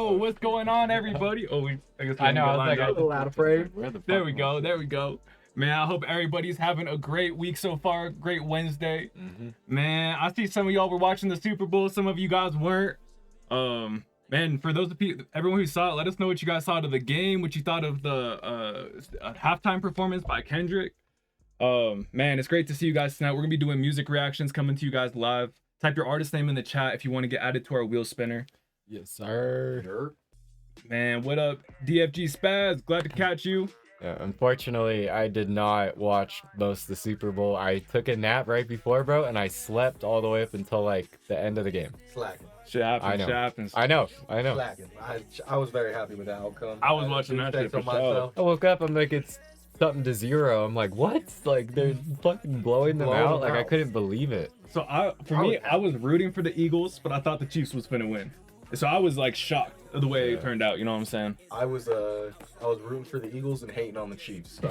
Yo, what's going on, everybody? Oh, I guess I know. I was like, a little out of frame. There we go. There we go. Man, I hope everybody's having a great week so far. Great Wednesday. Man, I see some of y'all were watching the Super Bowl. Some of you guys weren't. Man, for those of you, everyone who saw it, let us know what you guys thought of the game, what you thought of the halftime performance by Kendrick. Man, it's great to see you guys tonight. We're gonna be doing music reactions coming to you guys live. Type your artist name in the chat if you want to get added to our wheel spinner. Yes, sir. Man, what up, DFG Spaz? Glad to catch you. Yeah, unfortunately, I did not watch most of the Super Bowl. I took a nap right before, bro, and I slept all the way up until like the end of the game. Slacking. Shit happens. I know. Shit happens. I know. Slacking. I was very happy with the outcome. I was watching that shit for sure. I woke up, I'm like, it's something to 0. I'm like, what? Like, they're fucking blowing them out? Like, I couldn't believe it. So I was rooting for the Eagles, but I thought the Chiefs was finna win. So I was like shocked of the way it turned out. You know what I'm saying? I was rooting for the Eagles and hating on the Chiefs. So.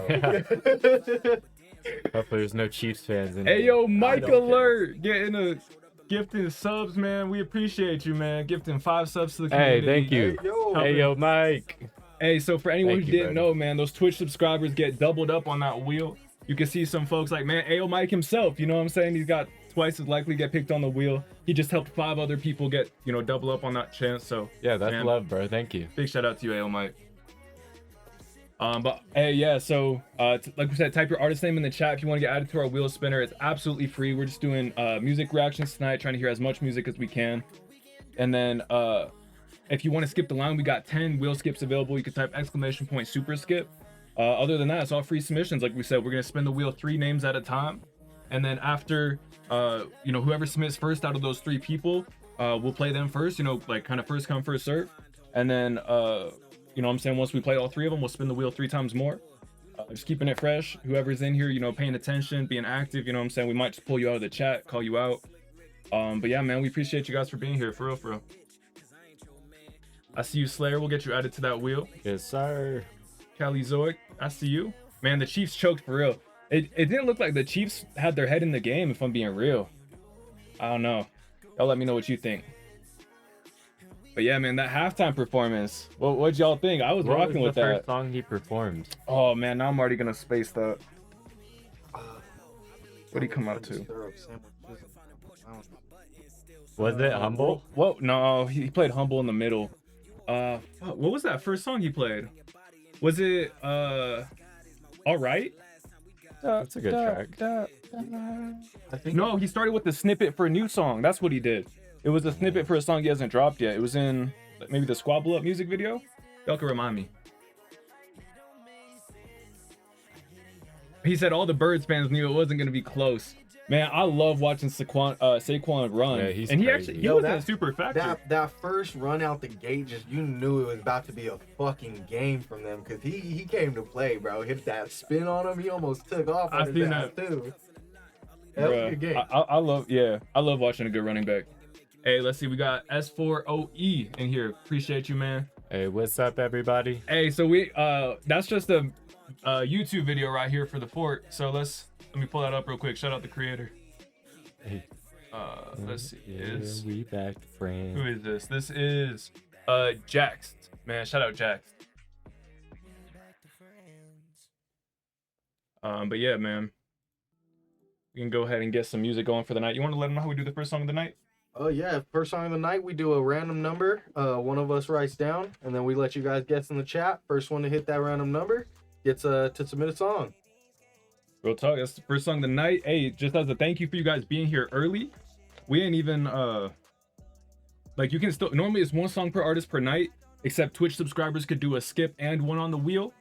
Hopefully, there's no Chiefs fans in Hey, here. yo, Mike Alert, getting a gifting subs, man. We appreciate you, man. Gifting 5 subs to the community. Hey, thank you. Hey, yo, Mike. Hey, so for anyone Thank who you, didn't buddy. know, man, those Twitch subscribers get doubled up on that wheel. You can see some folks like, man, Ayo Mike himself, you know what I'm saying? He's got twice as likely to get picked on the wheel. He just helped 5 other people get, double up on that chance. So Yeah, that's man, love, bro. Thank you. big shout out to you, Ayo Mike. But hey, yeah, so like we said, type your artist name in the chat if you want to get added to our wheel spinner. It's absolutely free. We're just doing music reactions tonight, trying to hear as much music as we can. And then if you want to skip the line, we got 10 wheel skips available. You can type !! super skip. Other than that, it's all free submissions. Like we said, we're gonna spin the wheel 3 names at a time, and then after whoever submits first out of those 3 people, we'll play them first, like kind of first come first serve. And then what I'm saying, once we play all 3 of them, we'll spin the wheel 3 times more. Just keeping it fresh. Whoever's in here, paying attention, being active, you know what I'm saying, we might just pull you out of the chat, call you out. But yeah, man, we appreciate you guys for being here, for real. I see you, Slayer. We'll get you added to that wheel. Yes, sir. Cali Zoic, I see you. Man, the Chiefs choked for real. It didn't look like the Chiefs had their head in the game, if I'm being real. I don't know. Y'all let me know what you think. But yeah, man, that halftime performance. What'd y'all think? I was rocking with that. What was the first song he performed? Oh man, now I'm already gonna space that. What'd he come out to? Was it Humble? Whoa, no, he played Humble in the middle. What was that first song he played? Was it All Right? That's a good track. I think No, he started with the snippet for a new song. That's what he did. It was a snippet for a song he hasn't dropped yet. It was in maybe the Squabble Up music video. Y'all can remind me. He said all the Birds fans knew it wasn't gonna be close. Man, I love watching Saquon run. Yeah, he's and crazy. he wasn't a super factor. that first run out the gate, just you knew it was about to be a fucking game from them, because he came to play, bro. Hit that spin on him, he almost took off on his ass too. That was a good game. I love watching a good running back. Hey, let's see, we got S4OE in here. Appreciate you, man. Hey, what's up, everybody? Hey, so we that's just a YouTube video right here for the fort. So let me pull that up real quick. Shout out the creator. Hey. Let's see. Yeah, we back, friend. Who is this? This is Jax. Man, shout out Jax. But yeah, man. We can go ahead and get some music going for the night. You want to let them know how we do the first song of the night? Oh yeah, first song of the night, we do a random number. One of us writes down, and then we let you guys guess in the chat. First one to hit that random number gets to submit a song. Real talk, that's the first song of the night. Hey, just as a thank you for you guys being here early. We ain't even you can still, normally it's 1 song per artist per night, except Twitch subscribers could do a skip and 1 on the wheel.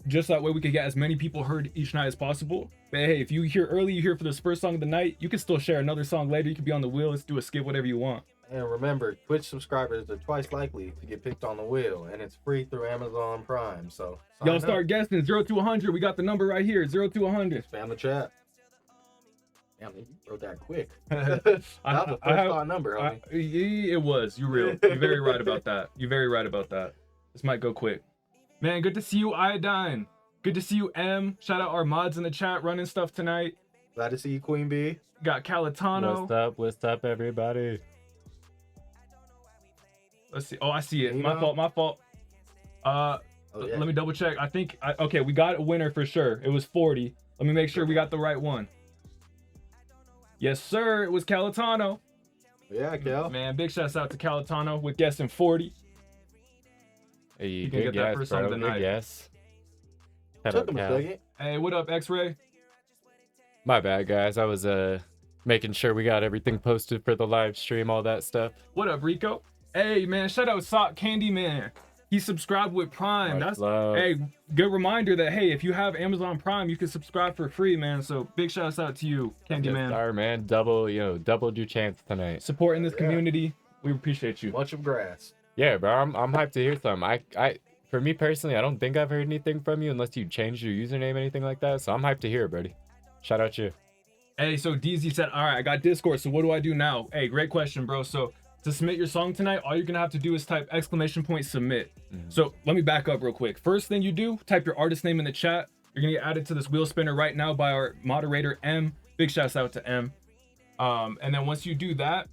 Just that way we could get as many people heard each night as possible. But hey, if you hear early, you hear for this first song of the night, you can still share another song later. You could be on the wheel. Let's do a skip, whatever you want. And remember, Twitch subscribers are twice likely to get picked on the wheel, and it's free through Amazon Prime. So Y'all start guessing 0 to 100. We got the number right here, 0 to 100. Spam the chat. Damn, you wrote that quick. I That's the first thought number, homie. It was. You're real. You're very right about that. You're very right about that. This might go quick. Man, good to see you, Iodine. Good to see you, M. Shout out our mods in the chat running stuff tonight. Glad to see you, Queen Bee. Got Calitano. What's up? What's up, everybody? Let's see. Oh, I see it. You My know? fault. My fault. Yeah. Let me double check. I think. Okay, we got a winner for sure. It was 40. Let me make sure we got the right one. Yes, sir. It was Calitano. Yeah, Cal. Man, big shouts out to Calitano with guessing 40. Hey, You can good get that guess, first song of bro. the Good night. guess. Shout Took out, him a Cal. second. Hey, what up, X-Ray? My bad, guys. I was making sure we got everything posted for the live stream, all that stuff. What up, Rico? Hey, man, shout out Sock Candy Man. He subscribed with Prime. Much That's love. hey, good reminder that hey, if you have Amazon Prime, you can subscribe for free, man. So big shouts out to you, Candy Yes, Man. sir, man. Doubled your chance tonight. Supporting this Yeah. community. We appreciate you. Bunch of grass. Yeah, bro. I'm hyped to hear some. For me personally, I don't think I've heard anything from you unless you changed your username, anything like that. So I'm hyped to hear it, buddy. Shout out you. Hey, so DZ said, all right, I got Discord. So what do I do now? Hey, great question, bro. So to submit your song tonight, all you're gonna have to do is type !submit. So let me back up real quick. First thing you do, type your artist name in the chat. You're gonna get added to this wheel spinner right now by our moderator M. Big shouts out to M. And then once you do that,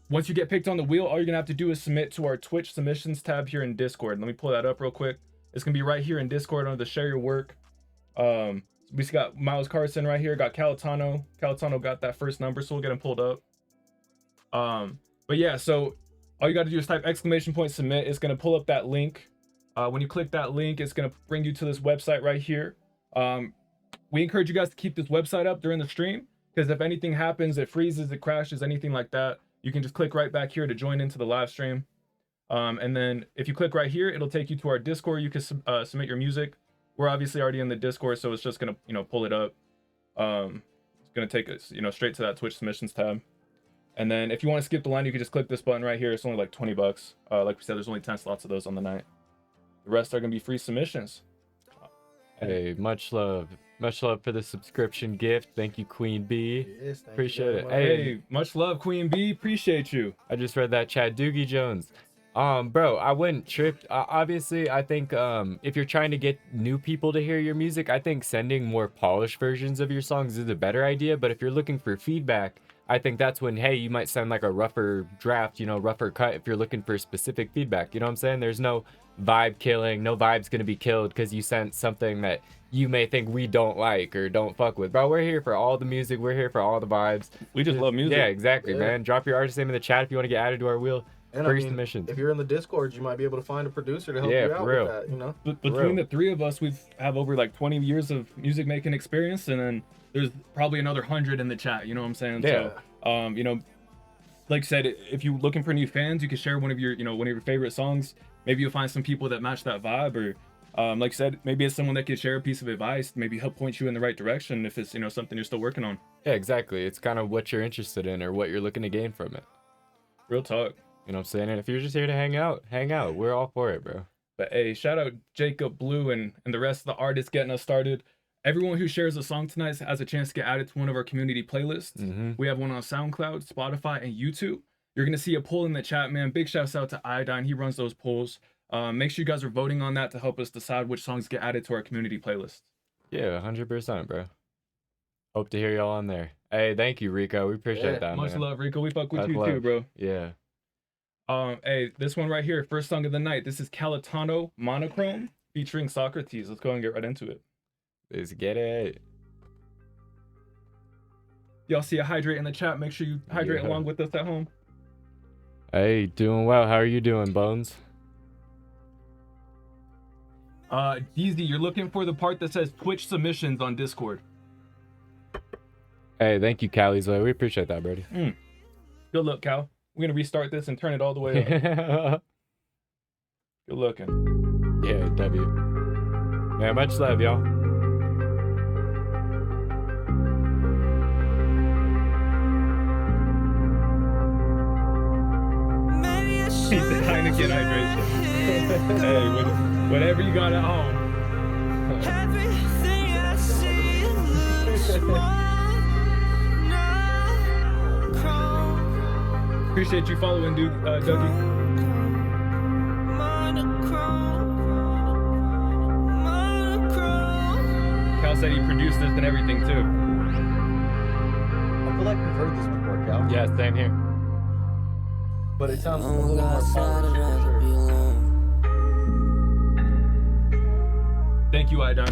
once you get picked on the wheel, all you're gonna have to do is submit to our Twitch submissions tab here in Discord. Let me pull that up real quick. It's gonna be right here in Discord under the share your work. We got Miles Carson right here, got Calitano. Calitano got that first number, so we'll get him pulled up. But yeah, so all you got to do is type !submit. It's gonna pull up that link. When you click that link, it's gonna bring you to this website right here. We encourage you guys to keep this website up during the stream, because if anything happens, it freezes, it crashes, anything like that, you can just click right back here to join into the live stream. And then if you click right here, it'll take you to our Discord. You can submit your music. We're obviously already in the Discord, so it's just gonna pull it up. It's gonna take us straight to that Twitch submissions tab. And then if you want to skip the line, you can just click this button right here. It's only like 20 bucks. Like we said, there's only 10 slots of those on the night. The rest are gonna be free submissions. Hey, much love for the subscription gift. Thank you, Queen B. Yes, thank you Appreciate very it. much. Hey, much love, Queen B. Appreciate you. I just read that chat. Doogie Jones. Bro, I wouldn't trip. Obviously, I think if you're trying to get new people to hear your music, I think sending more polished versions of your songs is a better idea. But if you're looking for feedback, I think that's when, hey, you might send like a rougher draft, rougher cut if you're looking for specific feedback. You know what I'm saying? There's no vibe killing. No vibe's going to be killed because you sent something that you may think we don't like or don't fuck with. Bro, we're here for all the music. We're here for all the vibes. We just love music. Yeah, exactly, Yeah. man. Drop your artist name in the chat if you want to get added to our wheel. And Free submissions. if you're in the Discord, you might be able to find a producer to help Yeah, you out for real. with that, Between the three of us, we have over like 20 years of music making experience, and then there's probably another 100 in the chat. You know what I'm saying? Yeah. So, like I said, if you're looking for new fans, you can share one of your favorite songs. Maybe you'll find some people that match that vibe, or like I said, maybe it's someone that could share a piece of advice, maybe help point you in the right direction if it's something you're still working on. Yeah, exactly. It's kind of what you're interested in or what you're looking to gain from it. Real talk. You know what I'm saying? And if you're just here to hang out. We're all for it, bro. But hey, shout out Jacob Blue and the rest of the artists getting us started. Everyone who shares a song tonight has a chance to get added to one of our community playlists. We have one on SoundCloud, Spotify, and YouTube. You're going to see a poll in the chat, man. Big shouts out to Iodine. He runs those polls. Make sure you guys are voting on that to help us decide which songs get added to our community playlist. Yeah, 100%, bro. Hope to hear y'all on there. Hey, thank you, Rico. We appreciate that, Much man. love, Rico. We fuck with Much you love. too, bro. Yeah. Hey, this one right here, first song of the night. This is Calitano Monochrome featuring Socrates. Let's go and get right into it. Let's get it. Y'all see a hydrate in the chat. Make sure you hydrate Yeah. along with us at home. Hey, doing well. How are you doing, Bones? DZ, you're looking for the part that says Twitch submissions on Discord. Hey, thank you, Callie's Way. We appreciate that, buddy. Good luck, Cal. We're gonna restart this and turn it all the way up. Good looking. Yeah, W. Man, much love, y'all. Keep the Heineken hydration. Hey, whatever you got at home. Everything I see looks monochrome. Appreciate you following, dude, Dougie. Cal said he produced this and everything too. I feel like we've heard this before, Cal. Yeah, same here. but it sounds a I'm little gonna go more outside, I'd polished. rather be alone. Thank you, I done. I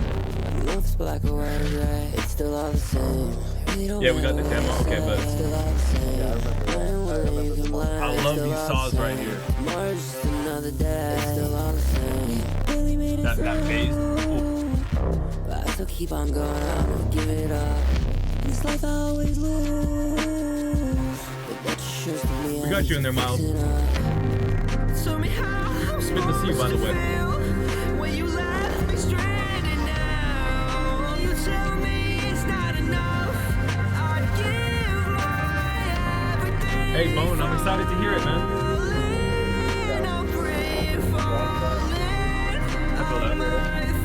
don't know if it's black or white or gray, it's still all the same. Really don't Yeah, we got the matter demo. what Okay, you but say, still all the same. Yeah, I remember that. Blind I when remember you the can one. blind, I it's love still these all the saws right same. here. Tomorrow's just another day, it's still all the same. Really made it That bass. through, but I still keep on going, I don't give it up. This life I always lose, but that just shows to me We got you in there, Miles. Tell me how I'm Spit the C, by the way. when you left me stranded now. You tell me it's not enough. I'd give my everything. Hey, Bone, I'm excited to hear it, man. I'm free falling. I feel that. I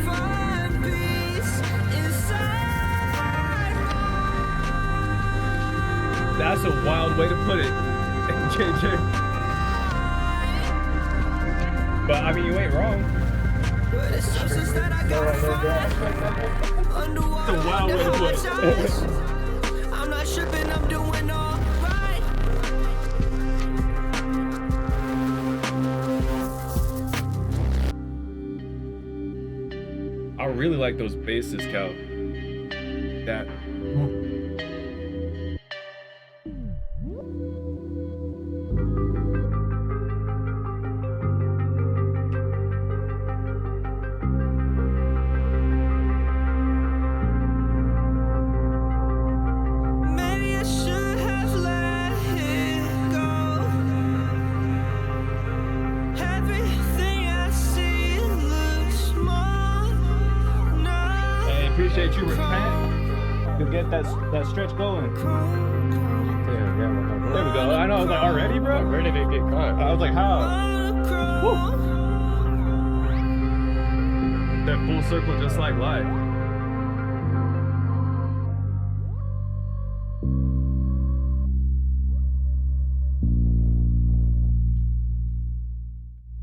find peace inside That's a wild way to put it, JJ. But I mean, you ain't wrong. but it's substance that I gotta find. Underwater, It's a wild way to put it. I'm not tripping, I'm doing all right. I really like those basses, Cal. That. Maybe I should have let it go. Everything I see looks small now. Hey, appreciate you, repent. To get that stretch going. There we go. I know. I was like, already, bro? Where did it get caught? I was like, how? That full circle, just like life.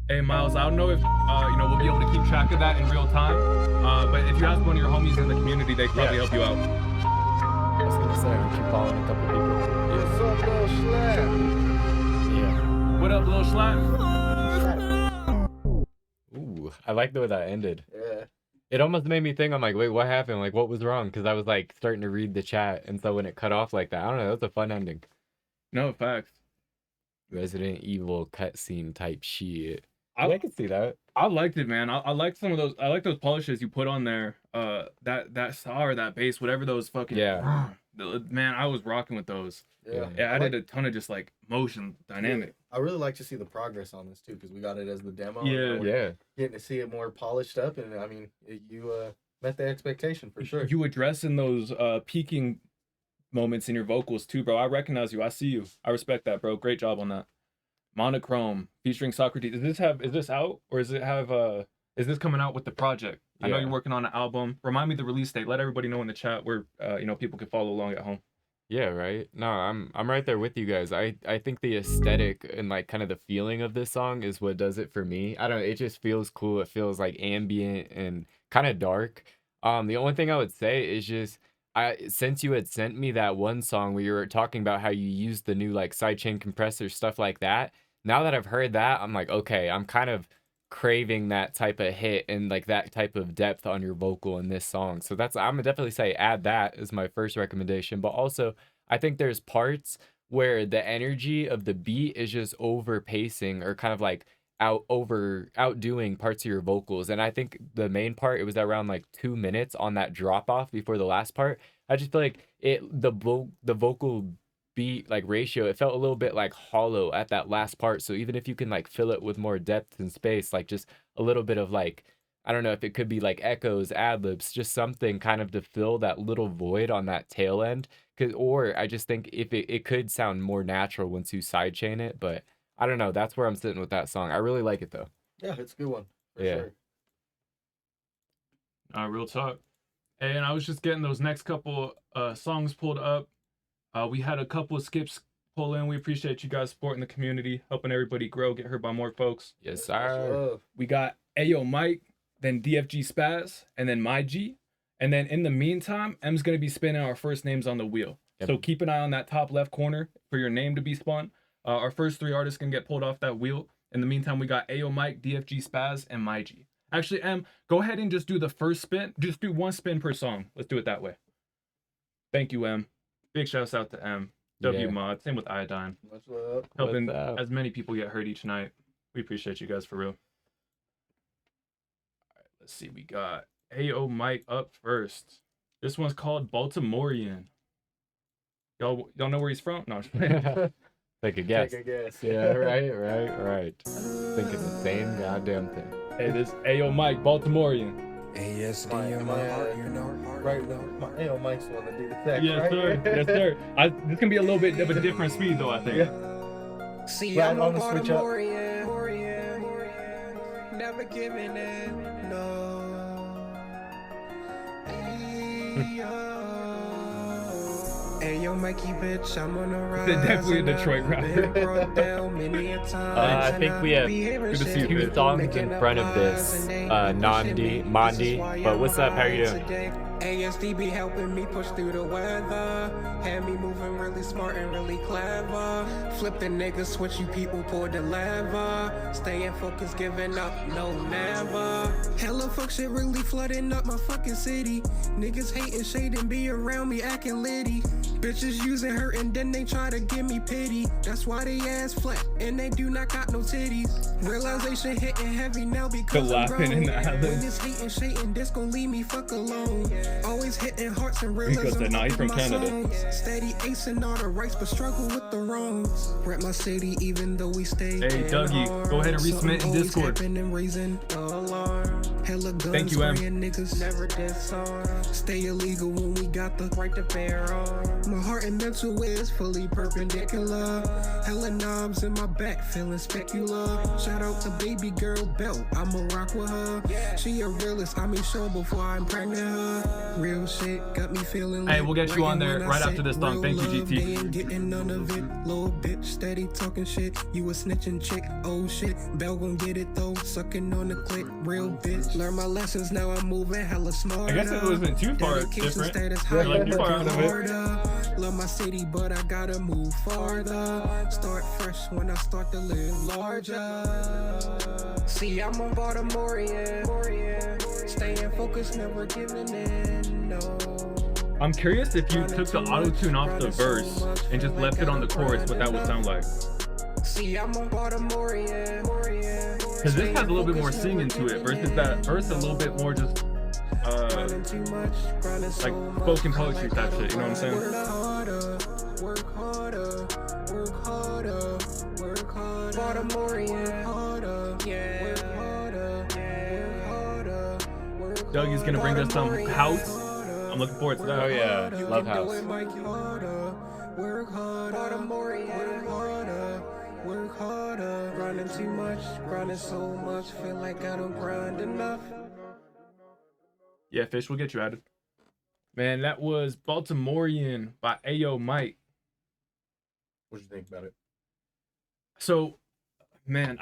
Hey Miles, I don't know if we'll be able to keep track of that in real time. But if you ask one of your homies in the community, they can probably help you out. I was gonna say, aren't you calling a couple people? What's up, little slap? Yeah. What up, little slap? Ooh, I like the way that ended. Yeah. It almost made me think, I'm like, wait, what happened? Like, what was wrong? Because I was like starting to read the chat, and so when it cut off like that, I don't know, that was a fun ending. No, facts. Resident Evil cutscene type shit. I- I could see that. I liked it, man. I like some of those. I like those polishes you put on there. That saw or that bass, whatever those fucking. Yeah. Man, I was rocking with those. Yeah. It added a ton of just like motion dynamic. I really like to see the progress on this too, because we got it as the demo. Yeah. and we're Yeah. Getting to see it more polished up, and I mean, you met the expectation for sure. You addressing those peaking moments in your vocals too, bro. I recognize you. I see you. I respect that, bro. Great job on that. Monochrome featuring Socrates. Is this out, or is this coming out with the project? I know Yeah. you're working on an album. Remind me the release date. Let everybody know in the chat where people can follow along at home. Yeah, right. No, I'm right there with you guys. I think the aesthetic and like kind of the feeling of this song is what does it for me. I don't know, it just feels cool. It feels like ambient and kind of dark. The only thing I would say is just since you had sent me that one song where you were talking about how you used the new like sidechain compressor stuff like that. Now that I've heard that, I'm like, okay, I'm kind of craving that type of hit and like that type of depth on your vocal in this song. So I'm gonna definitely say add that as my first recommendation. But also I think there's parts where the energy of the beat is just over pacing or kind of like outdoing parts of your vocals. And I think the main part, it was around like 2 minutes on that drop off before the last part. I just feel like the vocal beat like ratio, it felt a little bit like hollow at that last part. So even if you can like fill it with more depth and space, like just a little bit of like, I don't know if it could be like echoes, ad libs, just something kind of to fill that little void on that tail end. Or I just think if it could sound more natural once you sidechain it, but I don't know. That's where I'm sitting with that song. I really like it though. Yeah, it's a good one. For Yeah. sure. Real talk. And I was just getting those next couple songs pulled up. We had a couple of skips pull in. We appreciate you guys supporting the community, helping everybody grow, get heard by more folks. Yes, Much sir. love. We got Ayo Mike, then DFG Spaz, and then My G. And then in the meantime, M's going to be spinning our first names on the wheel. Yep. So keep an eye on that top left corner for your name to be spun. Our first 3 artists can get pulled off that wheel. In the meantime, we got Ayo Mike, DFG Spaz, and MyG. Actually, go ahead and just do the first spin. Just do 1 spin per song. Let's do it that way. Thank you, M. Big shouts out to M. W Mod. Same with Iodine. What's up? Helping as many people get heard each night. We appreciate you guys for real. All right, let's see. We got Ayo Mike up first. This one's called Baltimorean. Y'all know where he's from? No, I'm just playing. Take a guess. Take a guess. Yeah, right. Thinking the same goddamn thing. Hey, this Ayo Mike, Baltimorean. ASD in my heart, you know. Right now, Ayo Mike's one to do the sex. Yes, right? sir. Yes, sir. This can be a little bit of a different speed, though, I think. Yeah. See, Right, I'm on a the switch up. Baltimorean, never giving in, no. Hey, yo, Mikey, bitch, I'm on the rise. Definitely a Detroit rapper. I think we have Good to see you, 2 bitch. songs in front of this. Mondi. But what's up? How you doing? ASD be helping me push through the weather. Had me moving really smart and really clever. Flip the niggas, switch you people, pull the lever. Staying focused, giving up, no never. Hella fuck shit really flooding up my fucking city. Niggas hating, shading, be around me acting litty. Bitches using her and then they try to give me pity. That's why they ass flat and they do not got no titties. Realization hitting heavy now because The I'm laughing in grown. the When islands. this hating, shading, this gon' leave me fuck alone. Always hitting hearts and realism. Because they're not, he's up from in my Canada. songs. Steady acing all the rights, but struggle with the wrongs. Rep my city, even though we stay. Hey, Dougie, go ahead and resubmit in Discord. And raising the alarm. Hella guns, Thank you, Em. spraying niggas never disarm. Stay illegal when we got the right to bear arms. My heart and mental is fully perpendicular. Hella knobs in my back, feeling specular. Shout out to baby girl Belt, I'ma rock with her. She a realist, I mean show before I impregnate her. Real shit got me feeling. Hey, lit. we'll get you on there When I right say after this song. real Thank you, love, GT. they ain't getting none of it. Little bitch, steady talking shit. You a snitching chick, oh shit. Bell gon' get it though, sucking on the click. Real bitch, learn my lessons, now I'm moving hella smart. I guess it wasn't too far different. High, Like, too far out of it. harder. Love my city, but I gotta move farther. Start fresh when I start to live larger. See, I'm a Baltimorean. Staying focused, never giving in, no. I'm curious if you took the auto-tune off the verse and just left it on the chorus, what that would sound like. See, I'm a Baltimorean. Because this has a little bit more singing to it versus that verse a little bit more just like spoken poetry type shit, you know what I'm saying? Work harder, work harder, work harder. Baltimorean, harder, yeah. Work harder, work harder, work harder. Dougie's gonna bring us some house. I'm looking forward to that. Oh yeah, love house. Work harder, Baltimorean, work harder, work harder. Grinding too much, grinding so much, feel like I don't grind enough. Yeah, Fish, we'll get you added. Man, that was Baltimorean by Ayo Mike. What you think about it? So, man,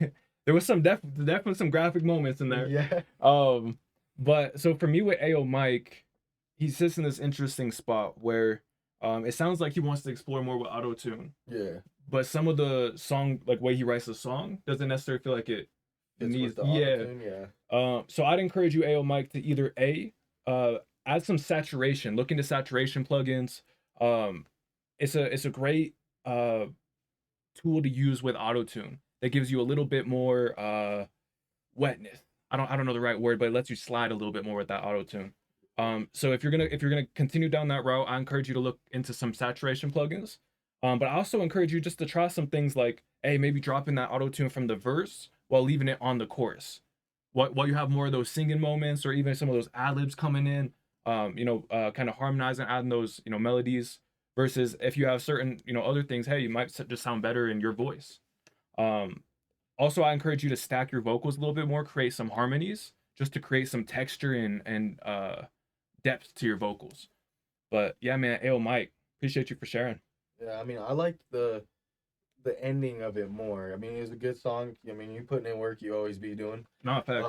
there was some definitely some graphic moments in there. Yeah. But so for me with Ayo Mike, he sits in this interesting spot where it sounds like he wants to explore more with auto-tune. Yeah. But some of the song, like way he writes the song, doesn't necessarily feel like it It's needs. with the auto-tune, yeah. So I'd encourage you, Ayo Mike, to either add some saturation. Look into saturation plugins. It's a great tool to use with auto-tune that gives you a little bit more wetness. I don't know the right word, but it lets you slide a little bit more with that auto-tune. So if you're gonna continue down that route, I encourage you to look into some saturation plugins. But I also encourage you just to try some things like, hey, maybe dropping that auto-tune from the verse while leaving it on the chorus. While you have more of those singing moments or even some of those ad-libs coming in, kind of harmonizing, adding those, melodies, versus if you have certain, other things, hey, you might just sound better in your voice. Also, I encourage you to stack your vocals a little bit more, create some harmonies, just to create some texture and depth to your vocals. But yeah, man, Ayo Mike, appreciate you for sharing. Yeah, I mean, I liked the ending of it more. I mean, it was a good song. I mean, you putting in work, you always be doing. Not fact.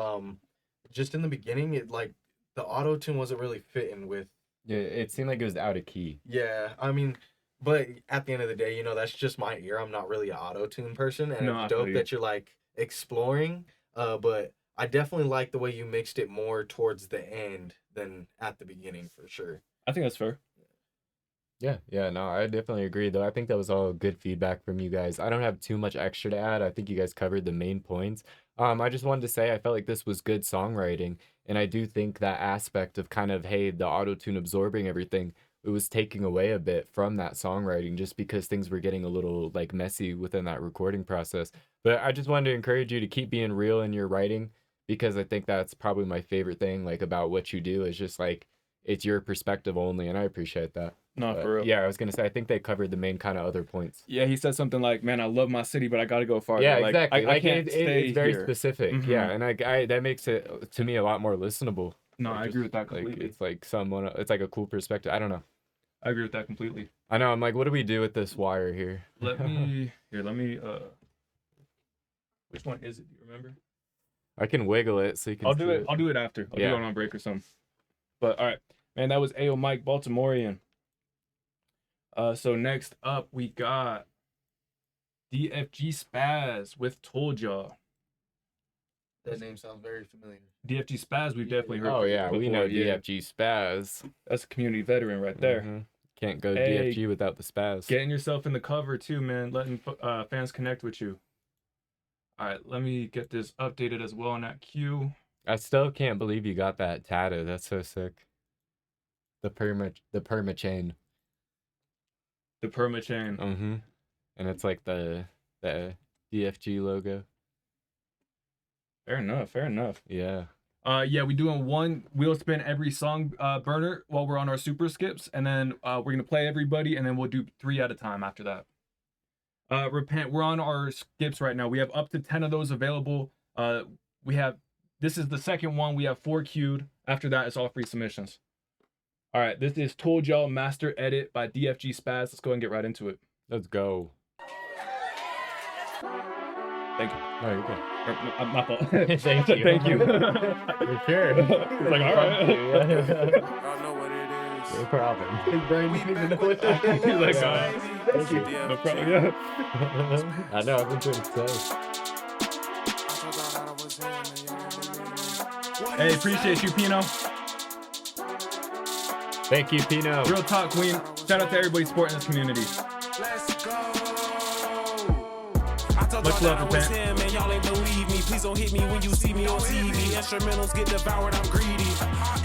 Just in the beginning, it like the auto tune wasn't really fitting with Yeah, it seemed like it was out of key. Yeah, I mean, but at the end of the day, that's just my ear. I'm not really an auto-tune person, and No, I it's feel dope you. that you're like exploring. But I definitely like the way you mixed it more towards the end than at the beginning for sure. I think that's fair. Yeah, no, I definitely agree though. I think that was all good feedback from you guys. I don't have too much extra to add. I think you guys covered the main points. I just wanted to say I felt like this was good songwriting, and I do think that aspect of kind of, hey, the auto-tune absorbing everything, it was taking away a bit from that songwriting just because things were getting a little like messy within that recording process. But I just wanted to encourage you to keep being real in your writing, because I think that's probably my favorite thing like about what you do is just like it's your perspective only, and I appreciate that. No, But for real. yeah, I was gonna say I think they covered the main kind of other points. Yeah, he said something like, "Man, I love my city, but I gotta go farther." Yeah, Like, exactly. I Like can't stay it's very here. specific. Mhm. Yeah, and I that makes it to me a lot more listenable. No, Like, I agree with that Like completely. it's like someone, it's like a cool perspective. I don't know. I agree with that completely. I know. I'm like, what do we do with this wire here? Let me which one is it? Do you remember? I can wiggle it so you can. I'll do see it. I'll do it after. I'll do Yeah. it on a break or something. But all right, man, that was Ayo Mike Baltimorean. So next up we got DFG Spaz with Told Y'all. That name sounds very familiar. DFG Spaz, we've definitely heard. Oh yeah, we before, know yeah. DFG Spaz. That's a community veteran right there. Mhm. Can't go Hey, DFG without the Spaz. Getting yourself in the cover too, man. Letting fans connect with you. All right, let me get this updated as well on that queue. I still can't believe you got that tattoo. That's so sick. The perma chain. The perma chain. Mm-hmm. And it's like the DFG logo. Fair enough. Fair enough. Yeah. Yeah, we doing one wheel spin every song burner while we're on our super skips, and then we're gonna play everybody, and then we'll do 3 at a time after that. Repent. We're on our skips right now. We have up to 10 of those available. This is the second one. We have 4 queued. After that, it's all free submissions. All right, this is Told Y'all Master Edit by DFG Spaz. Let's go ahead and get right into it. Let's go. Thank you. Oh, you're good. My fault. Thank you. Thank you. For sure. It's like, all right. Y'all know what it is. No problem. His brain didn't even know what that He's like, is. thank you. No problem. Yeah. I know, I've been trying to say. Hey, appreciate you, Pino. Thank you, Pino. Real talk, Queen. Shout out to everybody supporting this community. Let's go. Much love, Repent. Him and y'all ain't believe me. Please don't hit me when you see me on TV. Instrumentals get devoured, I'm greedy.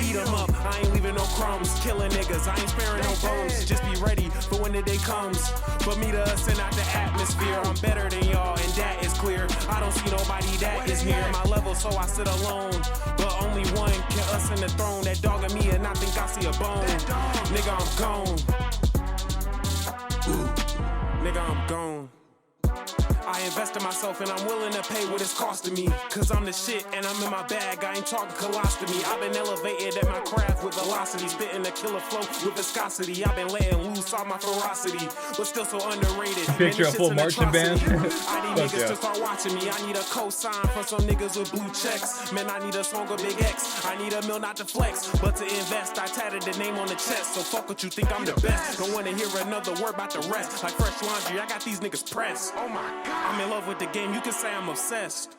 Eat them up, I ain't leaving no crumbs. Killing niggas, I ain't sparing no bones. Just be ready for when the day comes. For me to send out the atmosphere. I'm better than y'all, and that is clear. I don't see nobody that is near my level, so I sit alone. But only one can ascend the throne. That dog in me, and I think I see a bone. Nigga, I'm gone. Nigga, I'm gone. I invest in myself and I'm willing to pay what it's costing me. Cause I'm the shit and I'm in my bag, I ain't talking colostomy. I've been elevated at my craft with velocity. Spitting a killer flow with viscosity. I've been letting loose all my ferocity, but still so underrated. Picture a full marching band. I need niggas yeah. to start watching me. I need a cosign from some niggas with blue checks. Man, I need a song with big X. I need a mill not to flex, but to invest. I tatted the name on the chest, so fuck what you think I'm the best. Don't wanna hear another word about the rest. Like fresh laundry, I got these niggas pressed. Oh my god. I'm in love with the game, you can say I'm obsessed.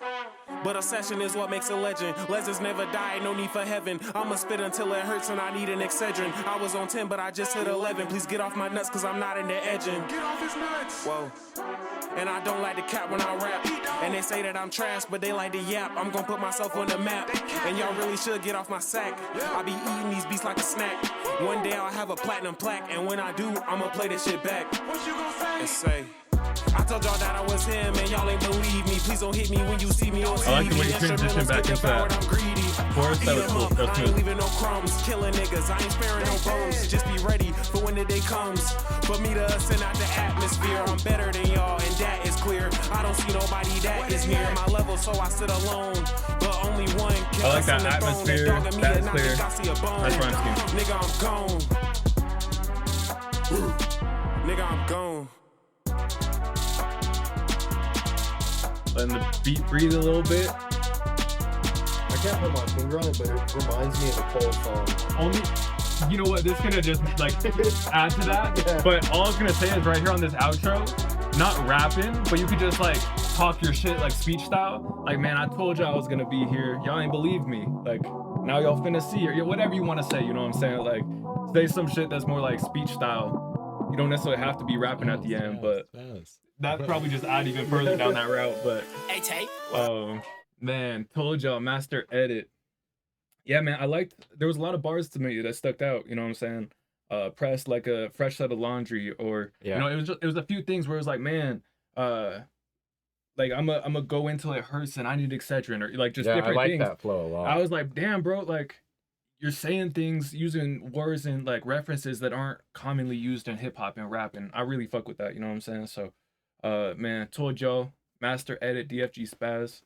But obsession is what makes a legend. Legends never die, no need for heaven. I'ma spit until it hurts and I need an Excedrin. I was on 10, but I just hit 11. Please get off my nuts, cause I'm not in the edging. Get off his nuts. Whoa. And I don't like to cap when I rap. And they say that I'm trash, but they like to yap. I'm gonna put myself on the map. And y'all really should get off my sack. I be eating these beats like a snack. One day I'll have a platinum plaque, and when I do, I'ma play this shit back. What you gonna say? And say, I told y'all that I was him, and y'all ain't believe me. Please don't hit me when you see me on TV. I like the way you transition back into that I'm greedy. chorus. That was cool. That was I ain't good. leaving no crumbs. Killing niggas, I ain't sparing no bones. Just be ready for when the day comes. For me to send out the atmosphere. I'm better than y'all, and that is clear. I don't see nobody that is near my level, so I sit alone. But only one can I like that ascend the throne. atmosphere. Dog in me, That's and I clear. think I see a bone. Nice rhyme scheme. Nigga, I'm gone. Nigga, I'm gone. Letting the beat breathe a little bit. I can't put my finger on it, but it reminds me of a Cole song. Only you know what? This is gonna just like add to that. Yeah. But all I was gonna say is right here on this outro, not rapping, but you could just like talk your shit like speech style. Like, man, I told y'all I was gonna be here. Y'all ain't believe me. Like, now y'all finna see or whatever you want to say. You know what I'm saying? Like, say some shit that's more like speech style. You don't necessarily have to be rapping at the end, but that probably just add even further down that route. But Hey, Tay. oh man, told y'all, master edit. Yeah, man, I liked. There was a lot of bars to me that stuck out. You know what I'm saying? Pressed like a fresh set of laundry, or Yeah. you know, it was a few things where it was like, man, like I'm a go until it hurts and I need Excedrin, or like just Yeah, I different like things. that flow a lot. I was like, damn, bro, like you're saying things using words and like references that aren't commonly used in hip hop and rap, and I really fuck with that. You know what I'm saying? So, man, told y'all, master edit, DFG Spaz.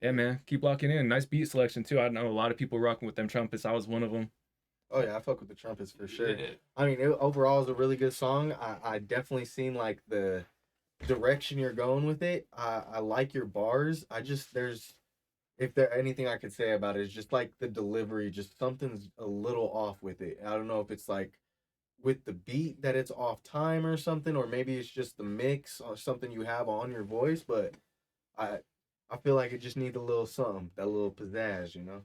Yeah, man, keep locking in. Nice beat selection too. I know a lot of people rocking with them trumpets. I was one of them. Oh yeah, I fuck with the trumpets for sure. Yeah. I mean, overall, it's a really good song. I definitely seen like the direction you're going with it. I like your bars. If there anything I could say about it, is just like the delivery, just something's a little off with it. I don't know if it's like with the beat that it's off time or something, or maybe it's just the mix or something you have on your voice, but I feel like it just needs a little something, that little pizzazz, you know?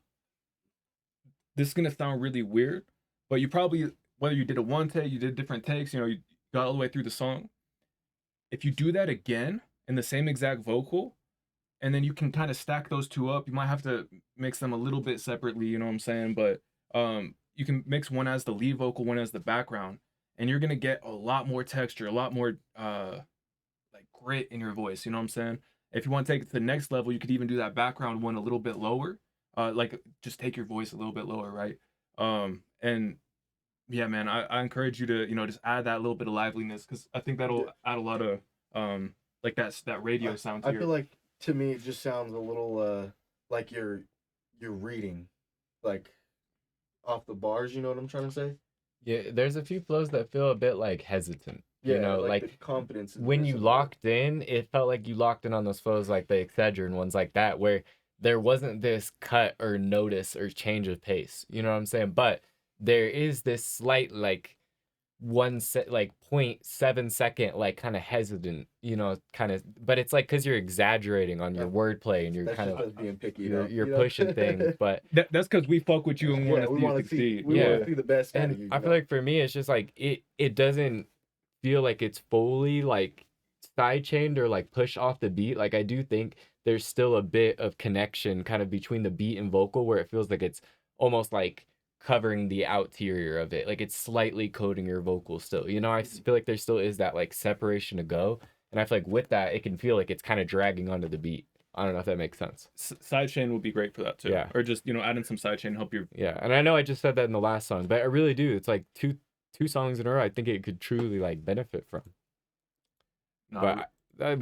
This is gonna sound really weird, but you probably, whether you did a one take, you did different takes, you know, you got all the way through the song. If you do that again in the same exact vocal, and then you can kind of stack those two up, you might have to mix them a little bit separately, you know what I'm saying? But you can mix one as the lead vocal, one as the background, and you're gonna get a lot more texture, a lot more like grit in your voice, you know what I'm saying? If you want to take it to the next level, you could even do that background one a little bit lower. Like just take your voice a little bit lower, right? And yeah, man, I encourage you to, you know, just add that little bit of liveliness, because I think that'll add a lot of like that radio sound to I feel like, to me, it just sounds a little like you're reading, like off the bars. You know what I'm trying to say? Yeah, there's a few flows that feel a bit like hesitant. Yeah, You know, like like the confidence. is when you missing. locked in, it felt like you locked in on those flows like the Excedrin ones like that, where there wasn't this cut or notice or change of pace. You know what I'm saying? But there is this slight like 0.7 second like kind of hesitant, you know, kind of, but it's like because you're exaggerating on your wordplay and you're That's kind just of us being picky. you're you know? pushing things, but that's because we fuck with you and Yeah, want to see you succeed. We Yeah. want to see the best out of and you. I feel like for me it's just like it doesn't feel like it's fully like sidechained or like pushed off the beat. Like I do think there's still a bit of connection kind of between the beat and vocal, where it feels like it's almost like covering the outerior of it, like it's slightly coating your vocal still, you know. I feel like there still is that like separation to go, and I feel like with that it can feel like it's kind of dragging onto the beat. I don't know if that makes sense. Sidechain would be great for that too. Yeah. Or just, you know, add in some sidechain to help your. Yeah, and I know I just said that in the last song, but I really do. It's like two songs in a row I think it could truly like benefit from. But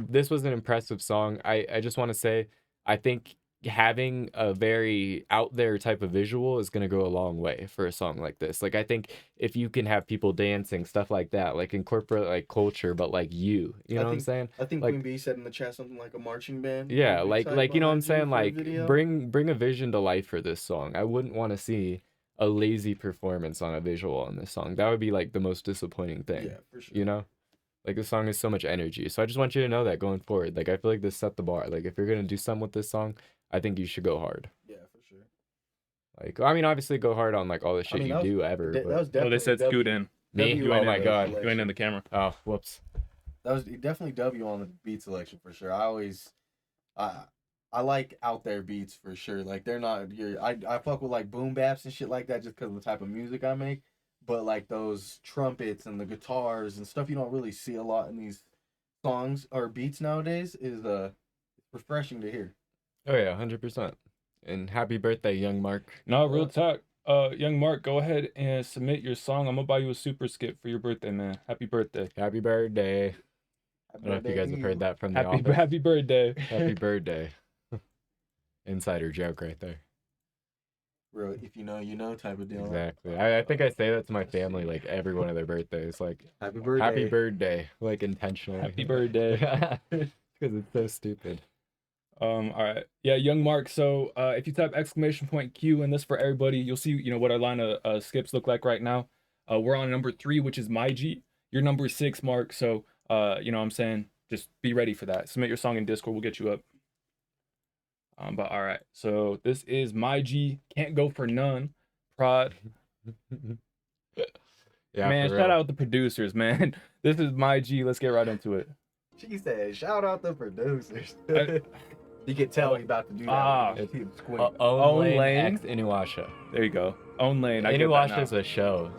this was an impressive song. I just want to say, I think having a very out there type of visual is going to go a long way for a song like this. Like, I think if you can have people dancing, stuff like that, like incorporate like culture, but like you know what I'm saying? I think like, Queen Bee said in the chat something like a marching band. yeah, would be like tight you know what I'm behind you saying? for a Like video. bring a vision to life for this song. I wouldn't want to see a lazy performance on a visual on this song. That would be like the most disappointing thing. Yeah, for sure. You know? Like, this song has so much energy. So I just want you to know that going forward. Like, I feel like this set the bar. Like, if you're going to do something with this song, I think you should go hard. Yeah, for sure. Like, I mean, obviously go hard on, like, all the shit mean, you that was- do ever. That but- was Oh, definitely they said scoot in. Me? W Oh on my the God. selection. You ain't in the camera. Oh, whoops. That was definitely W on the beat selection for sure. I like out there beats for sure. Like, they're not I fuck with like boom baps and shit like that just because of the type of music I make. But like those trumpets and the guitars and stuff you don't really see a lot in these songs or beats nowadays is refreshing to hear. Oh, yeah, 100%. And happy birthday, young Mark. No, real talk. Young Mark, go ahead and submit your song. I'm gonna buy you a super skip for your birthday, man. Happy birthday. Happy birthday. I don't know if you guys have heard that from the Happy office. happy birthday. Happy birthday. Insider joke right there. Real, if you know, you know type of deal. Exactly. I think I say that to my family like every one of their birthdays. Like, Happy birthday. happy birthday. Like, intentionally. Happy birthday. Because it's so stupid. All right. Yeah, young Mark. So if you type exclamation point Q in this for everybody, you'll see, what our line of skips look like right now. We're on number 3, which is My G. You're number 6, Mark. So what I'm saying, just be ready for that. Submit your song in Discord, we'll get you up. But all right. So this is My G, Can't Go for None. Prod. Yeah, Man, for shout real. out the producers, man. This is My G. Let's get right into it. She said, "Shout out the producers." I- You can tell he's about to do that. Ah. when you see him squint. Own Lane Lane. X Inuyasha. There you go. Own Lane. I get that Inuyasha now. is a show.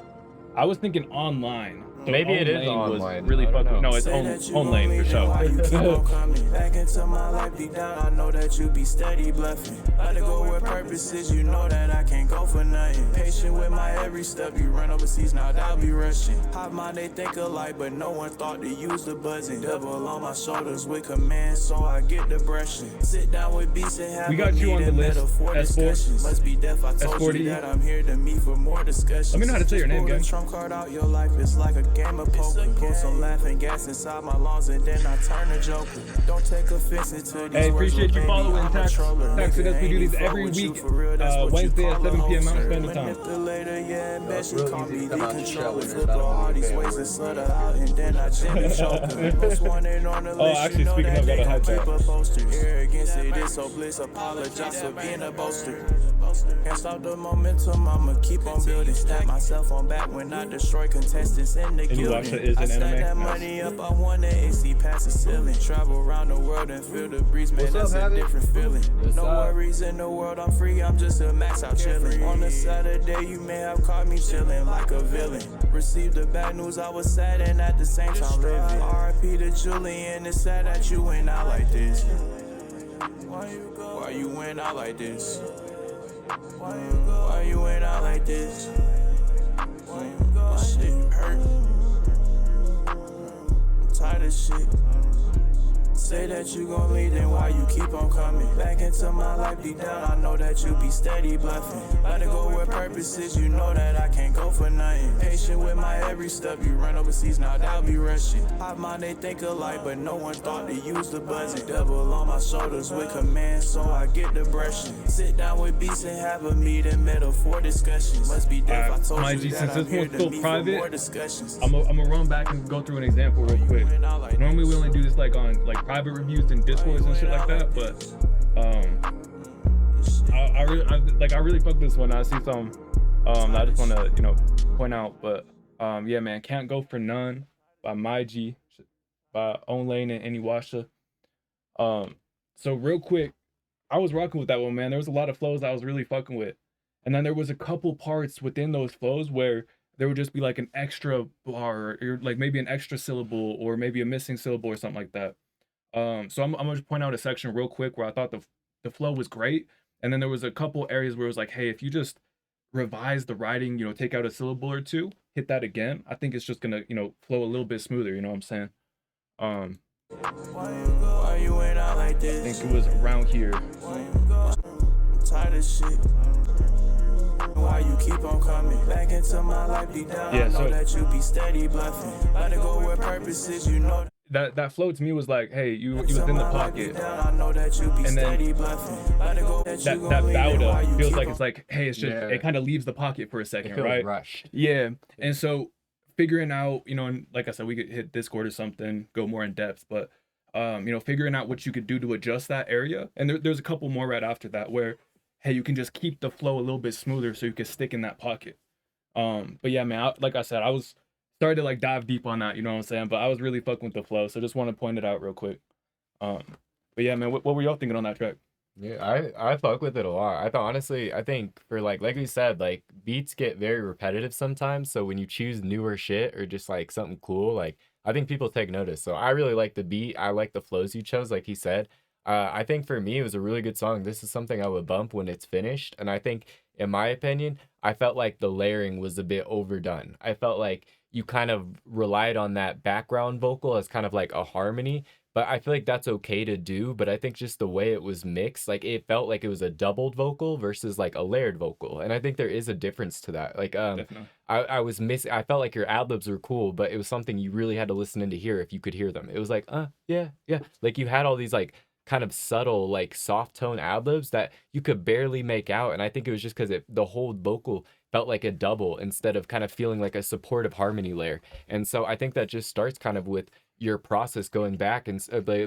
I was thinking online. So Maybe it Own is Lane online. Was really I don't fucking. know. No, it's Own Lane for sure. Back into my life deep down, I know that you be steady bluffing. Let it go with purposes, you know that I can't go for nothing. Patient with my every step, you run overseas, now I'll be rushing. Hot mind, they think alike, but no one thought to use the buzzing. Double on my shoulders with command, so I get the brushing. Sit down with beats and have We got you on the list, S4. Must be deaf, I told S40. you that I'm here to meet for more discussions. Let me know how to say your name, Pull the gang. trump card out, your life is like a game of poker. Put some laughing gas inside my lungs and then I turn a joker. Don't take offense into these Hey, words, appreciate you baby, following I'm a Tax. troller. Tax with us. We do Nigga, these ain't every fuck with you week, for real, that's what you Wednesday at call a 7 p.m. Mountain hoser. Standard Time. Manipulator, yeah, and bet it's she real call easy me to come out the the shell controller. when there's Flip not all a these fan ways with and it. slutter out and then I Jimmy choker. Most wanted on the list, actually, you know speaking that of, they gotta gon' hide keep that. a poster. Arrogance, it is so bliss, apologize for being a boaster. Can't stop the momentum, I'ma keep on building. Stack myself on back when I destroy contestants in the And you gilding. watch that is I an stack anime? that Nice. money up, I want the AC past the ceiling. Travel around the world and feel the breeze, man, What's up, that's a Habit? different feeling. What's No up? worries in the world, I'm free, I'm just a max out chilling. On a Saturday, you may have caught me chilling like a villain. Received the bad news, I was sad and at the same time living. RIP to Julian, it's sad that you went out like this. Why you went out like this? Why you went out like this? This shit hurt. I'm tired of shit. Say that you gon' leave, then why you keep on coming? Back into my life deep down, I know that you be steady bluffing. Let it go with purposes, you know that I can't go for nothing. Patient with my every step, you run overseas, now I'll be rushing. Hot mind, they think alike, but no one thought to use the buzzing. Double on my shoulders with command, so I get the brushing. Sit down with beats and have a meeting, metaphor discussions. Must be deaf, I told My you G, that since I'm this here one's to still meet for private, more discussions. I'm gonna run back and go through an example real quick. Normally we only do this like on like private reviews and Discords and shit like that, but I really fuck this one. I see some I just want to point out, but yeah, man, Can't Go for None by My G, by Own Lane and Inuyasha. So real quick, I was rocking with that one, man. There was a lot of flows I was really fucking with, and then there was a couple parts within those flows where there would just be like an extra bar or like maybe an extra syllable or maybe a missing syllable or something like that. So I'm gonna just point out a section real quick where I thought the flow was great, and then there was a couple areas where it was like, hey, if you just revise the writing, take out a syllable or two, hit that again, I think it's just gonna flow a little bit smoother. You know what I'm saying? Why you went out like I this? think it was around here. I'm tired of shit. Why you keep on coming back into my life deep down? Yeah, I know so- that you be steady bluffing. Let it go where purposes, you know. That flow to me was like, hey, you was in the pocket. I know that you be And then steady bluffing. Let it go that That you that gon' leave it. Why bowda you feels keep like on- it's like, hey, it's just Yeah. it kind of leaves the pocket for a It second, feels right? rushed. Yeah. And so figuring out, and like I said, we could hit Discord or something, go more in depth, but figuring out what you could do to adjust that area. And there's a couple more right after that where, hey, you can just keep the flow a little bit smoother so you can stick in that pocket. But yeah, man, like I said, I was started to like dive deep on that, you know what I'm saying? But I was really fucking with the flow, so just want to point it out real quick. But yeah, man, what were y'all thinking on that track? Yeah, I fuck with it a lot. I think for like we said, like beats get very repetitive sometimes. So when you choose newer shit or just like something cool, like I think people take notice. So I really like the beat. I like the flows you chose, like he said. I think for me it was a really good song. This is something I would bump when it's finished. And I think, in my opinion, I felt like the layering was a bit overdone. I felt like you kind of relied on that background vocal as kind of like a harmony. But I feel like that's okay to do. But I think just the way it was mixed, like it felt like it was a doubled vocal versus like a layered vocal. And I think there is a difference to that. Like Definitely. I was missing. I felt like your ad libs were cool, but it was something you really had to listen in to hear if you could hear them. It was like, yeah. Like you had all these like kind of subtle, like soft tone ad-libs that you could barely make out. And I think it was just because the whole vocal felt like a double instead of kind of feeling like a supportive harmony layer. And so I think that just starts kind of with your process going back and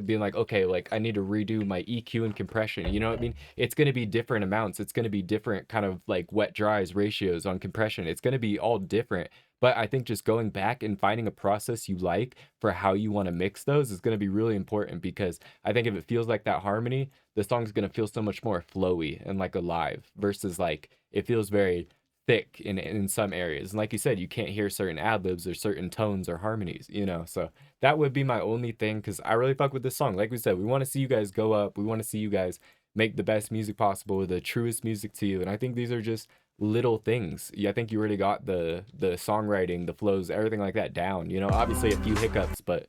being like, okay, like I need to redo my EQ and compression. You know what I mean? It's going to be different amounts. It's going to be different kind of like wet dries ratios on compression. It's going to be all different. But I think just going back and finding a process you like for how you want to mix those is going to be really important, because I think if it feels like that harmony, the song's going to feel so much more flowy and like alive, versus like it feels very thick in some areas. And like you said, you can't hear certain ad-libs or certain tones or harmonies, you know? So that would be my only thing, because I really fuck with this song. Like we said, we want to see you guys go up. We want to see you guys make the best music possible, the truest music to you. And I think these are just little things. Yeah, I think you already got the songwriting, the flows, everything like that down. You know, obviously a few hiccups, but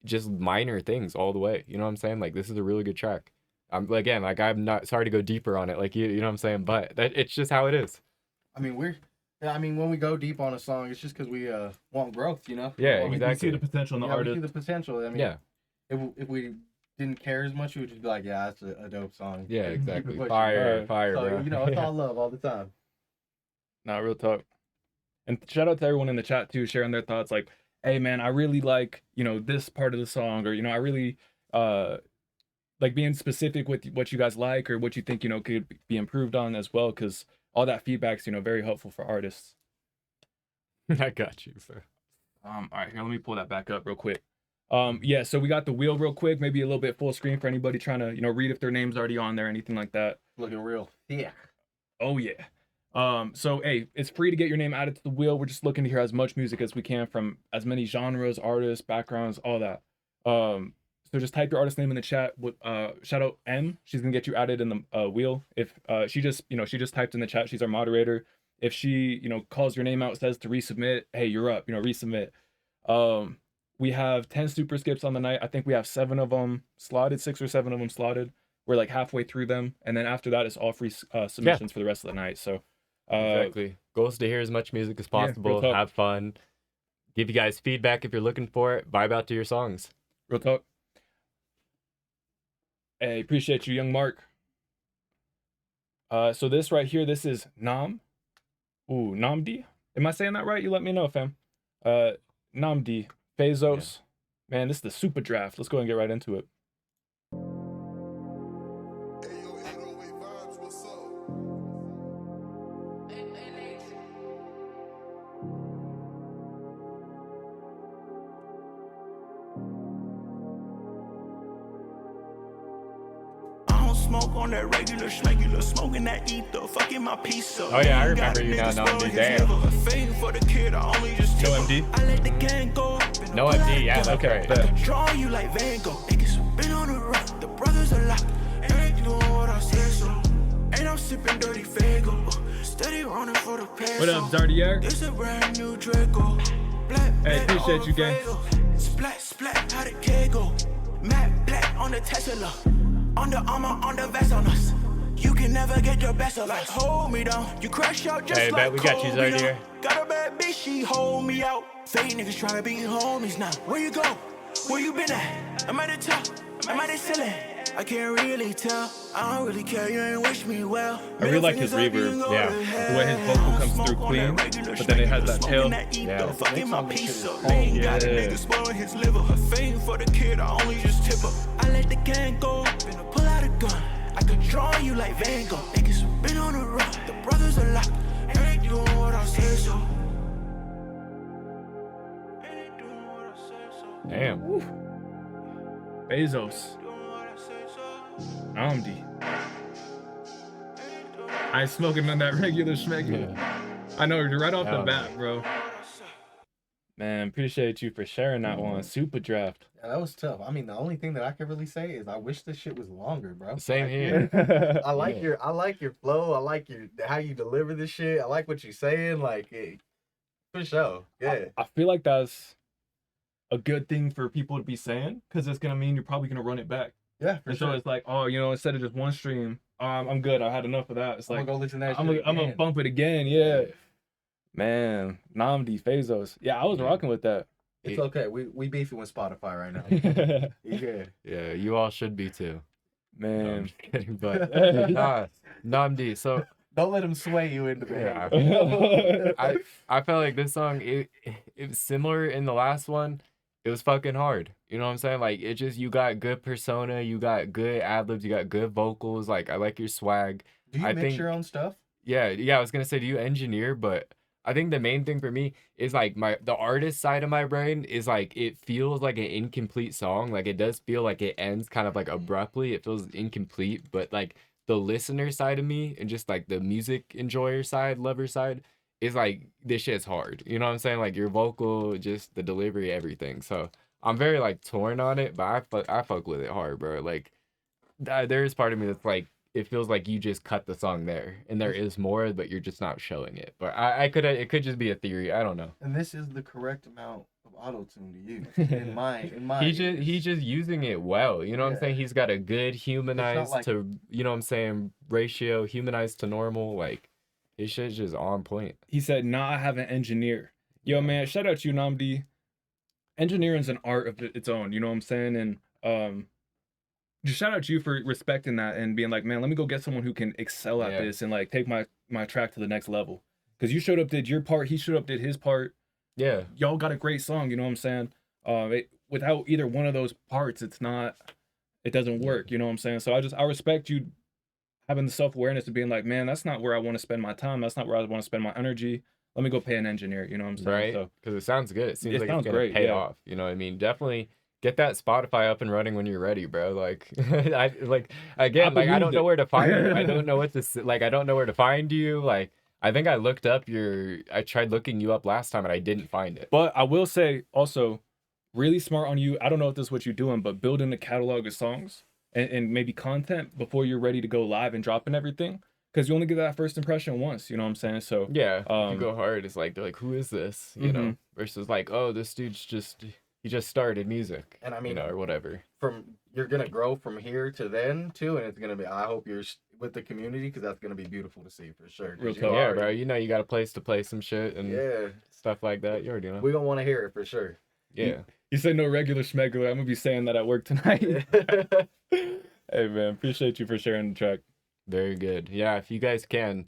just minor things all the way. You know what I'm saying? Like, this is a really good track. Again, like, I'm not sorry to go deeper on it, like you know what I'm saying, but it's just how it is. I mean, when we go deep on a song, it's just because we want growth, you know? Yeah, We see the potential in the We artist. see the potential. I mean, Yeah. if we didn't care as much, we would just be like, yeah, that's a dope song. Yeah, Keep it exactly. pushing. Fire, So, bro. you know, it's all love all the time. Nah, real talk. And shout out to everyone in the chat too, sharing their thoughts. Like, hey man, I really like, you know, this part of the song, or, you know, I really like being specific with what you guys like or what you think, you know, could be improved on as well, because all that feedback's, you know, very helpful for artists. I got you, sir. All right, here, let me pull that back up real quick. Yeah, so we got the wheel real quick, maybe a little bit full screen for anybody trying to, you know, read if their name's already on there, anything like that. Looking real. Yeah. Oh yeah. So hey, it's free to get your name added to the wheel. We're just looking to hear as much music as we can from as many genres, artists, backgrounds, all that. So just type your artist name in the chat with shout out M. She's gonna get you added in the wheel. If she just typed in the chat, she's our moderator. If she, you know, calls your name out, says to resubmit, hey, you're up, you know, resubmit. We have 10 super skips on the night. I think we have 7 of them slotted, 6 or 7 of them slotted. We're like halfway through them, and then after that, it's all free submissions for the rest of the night. So Exactly. Goal is to hear as much music as possible, talk. have fun, give you guys feedback if you're looking for it, vibe out to your songs. Real talk. Hey, appreciate you, young Mark. So this right here, this is Nam. Ooh, Namdi. Am I saying that right? You let me know, fam. Namdi. Bezos. Yeah. Man, this is the super draft. Let's go and get right into it. Smoke on that regular schmegular, smoking that ether, fucking my piece up. Oh yeah, I remember you now, No MD. Damn. For the kid, I only just No MD? I let the gang go. No MD, yeah, that's okay. right. Draw you like Van Gogh. Niggas been on the rock, the brothers are locked. Ain't doing what I said so. Ain't I'm sipping dirty Fago. Steady running for the peso. What up, Zardier? This a brand new Draco. Black, hey, appreciate you, gang. Splat, splat, how the K go? Matte black on the Tesla. Under Armour, on the vest on us. You can never get your best of us. Hold me down. You crash out just hey, like bet we got you, Zardier. Got a bad bitch, she hold me out. Fake niggas trying to be homies now. Where you go? Where you been at? Am I the top? Am I the ceiling? I can't really tell. I don't really care. You ain't wish me well. I really like his reverb. Yeah. The way his vocal comes through clean, but then it has that tail. Yeah. Fucking my piece up. Ain't got a nigga spoiling his liver. A fame for the kid, I only just tip her. I let the gang go. Finna pull out a gun. I could draw you like Van Gogh. Niggas been on the rock. The brothers are locked. Ain't doing what I say so. Ain't doing what I say so. Damn. Bezos. Namdi. I ain't smoking on that regular schmegular. Yeah. I know, right off the Oh. bat, bro. Man, appreciate you for sharing that one. Super draft. Yeah, that was tough. I mean, the only thing that I can really say is I wish this shit was longer, bro. Same Like, here. I like Yeah. I like your flow. I like how you deliver this shit. I like what you're saying. Like, for sure. Yeah. I feel like that's a good thing for people to be saying, because it's gonna mean you're probably gonna run it back. Yeah, for And sure. so it's like, oh, you know, instead of just one stream, I'm good. I had enough of that. It's I'm like, gonna go listen to that I'm shit gonna again. bump it again. Yeah. Man, Namdi, Bezos. Yeah, I was Yeah. rocking with that. It's okay. We beefing with Spotify right now. Yeah. Yeah, you all should be too. No, I'm Man. just kidding, but Namdi. So Don't let him sway you into yeah, behavior. I felt like this song it was similar in the last one. It was fucking hard. You know what I'm saying? Like it just you got good persona, you got good ad libs, you got good vocals. Like I like your swag. Do you I mix think your own stuff? yeah. I was gonna say, do you engineer? But I think the main thing for me is like the artist side of my brain is like it feels like an incomplete song. Like it does feel like it ends kind of like abruptly. It feels incomplete, but like the listener side of me and just like the music enjoyer side, lover side is like this shit's hard. You know what I'm saying? Like your vocal, just the delivery, everything. So I'm very like torn on it, but I fuck with it hard, bro. Like there is part of me that's like it feels like you just cut the song there and there is more but you're just not showing it, but I could it could just be a theory, I don't know. And this is the correct amount of auto-tune to use in my He's just using it well, you know what I'm Yeah. saying? He's got a good humanized like- to, you know what I'm saying, ratio, humanized to normal. Like his shit's just on point. He said, "Nah, I have an engineer." Yo, man, shout out to you, Namdi. Engineering's an art of its own. You know what I'm saying? And just shout out to you for respecting that and being like, man, let me go get someone who can excel at Yeah. this and like take my track to the next level. Because you showed up, did your part. He showed up, did his part. Yeah. Y'all got a great song. You know what I'm saying? Without either one of those parts, it doesn't work. You know what I'm saying? So I respect you having the self-awareness of being like, man, that's not where I want to spend my time. That's not where I want to spend my energy. Let me go pay an engineer. You know what I'm saying? Right, So because it sounds good. It seems It like sounds it's gonna great, pay yeah. off. You know what I mean? Definitely get that Spotify up and running when you're ready, bro. Like, I like again, like I don't believe know it. where to find you. I don't know what to like. I don't know where to find you. Like, I think I looked up I tried looking you up last time and I didn't find it. But I will say also, really smart on you. I don't know if this is what you're doing, but building a catalog of songs and maybe content before you're ready to go live and dropping everything. Because you only get that first impression once, you know what I'm saying? So Yeah, if you go hard, it's like they're like, who is this? You know, versus like, oh, this dude's he just started music, And I mean, you know, or whatever. you're gonna grow from here to then too, and it's gonna be. I hope you're with the community because that's gonna be beautiful to see for sure. 'Cause Real you talk. Yeah, already- bro. You know, you got a place to play some shit and Yeah, stuff like that. You already know. we gonna want to hear it for sure. Yeah. you said no regular schmegular. I'm gonna be saying that at work tonight. Hey man, appreciate you for sharing the track. Very good. Yeah, if you guys can,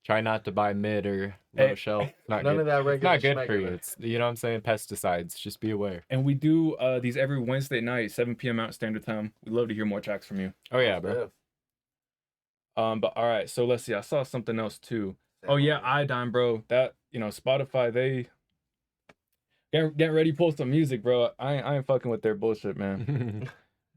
try not to buy mid or low Hey, shelf. Not None good. of that It's regular. not good for you. schmegular. It's, you know what I'm saying? Pesticides. Just be aware. And we do these every Wednesday night, 7 p.m. Mountain Standard Time. We'd love to hear more tracks from you. Oh yeah, bro. But all right, so let's see. I saw something else too. Oh yeah, Iodine, bro. That, you know, Spotify, they getting ready to pull some music, bro. I ain't fucking with their bullshit, man.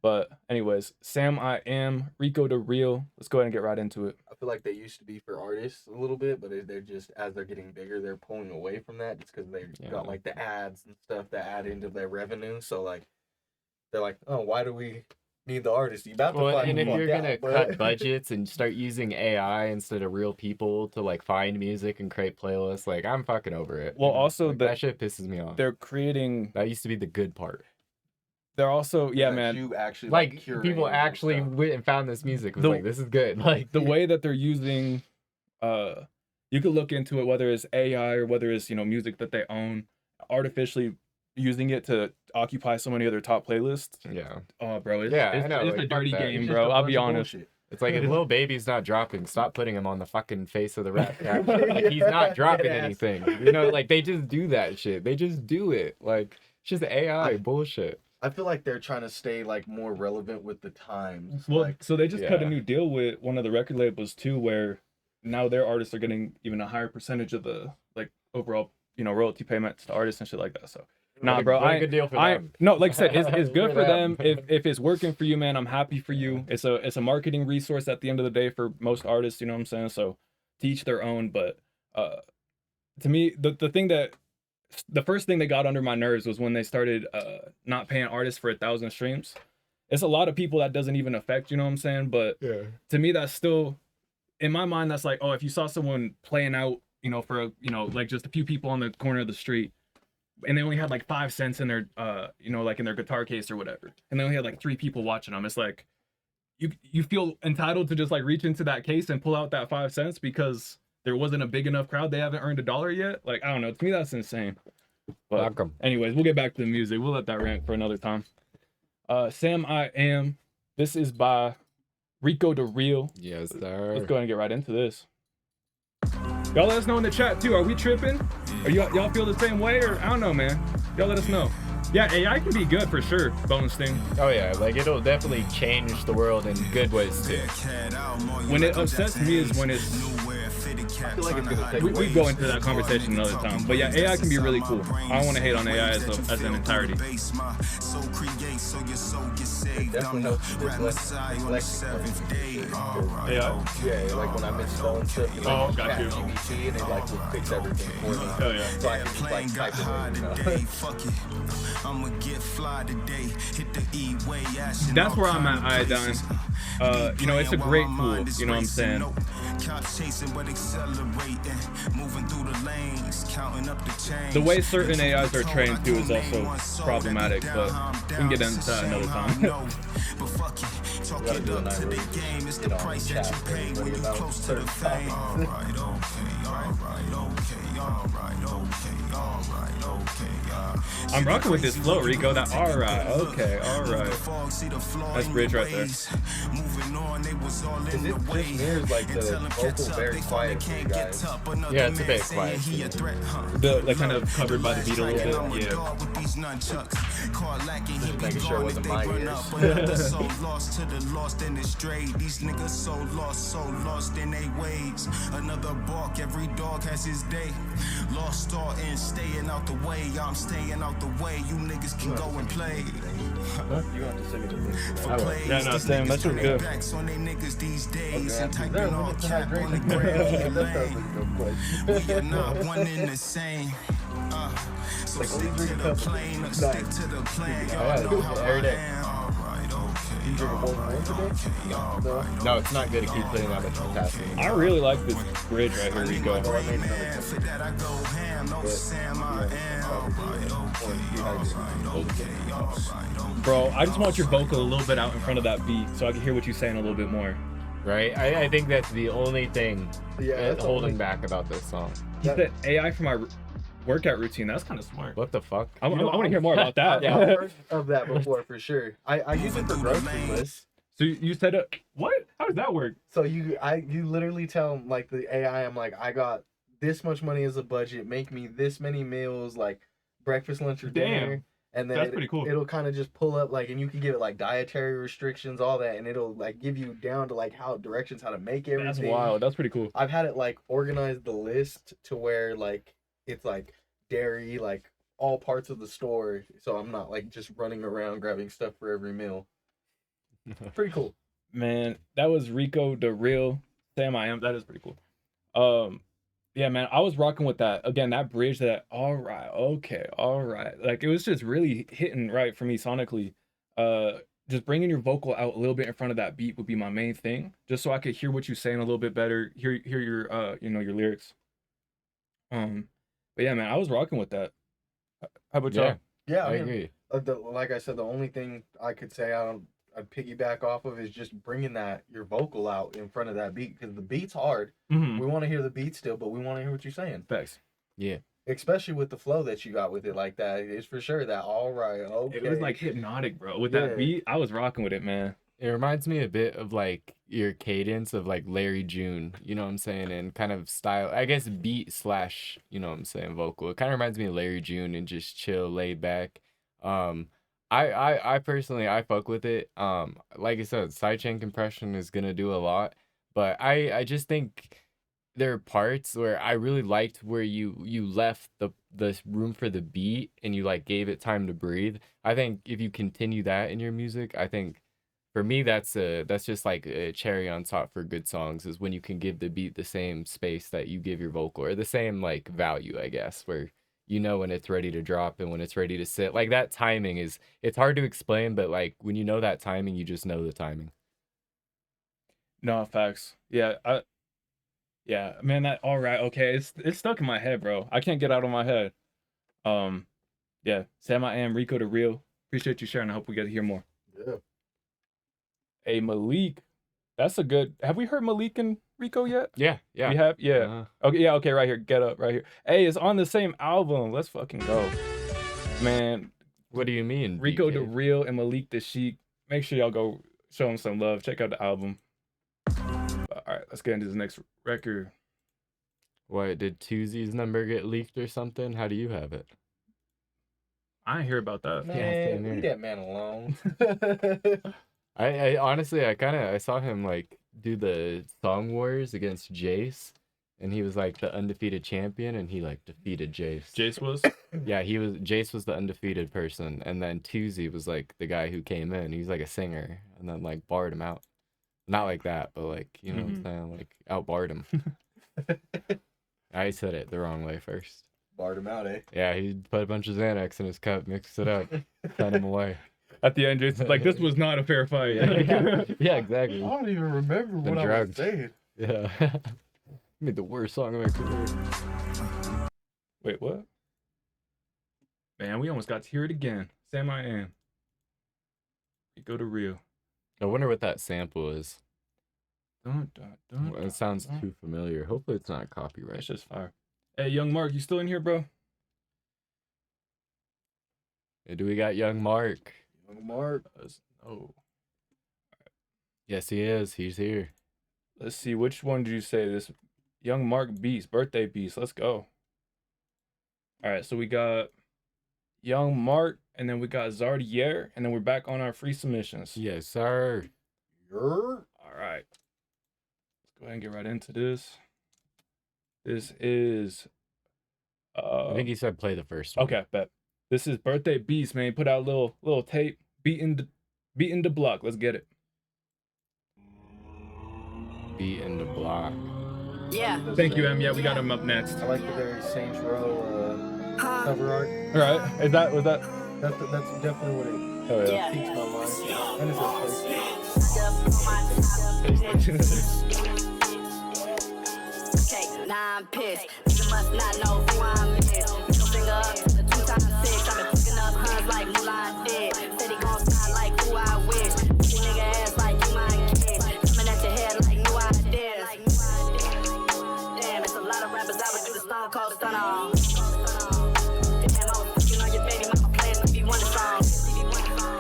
But anyways, Sam I Am, Rico the Real. Let's go ahead and get right into it. I feel like they used to be for artists a little bit, but they're just as they're getting bigger, they're pulling away from that just because they Yeah. got like the ads and stuff that add into their revenue. So like, they're like, oh, why do we need the artist? You about to Well, find and the if fuck you're gonna out, but- cut budgets and start using AI instead of real people to like find music and create playlists, like I'm fucking over it. Well, also Like, the- that shit pisses me off. They're creating. That used to be the good part. They're also, yeah, that man. You actually Like curating people and actually stuff. went and found this music. Was The- like, this is good. Like The way that they're using, you could look into it, whether it's AI or whether it's, you know, music that they own, artificially using it to occupy so many other top playlists. yeah. Oh, bro, it's, Yeah, I it's, know, it's like, a fuck dirty that. game, It's just bro. a I'll bunch be of honest. bullshit. It's like if Lil Baby's not dropping, stop putting him on the fucking face of the rap. Like he's not dropping Deadass. anything. You know, like they just do that shit. They just do it. Like it's just AI bullshit. I feel like they're trying to stay like more relevant with the times. Well, like, so they just cut a Yeah. new deal with one of the record labels too, where now their artists are getting even a higher percentage of the like overall, you know, royalty payments to artists and shit like that. So, nah, bro, What a good deal for them. no, like I said, it's good For for them. them. If it's working for you, man, I'm happy for you. It's a marketing resource at the end of the day for most artists. You know what I'm saying? So, to each their own. But to me, the first thing that got under my nerves was when they started not paying artists for 1,000 streams. It's a lot of people that doesn't even affect, you know what I'm saying? But Yeah. to me, that's still, in my mind, that's like, oh, if you saw someone playing out, you know, for, you know, like just a few people on the corner of the street, and they only had like 5 cents in their, you know, like in their guitar case or whatever, and they only had like 3 people watching them, it's like, you feel entitled to just like reach into that case and pull out that 5 cents because there wasn't a big enough crowd, they haven't earned $1 yet? Like, I don't know, to me, that's insane. But Welcome. anyways, we'll get back to the music. We'll let that rant for another time. Sam I Am. This is by Rico the Real. Yes, sir. Let's go ahead and get right into this. Y'all let us know in the chat too. Are we tripping? Are y'all feel the same way, or I don't know, man? Y'all let us know. Yeah, AI can be good for sure. Bonus thing. Oh yeah, like it'll definitely change the world in good ways too. When it upsets me is when it's. I feel like it's gonna take We go into that conversation another time. But yeah, AI can be really cool. I don't want to hate on AI as an entirety. It definitely helps with AI? Yeah, like when I'm in stone stuff, you Oh, like, got chat you. GPT and it like will fix everything for me. Oh yeah. So I can just like type it in, you know? I'ma get fly today. Hit the E-way, That's where I'm at, Iodine. You know, it's a great tool. You know what I'm saying? Cops chasing but accelerating, moving through the lanes, counting up the change. The way certain AIs are trained too is also problematic, but we can get into that another time. But fuck it, talk it up to the game. It's the price that you pay when you close to the fame. Alright, okay. I'm rocking with this flow, Rico. That alright, okay, alright. That's bridge right there. Moving on, they was all in Is the it way. just me or is like the vocal very quiet for you guys? Yeah, it's a bit quiet. Like kind of covered by the beat a little bit. Yeah. Just making sure it wasn't my ears. So lost to the lost and it's straight. These niggas so lost in they ways. Another bark, every dog has his day. Lost start and staying out the way. I'm staying out the way. You niggas can go and play. You have to send me the link to that. Yeah, no, Sam, that's really good. Backs on they niggas these days Okay, and after typing that, all look at cap that on the drink. grave. That sounds like a good place. We are not one and the same. So Like, stick only to drink a the couple. plane or Nice. stick to the plan. Yeah, Y'all know how every I day. am. You drink more than one today? No. No, it's not good to keep putting that much potassium. I really like this bridge right here, Rico. Oh, I made another cup. For that I go ham. No But, Sam, I am. Bro, I just want your vocal a little bit out in front of that beat so I can hear what you're saying a little bit more. Right? I think that's the only thing Yeah, that's the holding only- back about this song. He said AI for my workout routine. That's kind of smart. What the fuck? I want to hear more about that. Yeah, I've heard of that before for sure. I use it for grocery lists. So you said what? How does that work? So you literally tell like the AI, I'm like, I got this much money as a budget, make me this many meals, like breakfast, lunch, or dinner. And then That's pretty cool. It'll kind of just pull up like, and you can give it like dietary restrictions, all that, and it'll like give you down to like how directions how to make everything. That's wild. That's pretty cool. I've had it like organize the list to where like it's like dairy, like all parts of the store, so I'm not like just running around grabbing stuff for every meal. Pretty cool. Man, that was Rico the Real. Sam I Am. That is pretty cool. Yeah, man, I was rocking with that. Again, that bridge, that all right. Like it was just really hitting right for me sonically. Just bringing your vocal out a little bit in front of that beat would be my main thing, just so I could hear what you're saying a little bit better, hear your your lyrics. But yeah, man, I was rocking with that. How about y'all? Yeah, I I mean, agree. like I said, the only thing I could say I'd piggyback off of is just bringing your vocal out in front of that beat, because the beat's hard. Mm-hmm. We want to hear the beat still, but we want to hear what you're saying. Thanks. Yeah. Especially with the flow that you got with it like that. It's for sure that all right, okay. It was like hypnotic, bro. With Yeah. that beat, I was rocking with it, man. It reminds me a bit of like your cadence of like Larry June, you know what I'm saying, and kind of style, I guess beat slash, you know what I'm saying, vocal. It kind of reminds me of Larry June and just chill, laid back. I personally I fuck with it. Like I said, sidechain compression is gonna do a lot, but I just think there are parts where I really liked where you left the room for the beat and you like gave it time to breathe. I think if you continue that in your music, I think for me that's just like a cherry on top for good songs, is when you can give the beat the same space that you give your vocal, or the same like value, I guess, where you know when it's ready to drop and when it's ready to sit. Like that timing it's hard to explain, but like when you know that timing, you just know the timing. No, facts. Yeah, yeah, man, that all right, okay. It's stuck in my head, bro. I can't get out of my head. Yeah, Sam I Am, Rico the Real. Appreciate you sharing. I hope we get to hear more. Yeah. Hey, Malik. That's a good. Have we heard Malik and Rico yet? Yeah. We have? Yeah. Uh-huh. Okay, yeah, okay, right here. Get up, right here. Hey, it's on the same album. Let's fucking go. Man, What do you mean? Rico BK? the Real and Malik the Sheik. Make sure y'all go show him some love. Check out the album. All right, let's get into this next record. What, did Tuesday's number get leaked or something? How do you have it? I ain't hear about that. Man, leave that man alone. I honestly, I saw him like do the Song Wars against Jace, and he was like the undefeated champion, and he like defeated Jace. Jace was? Yeah, Jace was the undefeated person, and then Tuesday was like the guy who came in. He's like a singer, and then like barred him out. Not like that, but like, you know what I'm saying? Like outbarred him. I said it the wrong way first. Barred him out, eh? Yeah, he put a bunch of Xanax in his cup, mixed it up, sent him awade. At the end, Jason's like, this was not a fair fight. Yeah, exactly. I don't even remember what I was saying. Yeah. Made the worst song of my career. Wait, what? Man, we almost got to hear it again. Sam I Am. We go to Rio. I wonder what that sample is. Dun, dun, dun, Well, it sounds too familiar. Hopefully it's not copyright. It's just fire. Hey, Young Mark, you still in here, bro? Hey, do we got Young Mark? Young Mark. Oh. Yes, he is. He's here. Let's see, which one did you say? This Young Mark Beast, Birthday Beast. Let's go. All right, so we got Young Mark, and then we got Zardier, and then we're back on our free submissions. Yes, sir. All right. Let's go ahead and get right into this. This is I think he said play the first one. okay, bet. This is Birthday Beast, man. Put out a little tape, beating the block. Let's get it. Beat in the block. Yeah. Thank you, Em. Yeah, we got him up next. I like the very Saints Row cover art. All right. Was that? That's definitely what it Oh yeah. piques my mind. And it's a Okay, now I'm pissed. You must not know who I'm with. Middle finger up to the 2 times 6. I've been picking up huns like Mulan did. Said he gon' slide like who I wish. This nigga ass like you my kid. Coming at your head like new ideas. Damn, it's a lot of rappers I would do the Stone Cold Stunner on. Damn, I was fucking on your baby mama playing to be one song.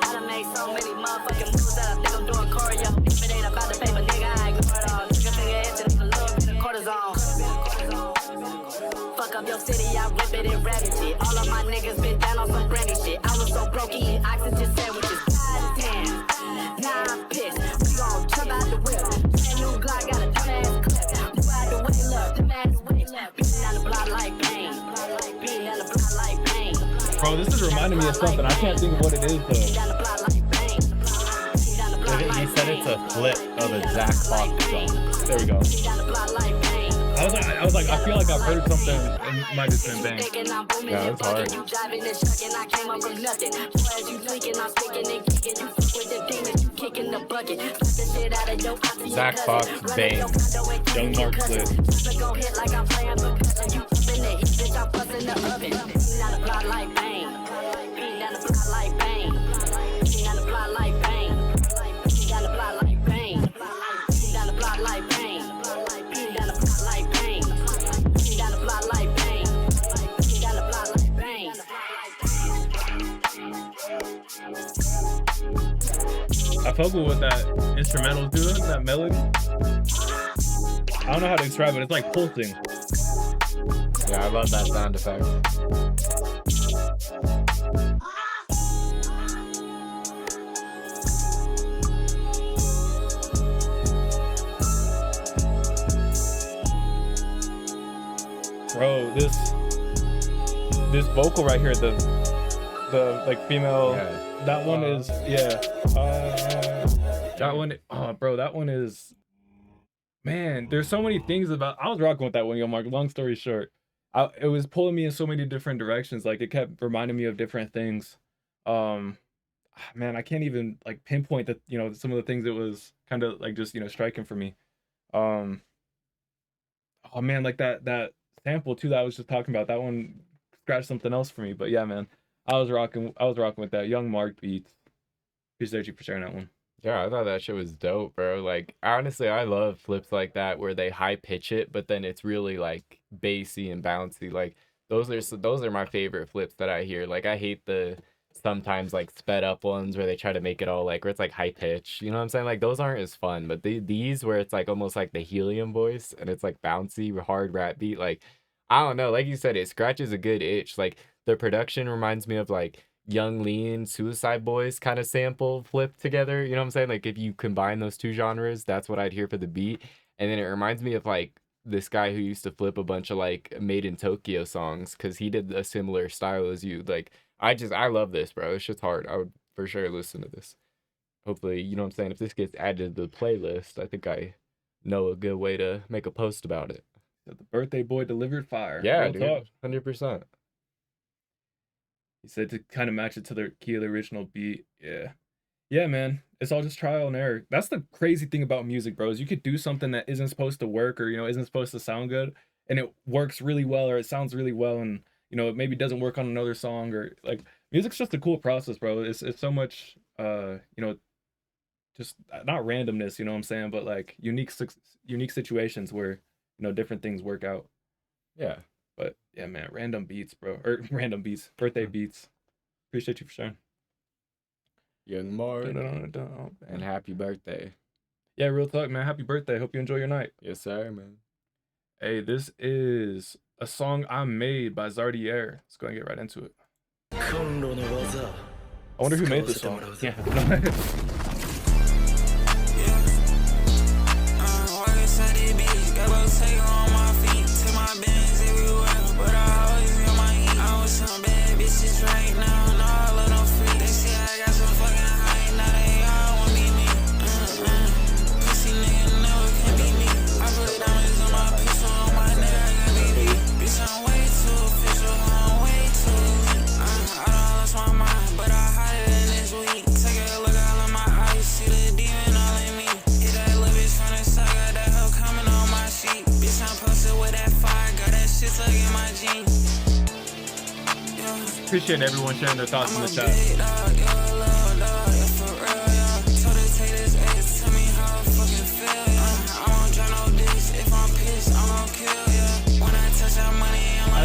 I done made so many motherfucking moves that I think I'm doing choreo. If it ain't about the paper, nigga, I ignore it all. Nigga finger itching, need a little bit of cortisone. Fuck up your city, I rip it and ravage it. All of my niggas been down on some brandy shit. I was so broke eating oxygen sandwiches. God damn, now I'm pissed. We gon' jump out the whip. Brand new Glock, got a dumbass clip. Move out the way, look, the man is with. Beating down the block like pain. Beating down the block like pain. Bro, this is reminding me of something. I can't think of what it is though. Down the block like pain. He said it's a flip of a Zach Fox song. There we go. I was like, I feel like I've heard something. It might just been bang. Yeah, it's hard. Zach Fox, bang. Young Mark Flip. I fuck with what that instrumental's doing, that melody. I don't know how to describe it. It's like pulsing. Yeah, I love that sound effect. Bro, this vocal right here, the like female, Yeah. that one is that one. Oh, bro, that one is. Man, there's so many things about. I was rocking with that one, yo, Mark. Long story short, it was pulling me in so many different directions. Like it kept reminding me of different things. Man, I can't even like pinpoint that. You know, some of the things it was kind of like just striking for me. Oh man, like that sample too that I was just talking about. That one scratched something else for me. But yeah, man, I was rocking with that. Young Mark beats. Appreciate you for sharing that one. Yeah, I thought that shit was dope, bro. Like, honestly, I love flips like that where they high pitch it, but then it's really like bassy and bouncy. Like, those are my favorite flips that I hear. Like, I hate the sometimes like sped up ones where they try to make it all like where it's like high pitch. You know what I'm saying? Like those aren't as fun. But these where it's like almost like the helium voice and it's like bouncy, hard rap beat. Like I don't know. Like you said, it scratches a good itch. Like the production reminds me of like Young Lean, Suicide Boys kind of sample flip together. You know what I'm saying? Like if you combine those two genres, that's what I'd hear for the beat. And then it reminds me of like this guy who used to flip a bunch of like Made in Tokyo songs because he did a similar style as you. Like I love this, bro. It's just hard. I would for sure listen to this. Hopefully, you know what I'm saying? If this gets added to the playlist, I think I know a good way to make a post about it. The birthday boy delivered fire. Yeah, Real dude. talk. 100%. He said to kind of match it to the key of the original beat. Yeah. Yeah, man. It's all just trial and error. That's the crazy thing about music, bro, is you could do something that isn't supposed to work or, isn't supposed to sound good, and it works really well or it sounds really well, and, it maybe doesn't work on another song, or like music's just a cool process, bro. It's so much, just not randomness, you know what I'm saying, but like unique situations where, different things work out. Yeah. But yeah, man, random beats, bro, or random beats, birthday beats. Appreciate you for sharing. Young Mark. And happy birthday. Yeah, real talk, man. Happy birthday. Hope you enjoy your night. Yes, sir, man. Hey, this is a song I made by Zardier. Let's go and get right into it. I wonder who made this song. Yeah. Appreciate everyone sharing their thoughts in the chat. I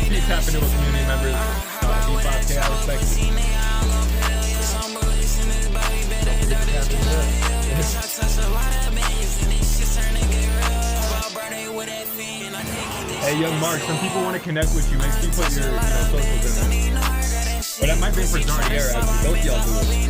see you tapping in with community members. D5K, I respect you. Hey, Young Mark, some people want to connect with you. Make sure you put your socials in there. But that might be for Zardier, actually. Both y'all do it.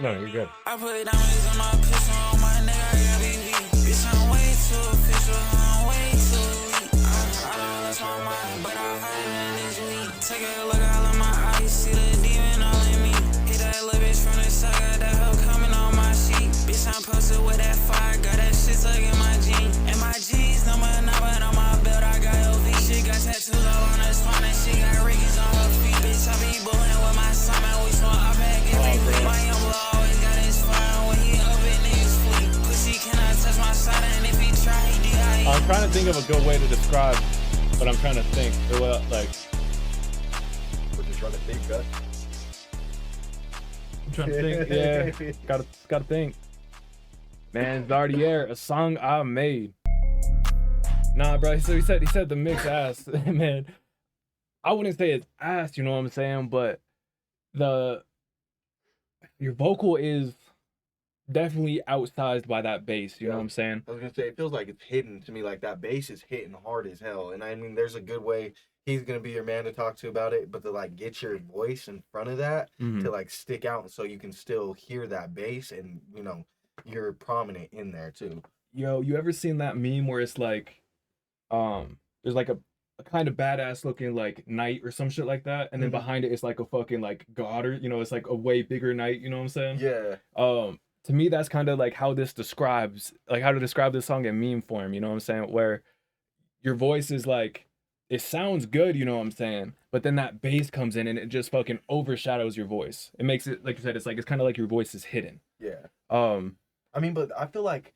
No, you're good. I put diamonds on my pistol, on my neck, I got BV. Bitch, I'm way too official, I'm way too weak. I lost my mind, but I hide it in this week. Take a look out of my eyes, see the demon all in me. Hit that little bitch from the side, got that hoe coming on my sheet. Bitch, I'm posted with that fire, got that shit stuck in my jeans. And my jeans, number 9, but on my belt, I got LV. She got tattoos all on her spine, and she got Rickies on her feet. Bitch, I be bullying with my son, man, we smoke up back every week. My young boy always got his fire when he up in his fleet. Pussy cannot touch my side, and if he try, he D.I.E. I'm trying to think of a good way to describe, but I'm trying to think. Well, like, What you trying to think, Gus? I'm trying to think. Yeah, gotta think. Man, Zardier, a song I made. Nah, bro. So he said the mix ass. Man, I wouldn't say it's ass. You know what I'm saying? But your vocal is definitely outsized by that bass. You know what I'm saying? I was gonna say it feels like it's hidden to me. Like that bass is hitting hard as hell. And I mean, there's a good way. He's gonna be your man to talk to about it, but to like get your voice in front of that to like stick out, so you can still hear that bass, and you're prominent in there too. Yo, you ever seen that meme where it's like, there's like a a kind of badass looking like knight or some shit like that, and then behind it it's like a fucking like god, or it's like a way bigger knight. You know what I'm saying? Yeah. To me that's kind of like how this describes, like how to describe this song in meme form. You know what I'm saying? Where your voice is like, it sounds good, you know what I'm saying? But then that bass comes in and it just fucking overshadows your voice. It makes it, like you said, it's kind of like your voice is hidden. Yeah. I mean, but I feel like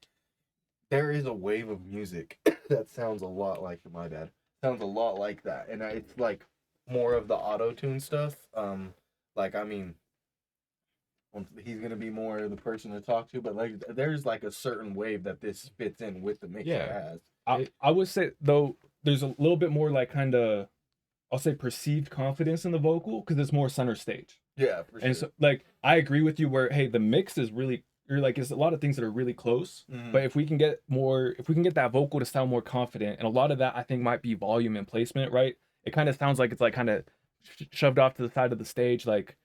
there is a wave of music that sounds a lot like, my bad, sounds a lot like that. And it's like more of the auto-tune stuff. Like, I mean, he's going to be more the person to talk to, but like there's like a certain wave that this fits in with the mix it has. I would say, though, there's a little bit more like kind of, I'll say perceived confidence in the vocal because it's more center stage. Yeah, for sure. And so, like, I agree with you where, hey, the mix is really, it's a lot of things that are really close. But if we can get that vocal to sound more confident, and a lot of that I think might be volume and placement, right? It kind of sounds like it's like kind of shoved off to the side of the stage, like,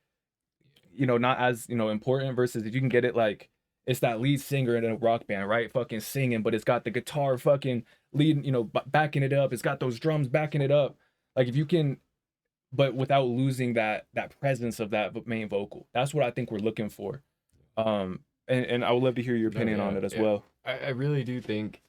not as, important, versus if you can get it like, it's that lead singer in a rock band, right? Fucking singing, but it's got the guitar fucking leading, backing it up. It's got those drums backing it up. Like if you can, but without losing that presence of that main vocal. That's what I think we're looking for. And I would love to hear your opinion on it as well. I really do think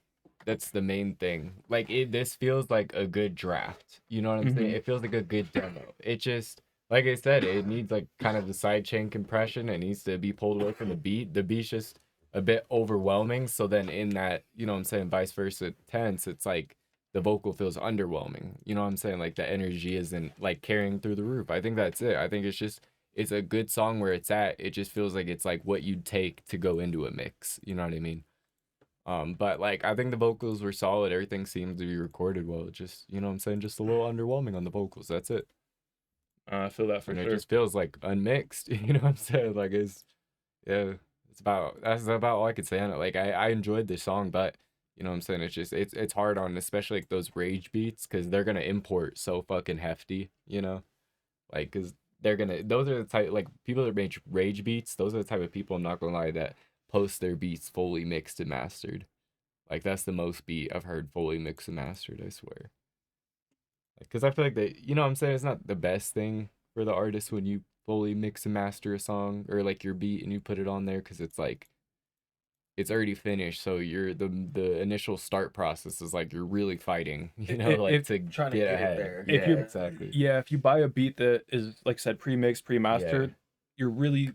that's the main thing. Like this feels like a good draft. You know what I'm saying? It feels like a good demo. It just, like I said, it needs like kind of the sidechain compression. It needs to be pulled away from the beat. The beat's just a bit overwhelming. So then in that, you know what I'm saying, vice versa tense, it's like the vocal feels underwhelming. You know what I'm saying? Like the energy isn't like carrying through the roof. I think that's it. I think it's a good song where it's at. It just feels like it's like what you'd take to go into a mix. You know what I mean? But like I think the vocals were solid. Everything seemed to be recorded well. It just, you know what I'm saying, just a little underwhelming on the vocals. That's it. I feel that for sure. It just feels like unmixed. You know what I'm saying? Like that's about all I could say on it. Like I enjoyed this song, but you know what I'm saying, it's just it's hard on especially like those rage beats, because they're gonna import so fucking hefty, like because those are the type, like people that make rage beats, those are the type of people, I'm not gonna lie, that post their beats fully mixed and mastered. Like that's the most beat I've heard fully mixed and mastered, I swear. Because I feel like that, you know what I'm saying, it's not the best thing for the artist when you fully mix and master a song or like your beat and you put it on there, because it's like it's already finished, so you're the initial start process is like you're really fighting, to trying to get ahead. there. Exactly. Yeah, if you buy a beat that is, like I said, pre-mixed, pre-mastered, you're really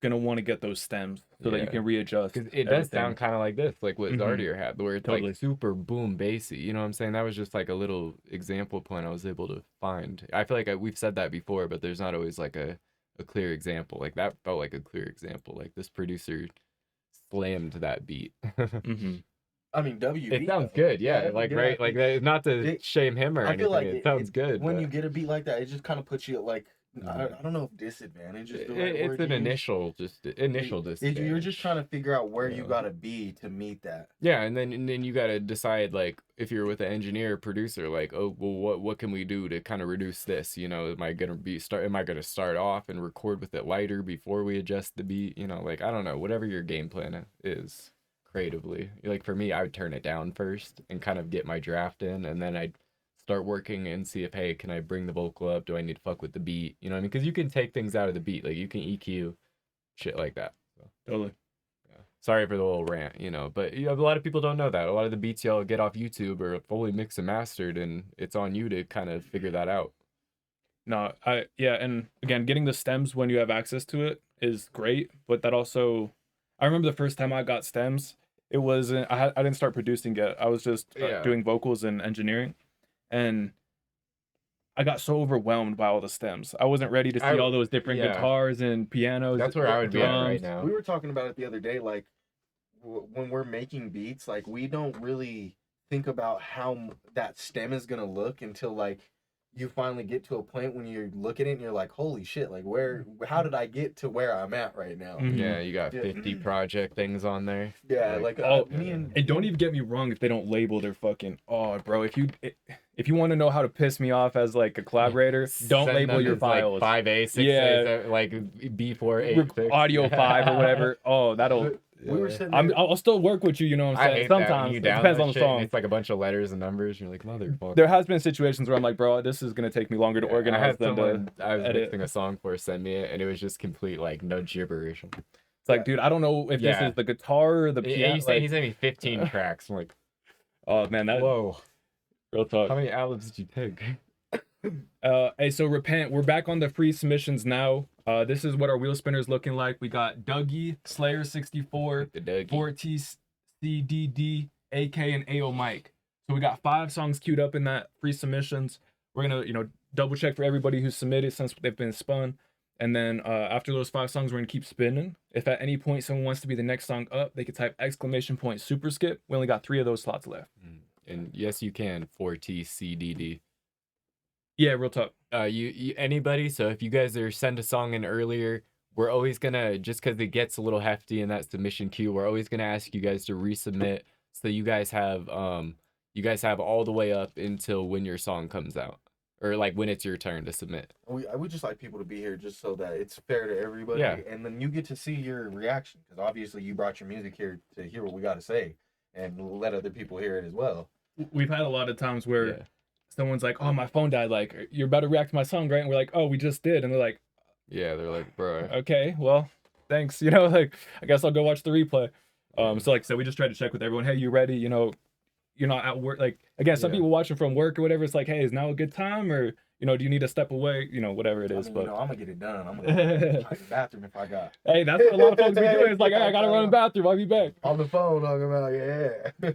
gonna want to get those stems so that you can readjust. Because it does sound kind of like this, like what Zardier had, where it's like super boom bassy. You know what I'm saying? That was just like a little example point I was able to find. I feel like we've said that before, but there's not always like a clear example. Like that felt like a clear example. Like this producer slammed that beat. I mean, WB. It sounds good, yeah. Like right, like not to shame him or anything. Like it sounds good. When you get a beat like that, it just kind of puts you at like, I don't know if disadvantage is the right word. It's an initial disadvantage. You're just trying to figure out where you gotta be to meet that. Yeah, and then you gotta decide, like, if you're with an engineer or producer, like, oh well, what can we do to kind of reduce this? Am I gonna start off and record with it lighter before we adjust the beat? Like, I don't know, whatever your game plan is creatively. Like for me, I would turn it down first and kind of get my draft in, and then I'd start working and see if, hey, can I bring the vocal up? Do I need to fuck with the beat? You know what I mean? Because you can take things out of the beat, like you can EQ shit like that. So, totally. Yeah. Sorry for the little rant, but a lot of people don't know that. A lot of the beats y'all get off YouTube are fully mixed and mastered, and it's on you to kind of figure that out. No, and again, getting the stems when you have access to it is great, but that also, I remember the first time I got stems, it wasn't, I didn't start producing yet. I was just doing vocals and engineering. And I got so overwhelmed by all the stems. I wasn't ready to see all those different guitars and pianos. That's where I would be at right now. We were talking about it the other day, like when we're making beats, like we don't really think about how that stem is gonna look until like you finally get to a point when you look at it and you're like, holy shit, like how did I get to where I'm at right now? Yeah, you got 50 project things on there. Yeah, and don't even get me wrong if they don't label their fucking, bro, if you want to know how to piss me off as like a collaborator, don't label your files. Like 5A, 6A, like B4, 8, 6. Audio 5 or whatever. Oh, that'll We were sitting I'm, there. I'll still work with you. You know what I'm I saying? hate that when Sometimes you it download depends on the shit and song. it's like a bunch of letters and numbers. And you're like, motherfucker. There has been situations where I'm like, bro, this is gonna take me longer to I organize had than someone to I was edit. mixing a song for send me it, and it was just complete like no gibberish. It's like, dude, I don't know if this is the guitar or the piano. He said he sent me 15 tracks. I'm like, oh man, that whoa. real talk. How many albums did you take? Hey, so Repent, we're back on the free submissions now. This is what our wheel spinner is looking like. We got Dougie, Slayer 64, The Dougie. 4T, CDD, AK, and AO Mike. So we got 5 songs queued up in that free submissions. We're gonna, double check for everybody who submitted since they've been spun. And then after those 5 songs, we're gonna keep spinning. If at any point someone wants to be the next song up, they could type !! super skip. We only got 3 of those slots left. And yes, you can 4T CDD. Yeah, real talk. You anybody. So if you guys are send a song in earlier, we're always gonna, just because it gets a little hefty in that submission queue, we're always gonna ask you guys to resubmit, so you guys have all the way up until when your song comes out, or like when it's your turn to submit. We just like people to be here just so that it's fair to everybody. Yeah. And then you get to see your reaction, because obviously you brought your music here to hear what we got to say and let other people hear it as well. We've had a lot of times where someone's like, oh, my phone died. Like, you're about to react to my song, right? And we're like, oh, we just did. And they're like, Yeah, they're like, bro. okay, well, thanks. Like, I guess I'll go watch the replay. So like I said, we just tried to check with everyone. Hey, you ready? You're not at work. Like, again, some people watching from work or whatever. It's like, hey, is now a good time? Or, do you need to step away? Whatever it is. I mean, but I'm going to get it done. I'm going to go to the bathroom if I got. Hey, that's what a lot of folks be doing. It's like, hey, I got to run to the bathroom. I'll be back. On the phone talking about,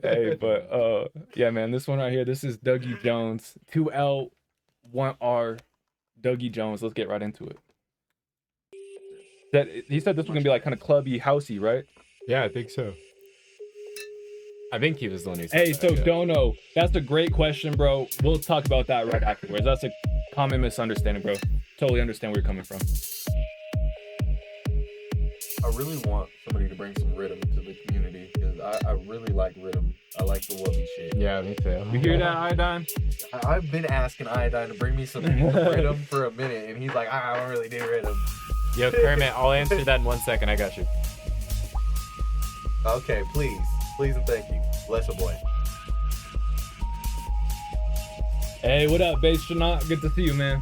Hey, but yeah, man, this one right here, this is Dougie Jones, 2L, 1R, Dougie Jones. Let's get right into it. He said this was gonna be like kind of clubby, housey, right? Yeah, I think so. I think he was the one who said Hey, that, so yeah. Dono, that's a great question, bro. We'll talk about that right afterwards. That's a common misunderstanding, bro. Totally understand where you're coming from. I really want somebody to bring some rhythm to the community, because I really like rhythm. I like the wubby shit. Yeah, me too. You hear that, Iodine? I've been asking Iodine to bring me some rhythm for a minute, and he's like, I don't really do rhythm. Yo, Kermit, I'll answer that in 1 second. I got you. Okay, please and thank you. Bless a boy. Hey, what up, Basstronaut? Good to see you, man.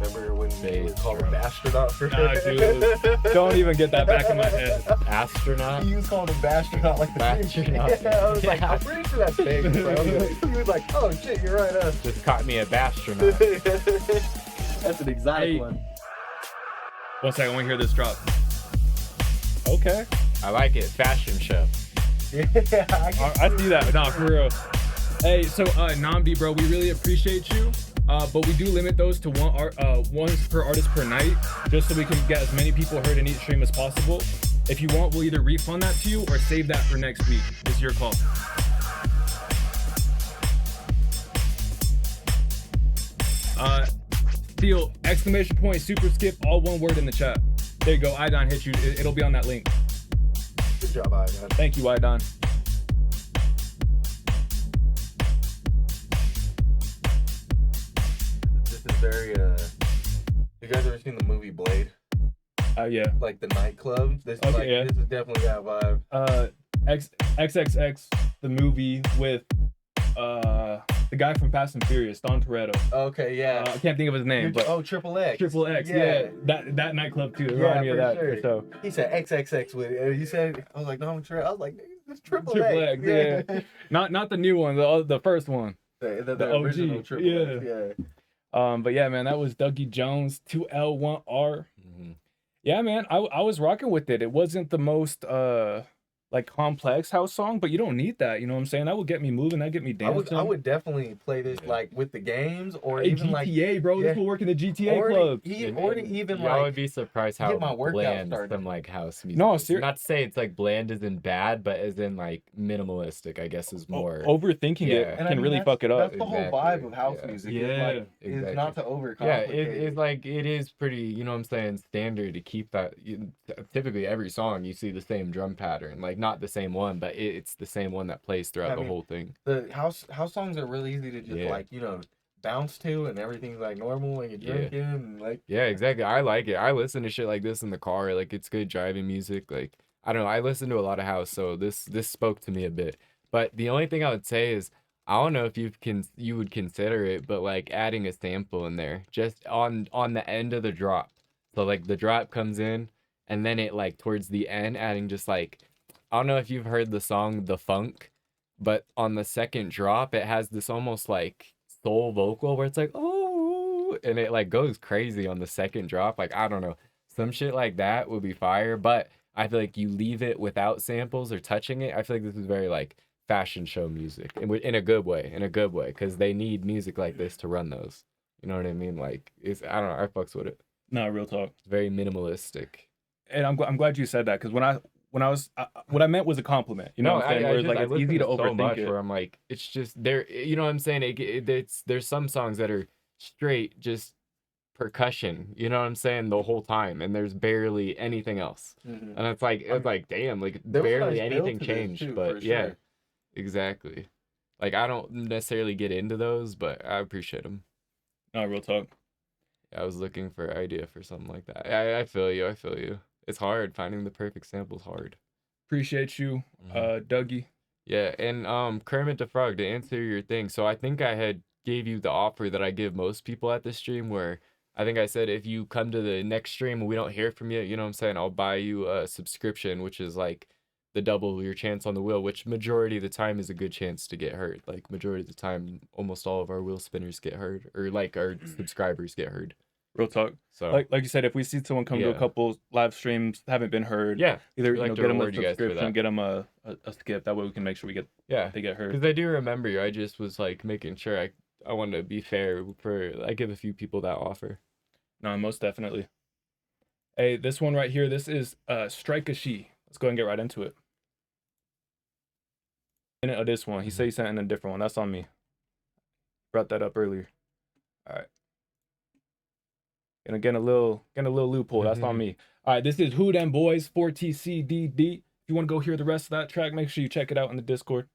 Remember when you were called an astronaut for Nah, dude. Don't even get that back in my head. Astronaut? He was called a astronaut like the Bastronaut. Yeah, I was like, I'm pretty sure that's big, bro. He was like, oh shit, you're right. Just caught me a bastronaut. That's an exotic one. 1 second, I want to hear this drop. Okay. I like it. Fashion show. Yeah, I see that. Nah, for real. Hey, so Namdi, bro, we really appreciate you. But we do limit those to one per artist per night, just so we can get as many people heard in each stream as possible. If you want, we'll either refund that to you or save that for next week. It's your call. Theo, ! Super skip, all one word in the chat. There you go. Idon hit you. It'll be on that link. Good job, Iodine. Thank you, Idon. This is very, you guys ever seen the movie Blade? Yeah. Like the nightclub? This is Okay, like, yeah. This is definitely that vibe. XXX, the movie with the guy from Fast and Furious, Don Toretto. Okay, yeah. I can't think of his name, but Triple X. Triple X, yeah. That nightclub too. It reminded me of that. Sure. So He said XXX with it. He said, I was like, no, I'm Toretto. I was like, it's Triple X, yeah. Not the new one, the first one. The OG, original Triple X, yeah. But yeah, man, that was Dougie Jones, 2L1R. Mm-hmm. Yeah, man, I was rocking with it. It wasn't the most like complex house song, but you don't need that. You know what I'm saying? That would get me moving. That get me dancing. I would definitely play this like with the games, or hey, even GTA, like bro. This will work in the GTA club. Or to even Y'all like would be surprised how get my workout bland started. some like house music. No, is. seriously. Not to say it's like bland as in bad, but as in like minimalistic. I guess is more. Overthinking Yeah. it And can I mean, really fuck it up. That's the whole Exactly. vibe of house Yeah. music. Yeah. Is, like, is not to overcomplicate. Yeah, it's like it is pretty. You know what I'm saying? Standard to keep that. Typically, every song you see the same drum pattern, like not the same one, but it's the same one that plays throughout the whole thing. The house songs are really easy to just Yeah. like, bounce to, and everything's like normal when you're drinking and like. Yeah, exactly. I like it. I listen to shit like this in the car. Like it's good driving music. Like I don't know. I listen to a lot of house, so this spoke to me a bit. But the only thing I would say is I don't know if you would consider it, but like adding a sample in there just on the end of the drop. So like the drop comes in and then it like towards the end adding just like I don't know if you've heard the song The Funk, but on the second drop it has this almost like soul vocal where it's like oh and it like goes crazy on the second drop. Like I don't know. Some shit like that would be fire, but I feel like you leave it without samples or touching it. I feel like this is very like fashion show music in a good way, because they need music like this to run those. You know what I mean? Like it's I don't know. I fucks with it. No, real talk. It's very minimalistic. And I'm glad you said that because when I was what I meant was a compliment. You know what I'm saying? Where it's like it's easy to overthink it. Where I'm like, it's just there. You know what I'm saying? There's some songs that are straight just percussion. You know what I'm saying? The whole time, and there's barely anything else. And it's like damn, like barely anything changed. Too, but yeah, sure. exactly. Like I don't necessarily get into those, but I appreciate them. No, real talk. I was looking for an idea for something like that. I feel you. I feel you. It's hard finding the perfect sample's hard. Appreciate you, Dougie. Yeah, and Kermit the Frog, to answer your thing. So I think I had gave you the offer that I give most people at the stream, where I think I said if you come to the next stream and we don't hear from you, you know what I'm saying, I'll buy you a subscription, which is like the double your chance on the wheel, which majority of the time is a good chance to get hurt. Like majority of the time, almost all of our wheel spinners get hurt, or like our subscribers get hurt. Real talk. So like you said, if we see someone come to a couple live streams haven't been heard, either like get them a reward you guys for subscription, that. get them a skip. That way we can make sure we get they get heard. Because I do remember you. I just was like making sure I wanted to be fair I give a few people that offer. No, most definitely. Hey, this one right here, this is Strike a She. Let's go ahead and get right into it. This one. He said he sent in a different one. That's on me. Brought that up earlier. All right. And again, a little loophole. That's on me. All right, this is Who Dem Boys 4TCDD. If you want to go hear the rest of that track, make sure you check it out in the Discord.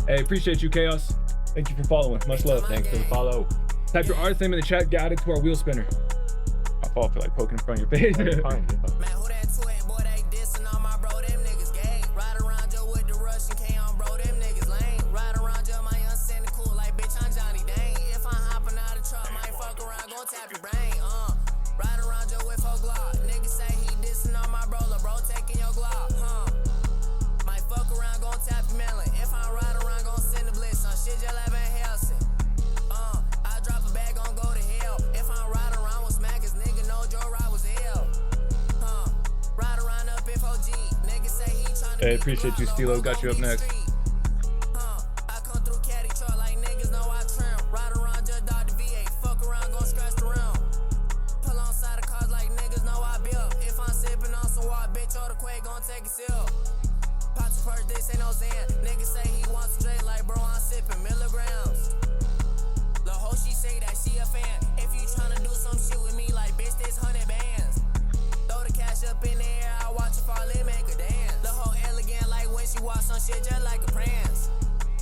Hey, appreciate you, Chaos. Thank you for following. Much love. Thanks for the follow. Type your artist name in the chat. Get added to our wheel spinner. My fault for like poking in front of your face. Fine. Man, who that twin boy, they dissing on my bro, them niggas gay. Ride around you with the Russian K on bro, them niggas lame. Ride around you, my young Santa cool, like bitch, I'm Johnny Dane. If I'm hopping out of truck, might fuck around, gon' tap your brain, Ride around you with 4 Glock. Niggas say he dissing on my bro, bro taking your Glock, Might fuck around, gon' tap your melon. If I ride around, gon' send a blitz on shit, just like Van Helsing. I drop a bag, gon' go to hell. If I'm riding around with smackers, nigga know Joe Ride was ill. Ride around up in 4G. Nigga say he tryna Hey, appreciate you, Stilo. Got you up next. I come through caddy truck like niggas know I trim. Ride around just Dr. V8. Fuck around, gon' scratch the rim. Pull on side of cars like niggas know I built. If I'm sipping on some water, bitch, or the Quake gon' take a sip. Pop the purse, this ain't no Zan. Nigga say he wants some drink like bro, I'm sipping milligrams. The hoe she say that she a fan. If you tryna do some shit with me, like bitch, this 100 bands. Throw the cash up in the air, I watch it fall and make her dance. The hoe elegant like when she walk some shit just like a prance.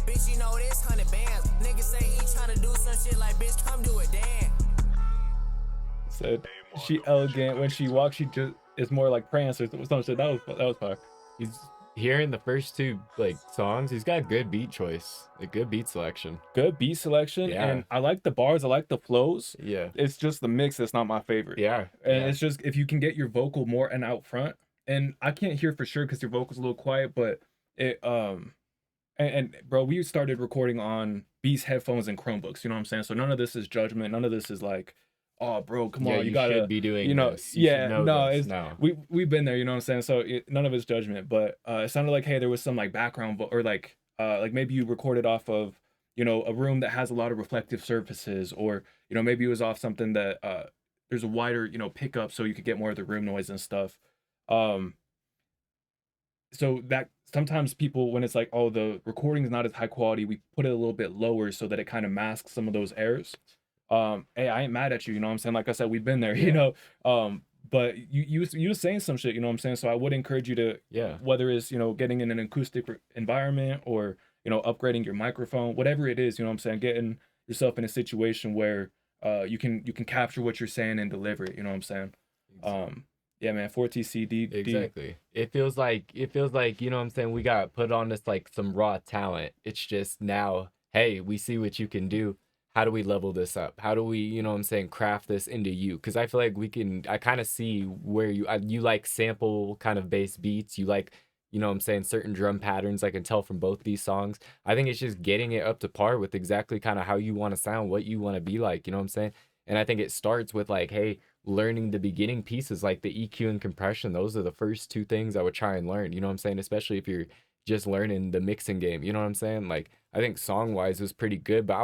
Bitch, you know this 100 bands. Nigga say he tryna do some shit like bitch, come do it, damn. Said she elegant when she walks. She just is more like prance or some shit. That was fire. He's hearing the first 2 like songs. He's got good beat choice, like good beat selection. Good beat selection, Yeah. and I like the bars. I like the flows. Yeah. It's just the mix that's not my favorite. Yeah. And it's just if you can get your vocal more and out front, and I can't hear for sure because your vocal's a little quiet, but it and bro, we started recording on Beats headphones and Chromebooks. You know what I'm saying? So none of this is judgment. None of this is like, oh, bro, come on, you gotta should be doing you know, this. You should know this. it's No. we've been there. You know what I'm saying? So none of it's judgment, but it sounded like hey, there was some like background or like maybe you recorded off of a room that has a lot of reflective surfaces, or maybe it was off something that there's a wider pickup so you could get more of the room noise and stuff. So that sometimes people, when it's like, oh, the recording is not as high quality, we put it a little bit lower so that it kind of masks some of those errors. Hey, I ain't mad at you, you know what I'm saying? Like I said, we've been there, but you was saying some shit, you know what I'm saying? So I would encourage you to, whether it's, getting in an acoustic environment or, upgrading your microphone, whatever it is, you know what I'm saying? Getting yourself in a situation where you can capture what you're saying and deliver it, you know what I'm saying? Yeah, man, 4TC Exactly. It feels like, you know what I'm saying, we got put on this like some raw talent. It's just now, hey, we see what you can do. How do we level this up? How do we, you know what I'm saying, craft this into you? Because I feel like I kind of see where you like sample kind of bass beats. You like, you know what I'm saying, certain drum patterns. I can tell from both these songs. I think it's just getting it up to par with exactly kind of how you want to sound, what you want to be like, you know what I'm saying? And I think it starts with like, hey, learning the beginning pieces like the EQ and compression. Those are the first two things I would try and learn, you know what I'm saying? Especially if you're just learning the mixing game, you know what I'm saying? Like, I think song wise was pretty good, but I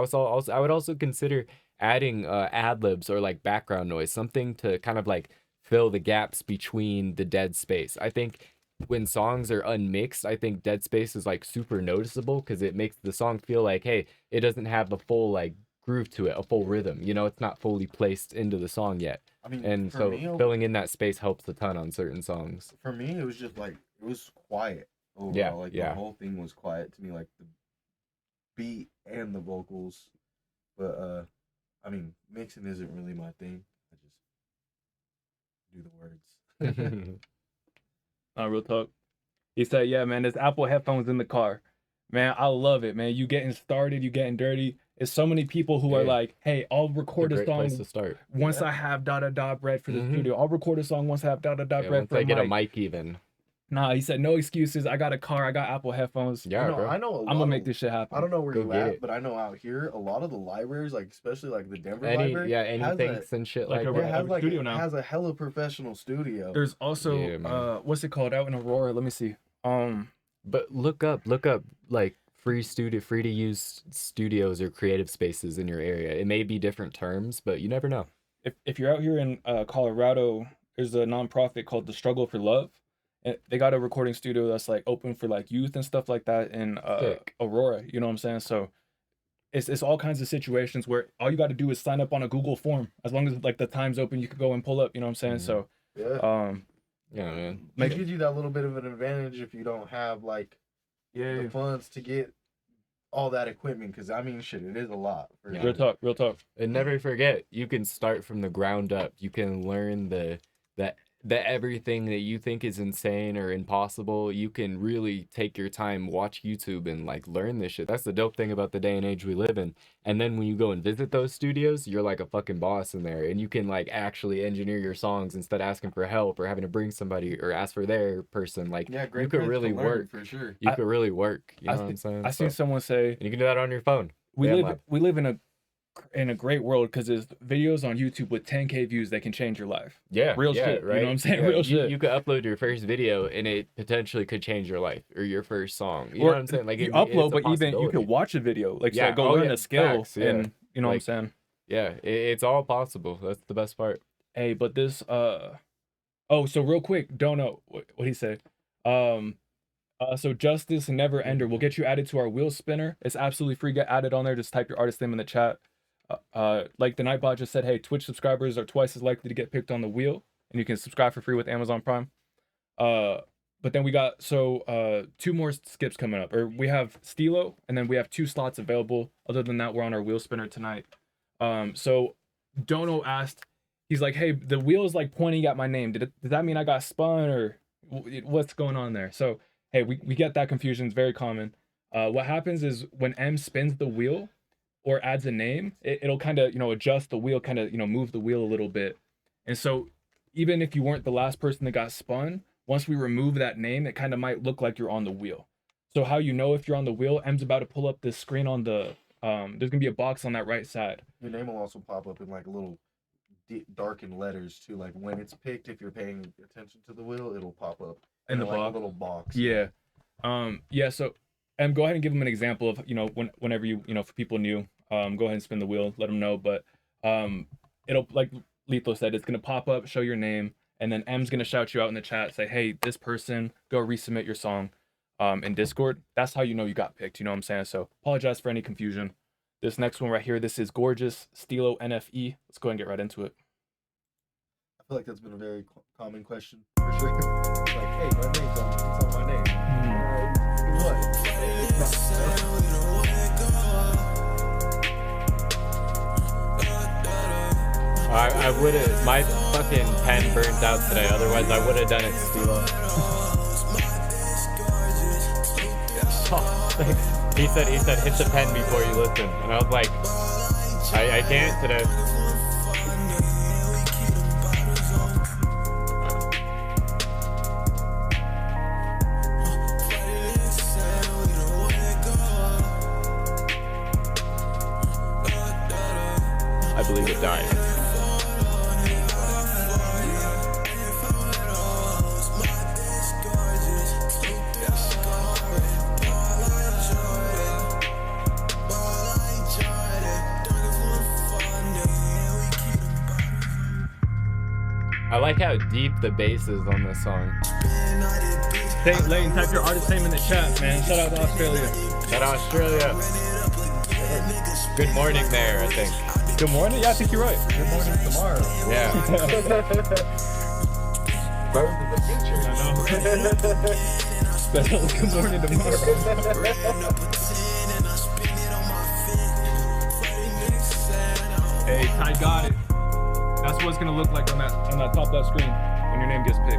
would also consider adding ad libs or like background noise, something to kind of like fill the gaps between the dead space. I think when songs are unmixed, I think dead space is like super noticeable because it makes the song feel like, hey, it doesn't have a full like groove to it, a full rhythm, you know, it's not fully placed into the song yet. I mean, and for so me, filling in that space helps a ton on certain songs. For me, it was just like, it was quiet overall. Yeah, like yeah. the whole thing was quiet to me, like the beat and the vocals. But I mean, mixing isn't really my thing. I just do the words. Real talk. He said, yeah, man, there's Apple headphones in the car. Man, I love it, man. You getting started, you getting dirty. It's so many people who are like, hey, I'll record a song place to start. once I have bread for the studio. I'll record a song once I have bread once for I a get mic. a mic even. Nah, he said, no excuses. I got a car. I got Apple headphones. Yeah, bro. I know. I'm gonna make this shit happen. I don't know where Go you get at, it. but I know out here a lot of the libraries, like especially like the Denver Any library, things and shit like like a- that. has like studio now. has a hella professional studio. There's also Yeah, man. what's it called out in Aurora? Let me see. But look up like free to use studios or creative spaces in your area. It may be different terms, but you never know. If you're out here in Colorado, there's a nonprofit called The Struggle for Love. And they got a recording studio that's like open for like youth and stuff like that in Aurora. You know what I'm saying? So it's all kinds of situations where all you got to do is sign up on a Google form. As long as like the time's open, you could go and pull up. You know what I'm saying? So yeah, man. It gives you that little bit of an advantage if you don't have like the funds to get all that equipment, because I mean, shit, it is a lot. Real talk. And never forget, you can start from the ground up. You can learn the everything that you think is insane or impossible. You can really take your time, watch YouTube, and like learn this shit. That's the dope thing about the day and age we live in. And then when you go and visit those studios, you're like a fucking boss in there, and you can like actually engineer your songs instead of asking for help or having to bring somebody or ask for their person. Like, great you could place really to learn, work for sure. You could really work. You know what I'm saying? I seen someone say, and you can do that on your phone. We live in a great world because there's videos on YouTube with 10K views that can change your life. Real shit, right? You know what I'm saying? Yeah, Real shit. You could upload your first video and it potentially could change your life, or your first song. You know what I'm saying? Like, you upload, but even you could watch a video, like go learn a skill, facts, yeah. and you know what I'm saying? Yeah, it's all possible. That's the best part. Hey, but this so real quick, don't know what he said. So Justus and Never Ender will get you added to our wheel spinner. It's absolutely free. Get added on there. Just type your artist name in the chat. Like the Nightbot just said, hey, Twitch subscribers are twice as likely to get picked on the wheel, and you can subscribe for free with Amazon Prime. But then we got two more skips coming up, or we have Stilo, and then we have 2 slots available. Other than that, we're on our wheel spinner tonight. So Dono asked, he's like, hey, the wheel is like pointing at my name. Does that mean I got spun, or what's going on there? So hey, we get that confusion. It's very common. What happens is when M spins the wheel or adds a name, it'll kind of, adjust the wheel, kind of, move the wheel a little bit. And so even if you weren't the last person that got spun, once we remove that name, it kind of might look like you're on the wheel. So how you know if you're on the wheel, M's about to pull up this screen on the, there's going to be a box on that right side. Your name will also pop up in like little darkened letters too. Like when it's picked, if you're paying attention to the wheel, it'll pop up in the like box. A little box. Yeah. So go ahead and give them an example of, whenever you, for people new, go ahead and spin the wheel, let them know. But it'll, like Letho said, it's going to pop up, show your name, and then M's going to shout you out in the chat, say, hey, this person, go resubmit your song in Discord. That's how you know you got picked, you know what I'm saying? So apologize for any confusion. This next one right here, this is Gorgeous Stilo NFE. Let's go ahead and get right into it. I feel like that's been a very common question, for sure. Like, hey, my name's on my name. What? I wouldn't. My fucking pen burnt out today. Otherwise, I would have done it, Stilo. Oh, thanks. He said, hit the pen before you listen. And I was like, I can't today. I believe it died. I like how deep the bass is on this song. St. Lane, type your artist name in the chat, man. Shout out to Australia. Shout out Australia. Good morning there, I think. Good morning? Yeah, I think you're right. Good morning tomorrow. Yeah. Birth of the future. I know. Good morning tomorrow. Hey, Ty got it. That's what it's gonna look like on that top left screen when your name gets picked.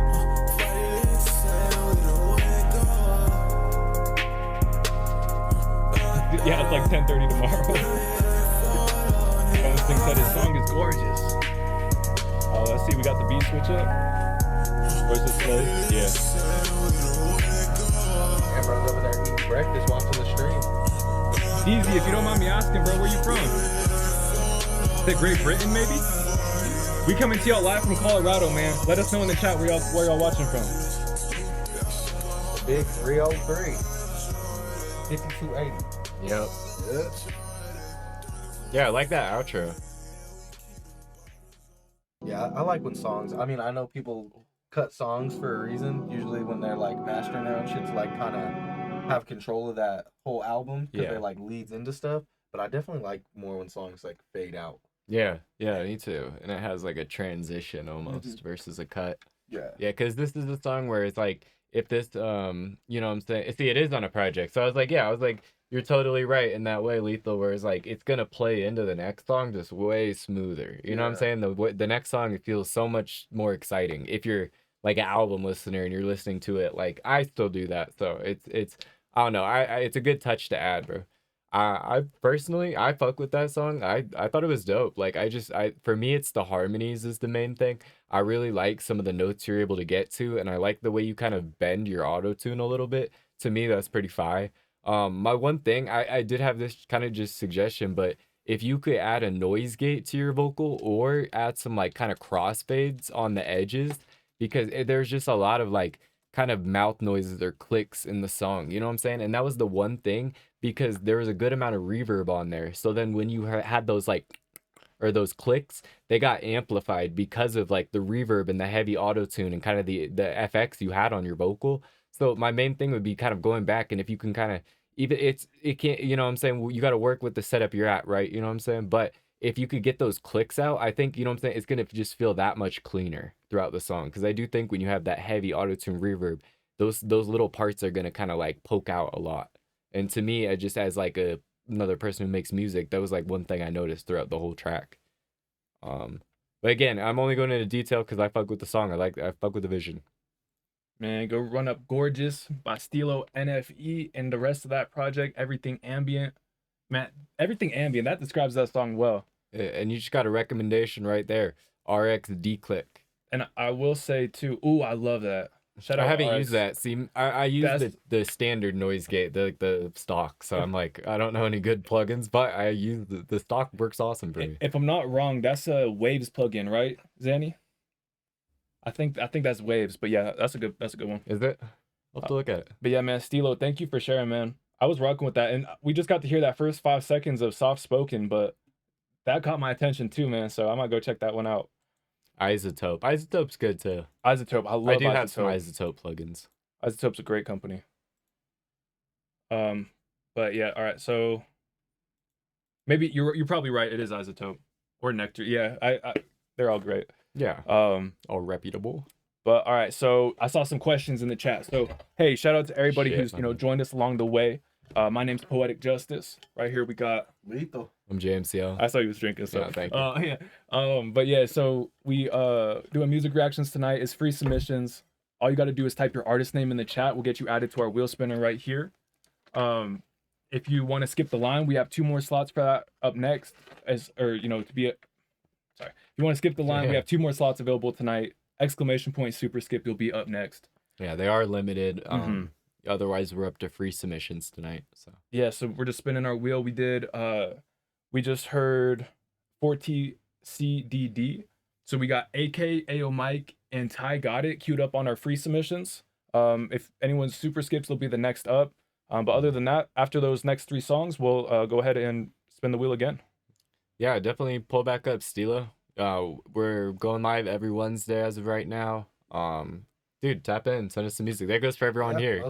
Yeah, it's like 10:30 tomorrow. This thing said his song is gorgeous. Oh, let's see, we got the beat switch up. Or is it slow? Yeah. Amber's over there eating breakfast, watching the stream. Easy, if you don't mind me asking, bro, where you from? Is it Great Britain, maybe? We coming to y'all live from Colorado, man. Let us know in the chat where y'all watching from. Big 303. 5280. Yep. Yep. Yeah, I like that outro. Yeah, I like when songs. I mean, I know people cut songs for a reason. Usually when they're like mastering their own shit to like kind of have control of that whole album because they're like leads into stuff. But I definitely like more when songs like fade out. Yeah, me too. And it has like a transition almost versus a cut. Yeah. Yeah, because this is a song where it's like, if this, you know what I'm saying? See, it is on a project. So I was like, you're totally right in that way, Lethal, where it's like, it's going to play into the next song just way smoother. You know what I'm saying? The next song, it feels so much more exciting. If you're like an album listener and you're listening to it, like I still do that. So it's I don't know. It's a good touch to add, bro. I personally, I fuck with that song. I thought it was dope. Like for me, it's the harmonies is the main thing. I really like some of the notes you're able to get to, and I like the way you kind of bend your auto tune a little bit. To me, that's pretty fire. My one thing, I did have this kind of just suggestion, but if you could add a noise gate to your vocal or add some like kind of crossfades on the edges, because there's just a lot of like kind of mouth noises or clicks in the song, you know what I'm saying? And that was the one thing, because there was a good amount of reverb on there. So then when you had those like, or those clicks, they got amplified because of like the reverb and the heavy auto tune and kind of the FX you had on your vocal. So my main thing would be kind of going back, and if you can kind of, even it can't, you know what I'm saying? You got to work with the setup you're at, right? You know what I'm saying? But if you could get those clicks out, I think, you know what I'm saying, it's going to just feel that much cleaner throughout the song. Because I do think when you have that heavy auto-tune reverb, those little parts are going to kind of like poke out a lot. And to me, I just as like another person who makes music, that was like one thing I noticed throughout the whole track. But again, I'm only going into detail because I fuck with the song. I fuck with the vision. Man, go run up Gorgeous by Stilo NFE and the rest of that project, Everything Ambient. Man, Everything Ambient, that describes that song well. And you just got a recommendation right there, RX D-Click. And I will say too, ooh, I love that. Shout out I haven't RX. used that. See, I use the standard noise gate, the stock. So I'm like, I don't know any good plugins, but I use the stock works awesome for me. If I'm not wrong, that's a Waves plugin, right, Zanny? I think that's Waves, but yeah, that's a good one. Is it? I'll have to look at it. But yeah, man, Stilo, thank you for sharing, man. I was rocking with that, and we just got to hear that first 5 seconds of soft spoken, but that caught my attention too, man. So I might go check that one out. Isotope. Isotope's good too. Isotope, I love Isotope. I do have some Isotope plugins. Isotope's a great company. But yeah, all right. So maybe you're probably right. It is Isotope or Nectar. Yeah, I they're all great. Yeah. All reputable. But all right, so I saw some questions in the chat. So hey, shout out to everybody who's joined us along the way. My name's Poetic Justus. Right here we got Lethal. I'm JMCL. I saw you was drinking, so Yeah, thank you. But yeah, so we doing music reactions tonight. It's free submissions. All you got to do is type your artist name in the chat. We'll get you added to our wheel spinner right here. If you want to skip the line, we have 2 more slots for that up next. If you want to skip the line, we have 2 more slots available tonight. ! Super skip, you'll be up next. Yeah, they are limited. Otherwise, we're up to free submissions tonight. So yeah, so we're just spinning our wheel. We just heard 4TCDD. So we got AK, Ayo Mike, and Ty Got It queued up on our free submissions. If anyone super skips, they'll be the next up. But other than that, after those next 3 songs, we'll go ahead and spin the wheel again. yeah, definitely pull back up, Stila. We're going live every Wednesday as of right now. Dude, tap in, send us some music. That goes for everyone here.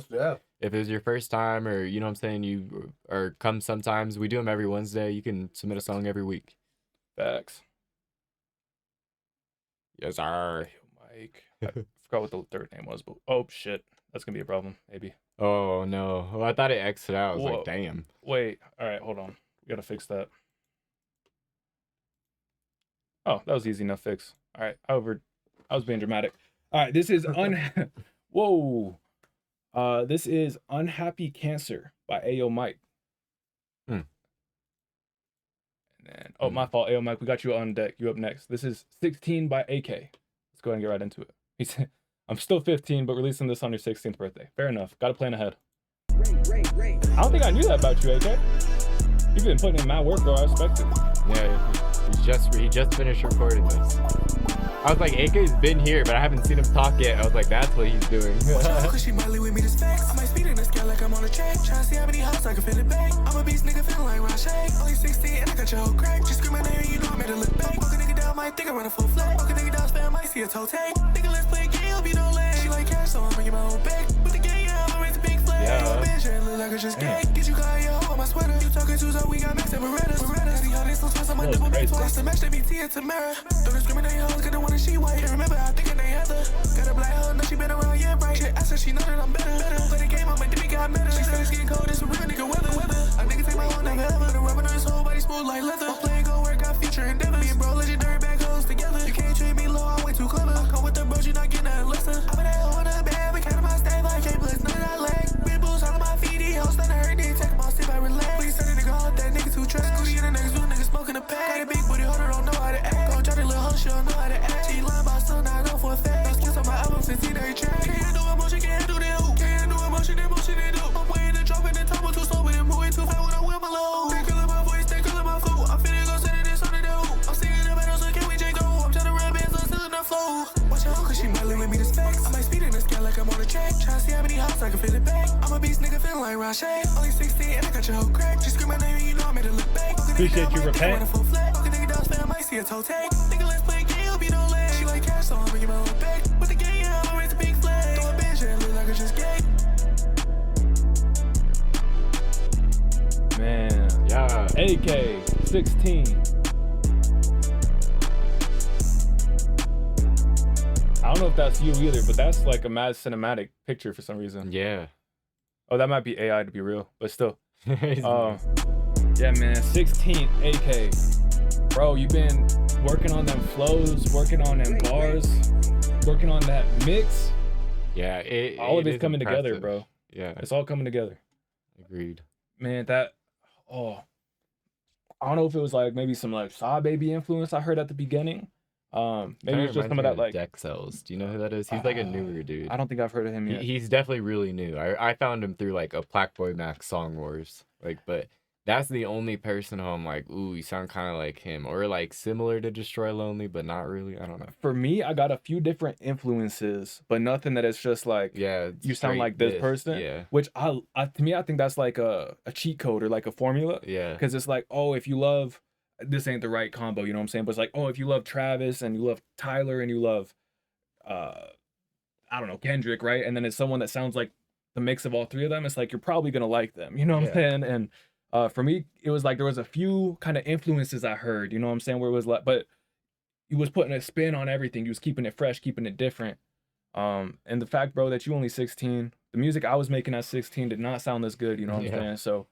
If it was your first time, or you know what I'm saying, you or come sometimes, we do them every Wednesday. You can submit a song every week. Facts. Yes, sir. Mike. I forgot what the third name was, but oh shit, that's gonna be a problem. Maybe. Oh no. Well, I thought it exited out. I was Whoa. like, damn. Wait. All right, hold on. We gotta fix that. Oh, that was easy enough fix. All right, I was being dramatic. All right, this is Whoa. This is Unhappy Cancer by Ayo Mike. And then, oh, my fault, Ayo Mike. We got you on deck. You up next. This is 16 by AK. Let's go ahead and get right into it. He said, I'm still 15, but releasing this on your 16th birthday. Fair enough. Got to plan ahead. I don't think I knew that about you, AK. You've been putting in mad work, bro. I respect it. Yeah, he just finished recording this. I was like, AK's been here, but I haven't seen him talk yet. I was like, that's what he's doing. Cause she might leave with me this facts. I might speed in the scale like I'm on a track. Tryna see how many hops I can fit it back. I'm a beast nigga feeling like Roche. Only 16 and I got your whole crack. Just scream my name and you know I made it look back. Walk a nigga down, might think I run a full flat. Walk a nigga down, spam, might see a toe tag. Nigga, let's play a game, hope you don't lag. She like cash, so I'm bringing my own bag. With the game, yeah, I'ma raise a big flag. Yeah. Yo, bitch, it look like I just gay. Get you got your hoe on my sweater. You talking to, so we got Max and Berettas. See how they so twist, I'm a double back twice. The match, they be T and Tamara. Don't discriminate, hoes, cause they wanna she white. And remember, I think they Heather. Got a black hoe, know she been around, yeah, right. Shit, I said she know that I'm better. Play the game, I'm a dippy, got better. She said it's getting cold, it's a real nigga weather. A nigga take my whole never ever. The rubber on his whole body smooth like leather. I'm playing go work, got future endeavor. Me and bro, legendary back hoes together. You can't treat me low, I'm way too clever. Come with the bros, you not getting nothing lesser. I'm in that hoe in the bed, we count my stay like K plus none of that leg. Big boots all on my feet, these hoes starting to hurt, they take them all, sit back, relax. Please send a nigga off, that nigga too trash. Scooty in the next room, nigga smoking a pack. Got a big booty holder, don't know how to act. Gon' drop the little hoe, she don't know how to act. She lying about something, I know for a fact. Those kids on my album since teenage track. Can't handle emotion, can't handle the hoop. Can't handle emotion, they do. I'm waiting to drop in the top, too slow, but I'm moving too fast when I wheel my low. They calling my voice, they calling my food. I'm finna go send it this on the hoop. I'm singing the battle, so can we J go? I'm trying to run bands, I'm still in the flow. Watch out, cause she might leave with me this facts. I might speed in the scale like I'm on a track. Tryna see how many hops I can fit it back. I'm a beast nigga feeling like Roche. Only 16 and I got your whole crack. Just scream my name and you know I made it look back. Appreciate you, repent. Walk a nigga down, spam, might see a toe tag. Nigga, let's play a game, hope you don't lag. She like cash, so I'm bringing my own back. With the game, yeah, I'ma raise a big flag. Throw a bitch and look like I just gay. Man. Yeah. AK 16. I don't know if that's you either, but that's like a mad cinematic picture for some reason. Yeah. Oh, that might be AI to be real, but still. He's Yeah, man. 16 AK. Bro, you've been working on them flows, working on them bars, working on that mix. Yeah, All of it it's is coming together, impressive. bro. Yeah, It's all coming together. agreed. Man, I don't know if it was like maybe some like Saw Baby influence I heard at the beginning. Maybe it's just some of that like Deck Cells. Do you know who that is? He's like a newer dude. I don't think I've heard of him yet. He's definitely really new. I found him through like a Blackboy Max Song Wars. But that's the only person who I'm like, ooh, you sound kind of like him, or like similar to Destroy Lonely, but not really. I don't know. For me, I got a few different influences, but nothing that is just like, Yeah, you sound straight like this person. Yeah, Which to me, I think that's like a cheat code or like a formula. yeah, Because it's like, oh, if you love, this ain't the right combo, you know what I'm saying? But it's like, oh, if you love Travis and you love Tyler and you love, I don't know, Kendrick, right? And then it's someone that sounds like the mix of all 3 of them. It's like, you're probably going to like them, you know what I'm saying? And for me, it was like there was a few kind of influences I heard, you know what I'm saying? Where it was like, but he was putting a spin on everything. He was keeping it fresh, keeping it different. And the fact, bro, that you only 16, the music I was making at 16 did not sound this good, you know what I'm saying? So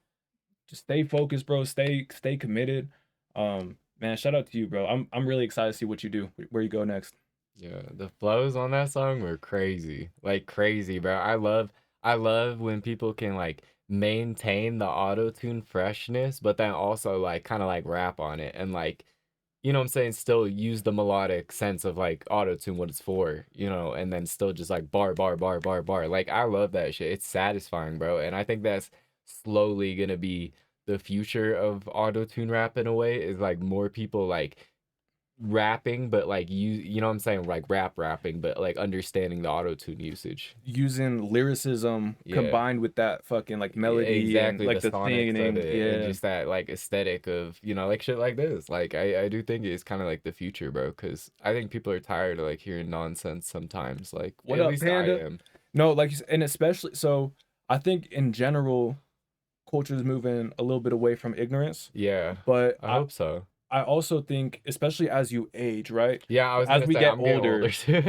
just stay focused, bro. Stay committed. Man, shout out to you, bro. I'm really excited to see what you do, where you go next. Yeah, the flows on that song were crazy. Like crazy, bro. I love when people can like maintain the auto-tune freshness, but then also like kind of like rap on it and like, you know what I'm saying, still use the melodic sense of like auto-tune what it's for, you know, and then still just like bar. Like I love that shit. It's satisfying, bro. And I think that's slowly gonna be the future of auto-tune rap in a way, is like more people like rapping, but like you know what I'm saying, like rapping, but like understanding the auto-tune usage, using lyricism combined with that fucking like melody, exactly, and like the singing, and and just that like aesthetic of, you know, like shit like this. Like I do think it's kind of like the future, bro, because I think people are tired of like hearing nonsense sometimes. Like what at up, least Panda? I am. No, like, and especially so I think in general culture is moving a little bit away from ignorance. Yeah, but I hope so. I also think, especially as you age, right? Yeah, I was as we get I'm older, too.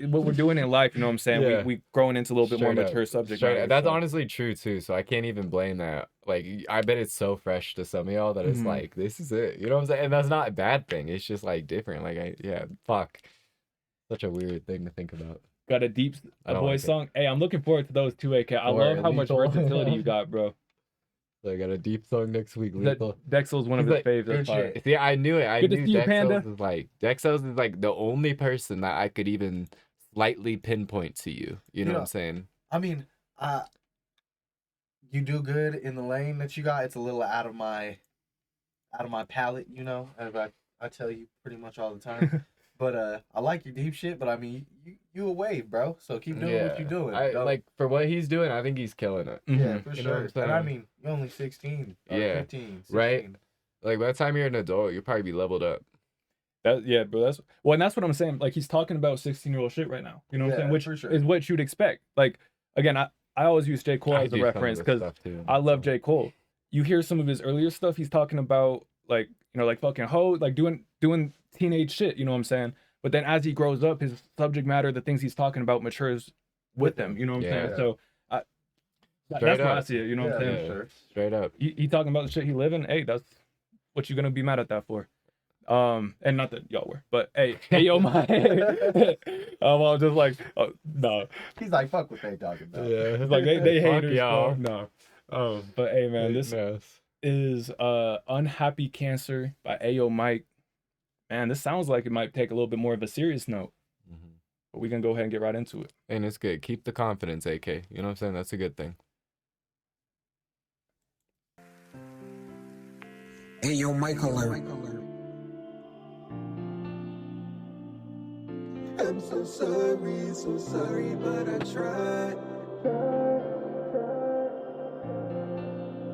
what we're doing in life, you know what I'm saying? Yeah. We growing into a little bit more mature subject matter. That's honestly true too. So I can't even blame that. Like I bet it's so fresh to some of y'all that it's like, this is it. You know what I'm saying? And that's not a bad thing. It's just like different. Like fuck. Such a weird thing to think about. Got a deep voice like song. Hey, I'm looking forward to those too, AK. I love how much versatility you got, bro. So I got a deep song next week. Lethal. Dexel's one of his favorites. See, I knew it. I Good knew to see you, Panda. Dexel's is like the only person that I could even slightly pinpoint to you. You know what I'm saying? I mean, you do good in the lane that you got. It's a little out of my palette, you know, as I tell you pretty much all the time. But I like your deep shit. But I mean, you a wave, bro. So keep doing what you're doing. Like for what he's doing, I think he's killing it. Yeah, for You know sure. what I'm saying? And I mean, you're only 16, or 15, 16. Right. Like by the time you're an adult, you'll probably be leveled up. Bro. And that's what I'm saying. Like he's talking about 16-year-old shit right now. You know what I'm saying? Which is what you'd expect. Like again, I always use J. Cole as a reference because I love J. Cole. You hear some of his earlier stuff. He's talking about like, you know, like fucking hoe, like doing teenage shit. You know what I'm saying? But then as he grows up, his subject matter, the things he's talking about, matures with him. You know what I'm saying? So that's how I see it. You know what I'm saying? Sure. Straight up. He talking about the shit he living. Hey, that's what you're gonna be mad at that for. And not that y'all were, but hey yo, my. I'm just like, no. He's like, fuck what they talking about. Yeah, it's like they haters, y'all. No. But hey, man, this is Unhappy Cancer by Ayo Mike. Man, this sounds like it might take a little bit more of a serious note. But we can go ahead and get right into it. And it's good. Keep the confidence, AK. You know what I'm saying? That's a good thing. Ayo Mike alert. I'm so sorry, but I tried.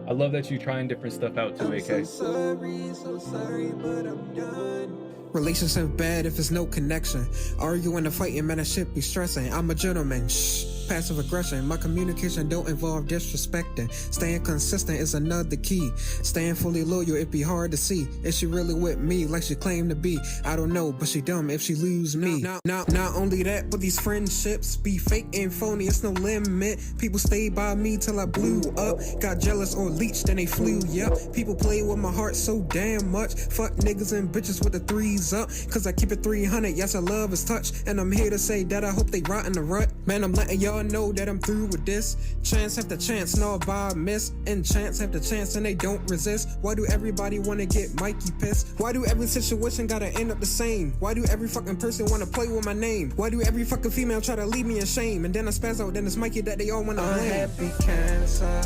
I love that you trying different stuff out too, AK. So sorry, but I'm done. Relationship bad if there's no connection. Arguing and fighting, man, I should be stressing. I'm a gentleman. Shh. Passive aggression. My communication don't involve disrespecting. Staying consistent is another key. Staying fully loyal, it be hard to see. Is she really with me like she claimed to be? I don't know, but she dumb if she lose me. Not only that, but these friendships be fake and phony. It's no limit. People stay by me till I blew up. Got jealous or leached and they flew. Yep. People play with my heart so damn much. Fuck niggas and bitches with the threes up. Cause I keep it 300. Yes, I love is touch. And I'm here to say that I hope they rot in the rut. Man, I'm letting y'all know that I'm through with this. Chance after chance, no by miss. And chance after chance, and they don't resist. Why do everybody wanna get Mikey pissed? Why do every situation gotta end up the same? Why do every fucking person wanna play with my name? Why do every fucking female try to leave me in shame? And then I spaz out, then it's Mikey that they all wanna blame. Unhappy cancer,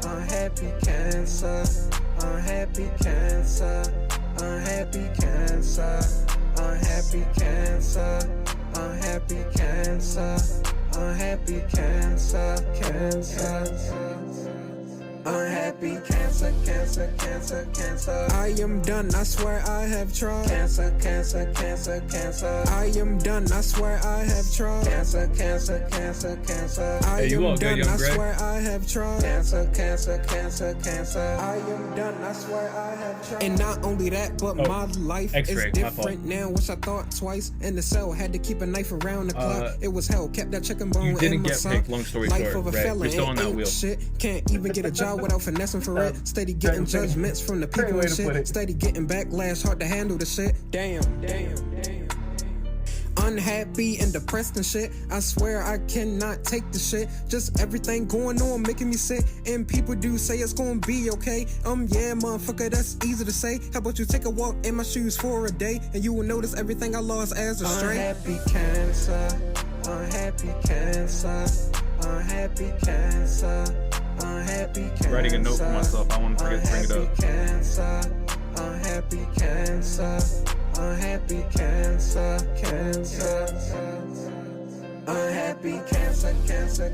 unhappy cancer, unhappy cancer, unhappy cancer, unhappy cancer, unhappy cancer. Unhappy cancer, unhappy cancer, cancer. I am done, I swear I have tried. Cancer. I am done, I swear I have tried. Cancer. I am done, I swear I have tried. Cancer. I am done, I swear I have tried. And not only that, but my life is different now, which I thought twice. In the cell, had to keep a knife around the clock. It was hell, kept that chicken bone you didn't in my get sock. Picked, long story Life short, of a right? felon, You're still on that wheel. Shit. Can't even get a job without finessing for it. Steady getting judgments from the people and shit. Steady getting backlash, hard to handle the shit. Damn. Unhappy and depressed and shit. I swear I cannot take the shit. Just everything going on making me sick. And people do say it's gonna be okay. Yeah, motherfucker, that's easy to say. How about you take a walk in my shoes for a day, and you will notice everything I lost as a stray. Unhappy cancer, unhappy cancer, unhappy cancer, unhappy cancer. Writing a note for myself. I want to forget to bring it up. Cancer, unhappy cancer. Unhappy cancer, unhappy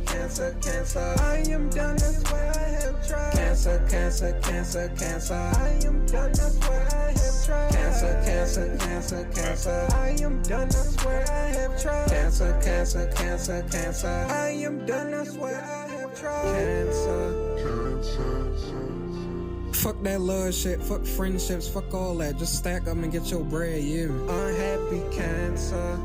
cancer, cancer. I am done, that's why I have tried. Cancer. I am done, that's why I have tried. Cancer. I am done, that's why I have tried. Cancer. I am done, that's why I have tried. Cancer. Fuck that love shit, fuck friendships, fuck all that. Just stack up and get your bread, yeah. Unhappy cancer.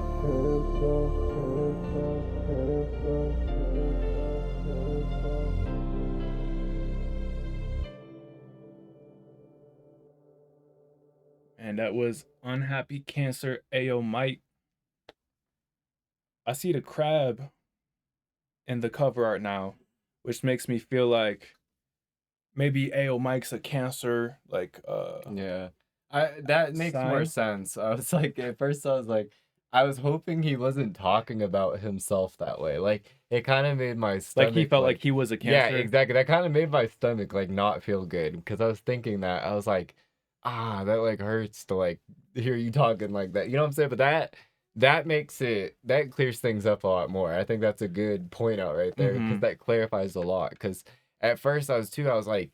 And that was Unhappy Cancer, Ayo Mike. I see the crab in the cover art now, which makes me feel like maybe Ayo Mike's a cancer, like yeah. That makes more sense. I was like, at first I was like, I was hoping he wasn't talking about himself that way. Like, it kind of made my stomach, like he felt like he was a cancer. Yeah, exactly. That kind of made my stomach like not feel good, because I was thinking that. I was like, that like hurts to like hear you talking like that. You know what I'm saying? But that makes it, that clears things up a lot more. I think that's a good point out right there, because that clarifies a lot. Because at first I was like,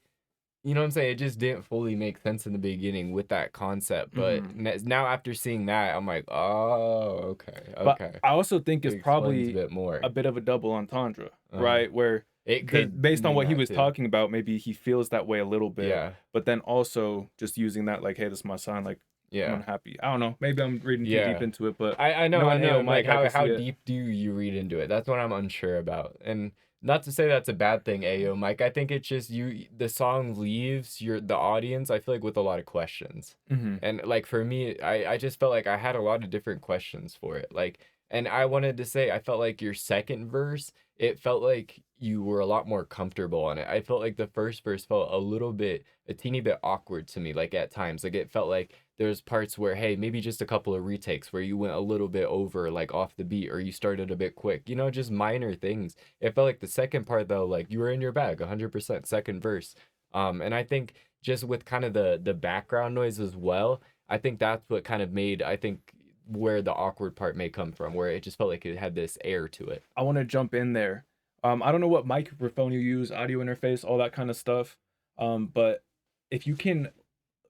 you know what I'm saying? It just didn't fully make sense in the beginning with that concept. But now after seeing that, I'm like, oh, okay. But I also think it's probably a bit of a double entendre, right? Where it could, based on what he was talking about, maybe he feels that way a little bit. Yeah. But then also just using that, like, hey, this is my son, like, yeah, I'm unhappy. I don't know. Maybe I'm reading too deep into it, but I know. Mike, like, how deep do you read into it? That's what I'm unsure about. And not to say that's a bad thing, Ayo Mike. I think it's just the song leaves the audience, I feel like, with a lot of questions. And like for me, I just felt like I had a lot of different questions for it. Like, and I wanted to say, I felt like your second verse, it felt like you were a lot more comfortable on it. I felt like the first verse felt a teeny bit awkward to me, like at times. Like it felt like there's parts where, hey, maybe just a couple of retakes where you went a little bit over, like off the beat, or you started a bit quick, you know, just minor things. It felt like the second part though, like you were in your bag 100%, second verse. And I think just with kind of the background noise as well, I think that's what kind of made, I think, where the awkward part may come from, where it just felt like it had this air to it. I want to jump in there. I don't know what microphone you use, audio interface, all that kind of stuff. But if you can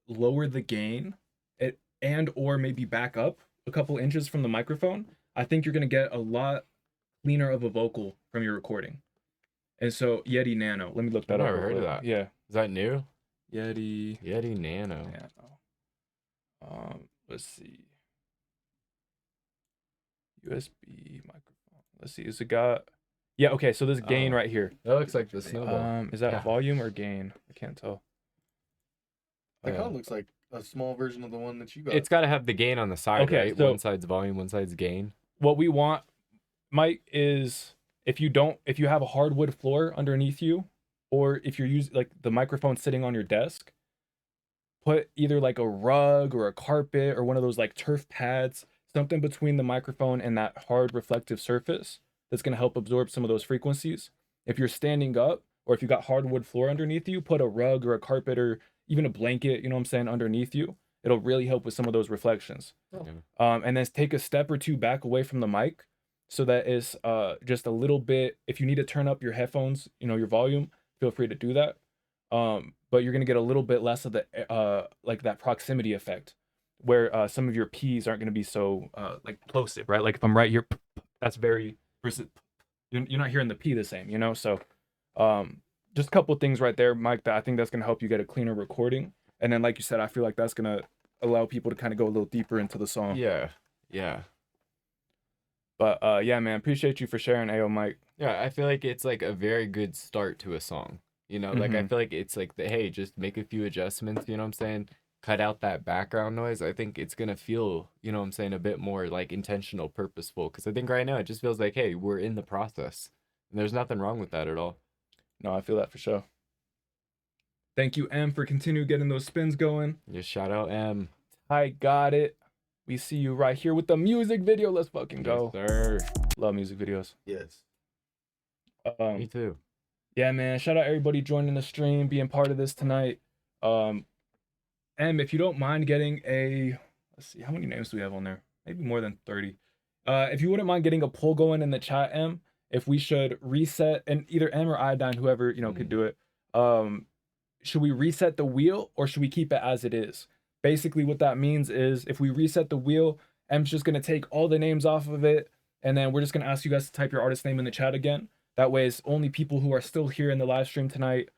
lower the gain and or maybe back up a couple inches from the microphone, I think you're going to get a lot cleaner of a vocal from your recording. And so Yeti Nano, let me look that up. I've never heard of that. Yeah. Is that new? Yeti Nano. Let's see. USB microphone. Let's see. Is it got? Yeah. Okay. So this gain right here. That looks like the snowball. Is that volume or gain? I can't tell. That kind of looks like a small version of the one that you got. It's got to have the gain on the side, okay, right? So one side's volume, one side's gain. What we want, Mike, is if you have a hardwood floor underneath you, or if you're using like the microphone sitting on your desk, put either like a rug or a carpet or one of those like turf pads, something between the microphone and that hard reflective surface that's going to help absorb some of those frequencies. If you're standing up, or if you got hardwood floor underneath you, put a rug or a carpet or even a blanket, you know what I'm saying, underneath you. It'll really help with some of those reflections. And then take a step or two back away from the mic so that it's just a little bit, if you need to turn up your headphones, you know, your volume, feel free to do that. But you're going to get a little bit less of the, like that proximity effect where some of your P's aren't going to be so like plosive, right? Like if I'm right here, that's very, versus you're not hearing the P the same, you know? So just a couple of things right there, Mike, that I think that's going to help you get a cleaner recording. And then, like you said, I feel like that's going to allow people to kind of go a little deeper into the song. Yeah. But yeah, man, appreciate you for sharing, Ayo Mike. Yeah, I feel like it's like a very good start to a song. You know, like I feel like it's like hey, just make a few adjustments, you know what I'm saying? Cut out that background noise. I think it's gonna feel, you know what I'm saying, a bit more like intentional, purposeful. Because I think right now it just feels like, hey, we're in the process. And there's nothing wrong with that at all. No, I feel that for sure. Thank you, M, for continuing getting those spins going. Just shout out M. I got it. We see you right here with the music video. Let's fucking go. Yes, sir. Love music videos. Yes. Me too. Yeah, man. Shout out everybody joining the stream, being part of this tonight. M, if you don't mind getting let's see, how many names do we have on there? Maybe more than 30. If you wouldn't mind getting a poll going in the chat, M, if we should reset, and either M or Iodine, whoever, could do it. Should we reset the wheel or should we keep it as it is? Basically, what that means is if we reset the wheel, M's just going to take all the names off of it, and then we're just going to ask you guys to type your artist name in the chat again. That way, it's only people who are still here in the live stream tonight.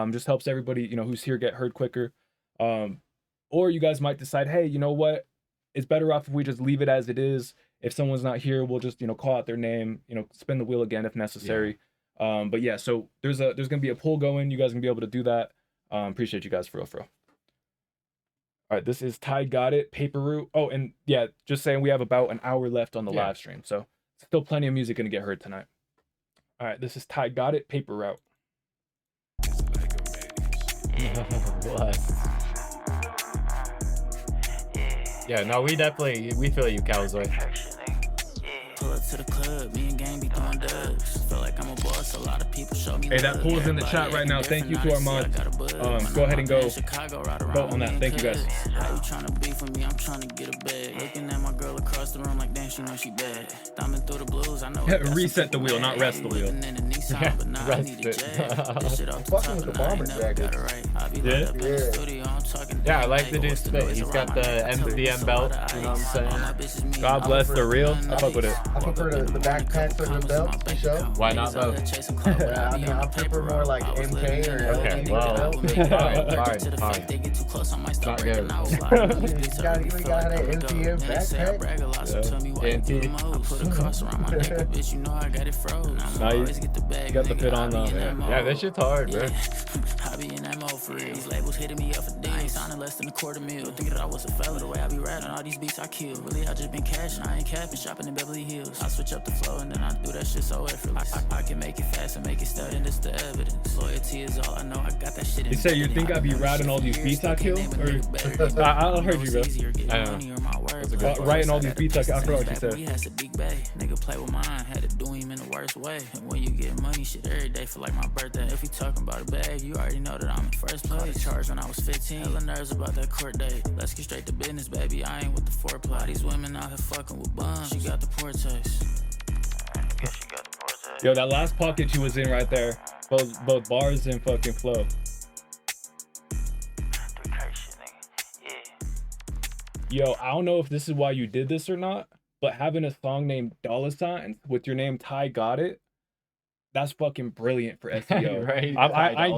Just helps everybody, who's here get heard quicker. Or you guys might decide, hey, you know what? It's better off if we just leave it as it is. If someone's not here, we'll just, call out their name, spin the wheel again if necessary. Yeah. But yeah, so there's going to be a poll going. You guys can be able to do that. Appreciate you guys for real. All right, this is Ty Got It, Paper Route. Oh, and yeah, just saying we have about an hour left on the live stream. So still plenty of music going to get heard tonight. All right, this is Ty Got It, Paper Route. Yeah, no, we feel you, Calzoy. Pull up to the club, me and gang be throwing dubs. Feel like I'm a boss, a lot of people show me. Hey, that poll is in the chat right now. Thank you to our mods. Go ahead and go vote on that. Thank you guys. How you trying to beef with me? I'm trying to get a bag. Looking at my girl across the room like, damn, she know she bad. Thumbing through the blues, I know. Reset the wheel, not rest the wheel. Fucking with the bomber jacket. Yeah, I like the dude spit. He's got the MCM belt. You know what I'm saying? God bless the real. I fuck with it. I prefer the backpacks or the belt for sure. Why not both? I mean, I prefer more like MK or okay, LG. well, fine. Not good. You got that MCM backpack? Now you got the fit on though. Yeah, that shit's hard, bro. I be in that mode for real. These labels hitting me up for days. I ain't signing less than $250,000. Thinking that I was a fella, the way I be rapping, all these beats I kill. Really, I just been cashing, I ain't capping, shopping in Beverly Hills. I switch up the flow and then I do that shit so effortless. I can make it fast and make it stud, and it's the evidence. Loyalty is all I know, I got that shit in. You say you think I be riding all these beats I kill? Or I heard you, bro. I know. Writing all these beats I forgot what you said. Nigga play with mine, had to do him in the worst way. And when you get money, shit every day feel like my birthday. If you talking about a bag, you already know that I'm in first place. Charged when I was 15, hella nerves about that court date. Let's get straight to business, baby, I ain't with the foreplay. These women out here fucking with bums, she got the poor taste. Yo, that last pocket you was in right there, both bars and fucking flow. Yo, I don't know if this is why you did this or not, but having a song named $sign with your name Ty Got It, that's fucking brilliant for SEO. Right? I ain't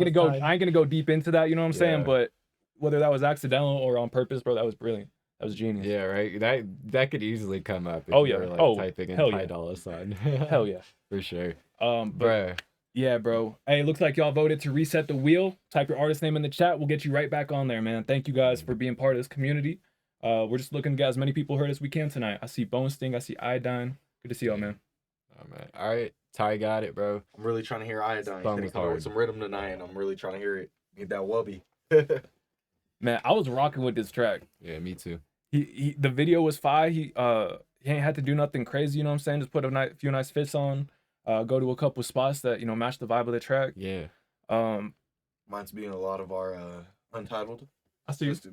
gonna go deep into that, you know what I'm saying? But whether that was accidental or on purpose, bro, that was brilliant. That was genius. Yeah, right. That could easily come up. If Oh you yeah. were, like, Oh typing in hell Ty yeah. Dolla Sign. Hell yeah. For sure. But Bruh. yeah, bro. Hey, it looks like y'all voted to reset the wheel. Type your artist name in the chat. We'll get you right back on there, man. Thank you guys for being part of this community. We're just looking to get as many people heard as we can tonight. I see Bone Sting. I see Iodine. Good to see y'all, man. Oh man. All right. Ty Got It, bro. I'm really trying to hear Iodine. Song He's was coming hard. with some rhythm tonight, and I'm really trying to hear it. Get that wubby. Man, I was rocking with this track. Yeah, me too. The video was fire. He ain't had to do nothing crazy, you know what I'm saying? Just put a few nice fits on, go to a couple spots that, match the vibe of the track. Yeah. Mine's being a lot of our Untitled. I see you. Just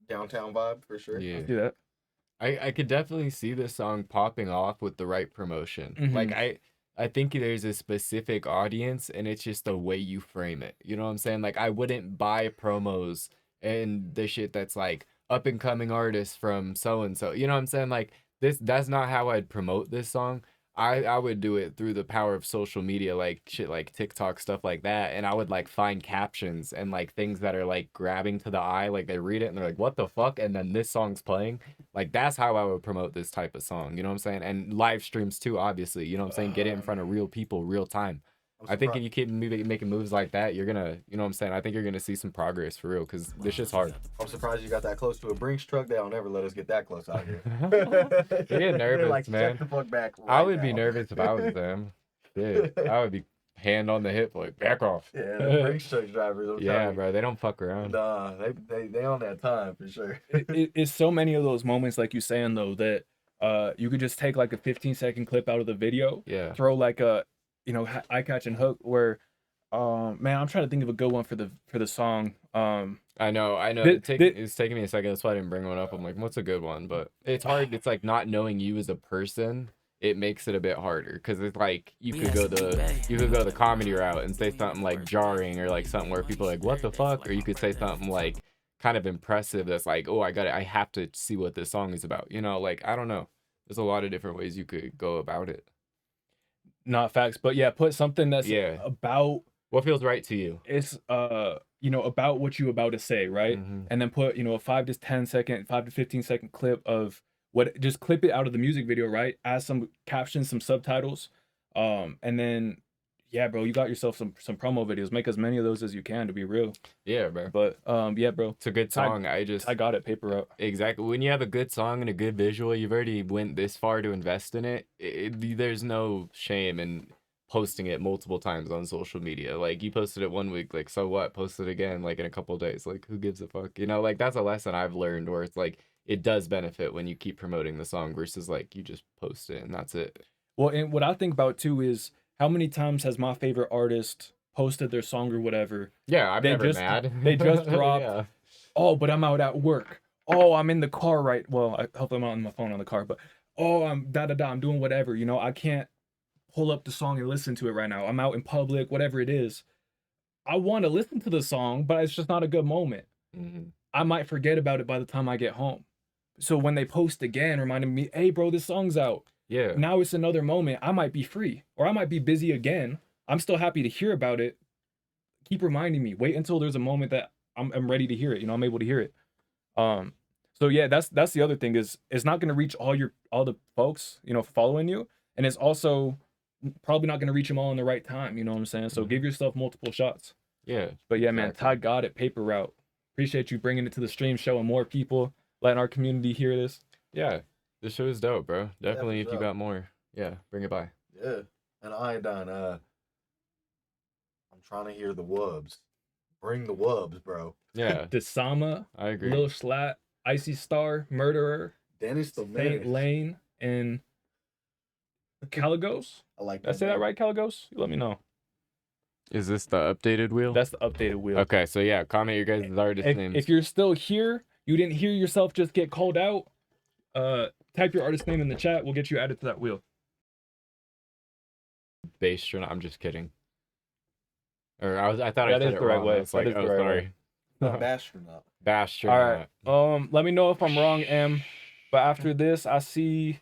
downtown vibe for sure. Yeah. I see that. I could definitely see this song popping off with the right promotion. Mhm. Like I think there's a specific audience and it's just the way you frame it. You know what I'm saying? Like I wouldn't buy promos and the shit that's like up and coming artists from so and so. You know what I'm saying? Like that's not how I'd promote this song. I would do it through the power of social media, like shit like TikTok, stuff like that. And I would like find captions and like things that are like grabbing to the eye, like they read it and they're like, what the fuck? And then this song's playing. Like that's how I would promote this type of song. You know what I'm saying? And live streams too, obviously. You know what I'm saying? Get it in front of real people, real time. I think if you keep making moves like that, you're gonna, you know what I'm saying? I think you're gonna see some progress for real, because this shit's hard. I'm surprised you got that close to a Brinks truck. They don't ever let us get that close out here. You get nervous, like, man. Step the fuck back I would be now. nervous if I was them. Yeah, I would be hand on the hip, like, back off. Yeah, the Brinks truck drivers. Yeah, bro, they don't fuck around. Nah, they on that time for sure. It's so many of those moments, like you saying though, that you could just take like a 15-second clip out of the video, Yeah. throw like a, you know, eye-catching hook where, man, I'm trying to think of a good one for the song. I know. It's taking me a second. That's why I didn't bring one up. I'm like, what's a good one? But it's hard. It's like not knowing you as a person. It makes it a bit harder because it's like you could go the comedy route and say something like jarring or like something where people are like, what the fuck? Or you could say something like kind of impressive that's like, oh, I have to see what this song is about. You know, like, I don't know. There's a lot of different ways you could go about it. Not facts, but yeah, put something that's about what feels right to you. It's you know, about what you about to say, right? Mm-hmm. And then put, you know, a 5 to 15 second clip of what, just clip it out of the music video, right? Add some captions, some subtitles, and then yeah, bro, you got yourself some promo videos. Make as many of those as you can, to be real. Yeah, bro. But yeah, bro, it's a good song. I got it. Paper route. Exactly. When you have a good song and a good visual, you've already went this far to invest in it. There's no shame in posting it multiple times on social media. Like, you posted it one week, like, so what? Post it again, like, in a couple of days. Like, who gives a fuck? You know, like, that's a lesson I've learned where it's like it does benefit when you keep promoting the song versus like you just post it and that's it. Well, and what I think about too is, how many times has my favorite artist posted their song or whatever? Yeah, I'm never mad. They just dropped. Yeah. Oh, but I'm out at work. Oh, I'm in the car right. Well, hopefully I'm not on my phone on the car, but oh, I'm I'm doing whatever. You know, I can't pull up the song and listen to it right now. I'm out in public, whatever it is. I want to listen to the song, but it's just not a good moment. Mm-hmm. I might forget about it by the time I get home. So when they post again, reminding me, hey, bro, this song's out. Yeah. Now it's another moment. I might be free or I might be busy again. I'm still happy to hear about it. Keep reminding me. Wait until there's a moment that I'm ready to hear it. You know, I'm able to hear it. So yeah, that's the other thing is it's not going to reach all the folks, you know, following you. And it's also probably not going to reach them all in the right time. You know what I'm saying? So give yourself multiple shots. Yeah. But yeah, man, Ty got it. Paper route. Appreciate you bringing it to the stream, showing more people, letting our community hear this. Yeah. This show is dope, bro. Definitely, if you got more, yeah, bring it by. Yeah, and I ain't done. I'm trying to hear the wubs. Bring the wubs, bro. Yeah. Desama, I agree. Lil Slat, Icy Star, Murderer, Dennis the Saint Lane, and Caligos. I like that. Did I say that right, Caligos? You let me know. Is this the updated wheel? That's the updated wheel. Okay, so yeah, comment your guys' artist names. If you're still here, you didn't hear yourself just get called out. Type your artist name in the chat. We'll get you added to that wheel. Bastronaut. I'm just kidding. Or I thought I said it the right wrong. way. I was like, oh, sorry. Bastronaut. Bastronaut. All right. Let me know if I'm wrong, M. But after this, I see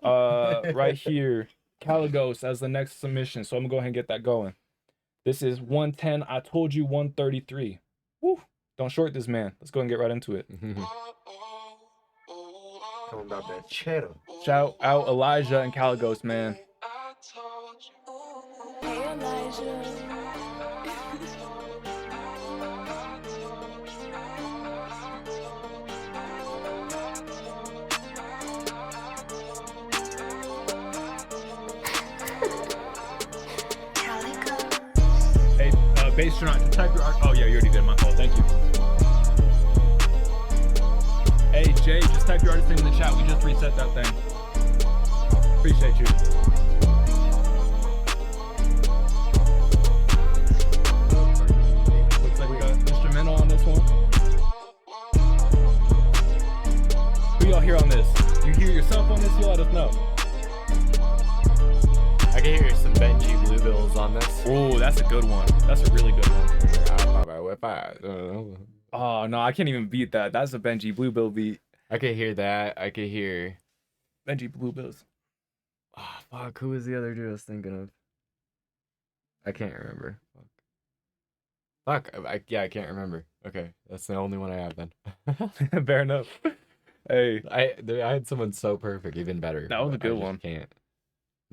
right here Caligos as the next submission. So I'm gonna go ahead and get that going. This is 110. I told you 133. Woo! Don't short this man. Let's go and get right into it. Talking about that cheddar. Shout out Elijah and Caligos, man. Hey, Elijah. Hey, Bastronaut, just type your art. Oh yeah, you already did. My fault. Thank you. Hey Jay, just type your artist name in the chat. We just reset that thing. Appreciate you. Looks like we got instrumental on this one. Who y'all hear on this? You hear yourself on this? You let us know. I can hear some Benji Bluebills on this. Oh, that's a good one. That's a really good one. I Oh no, I can't even beat that. That's a Benji Bluebill beat. could hear that. I could hear Benji Bluebills. Oh fuck, who was the other dude I was thinking of? I can't remember. Fuck. I can't remember. Okay, that's the only one I have then. Fair enough. Hey, I had someone so perfect, even better. That was a good I just one. Can't.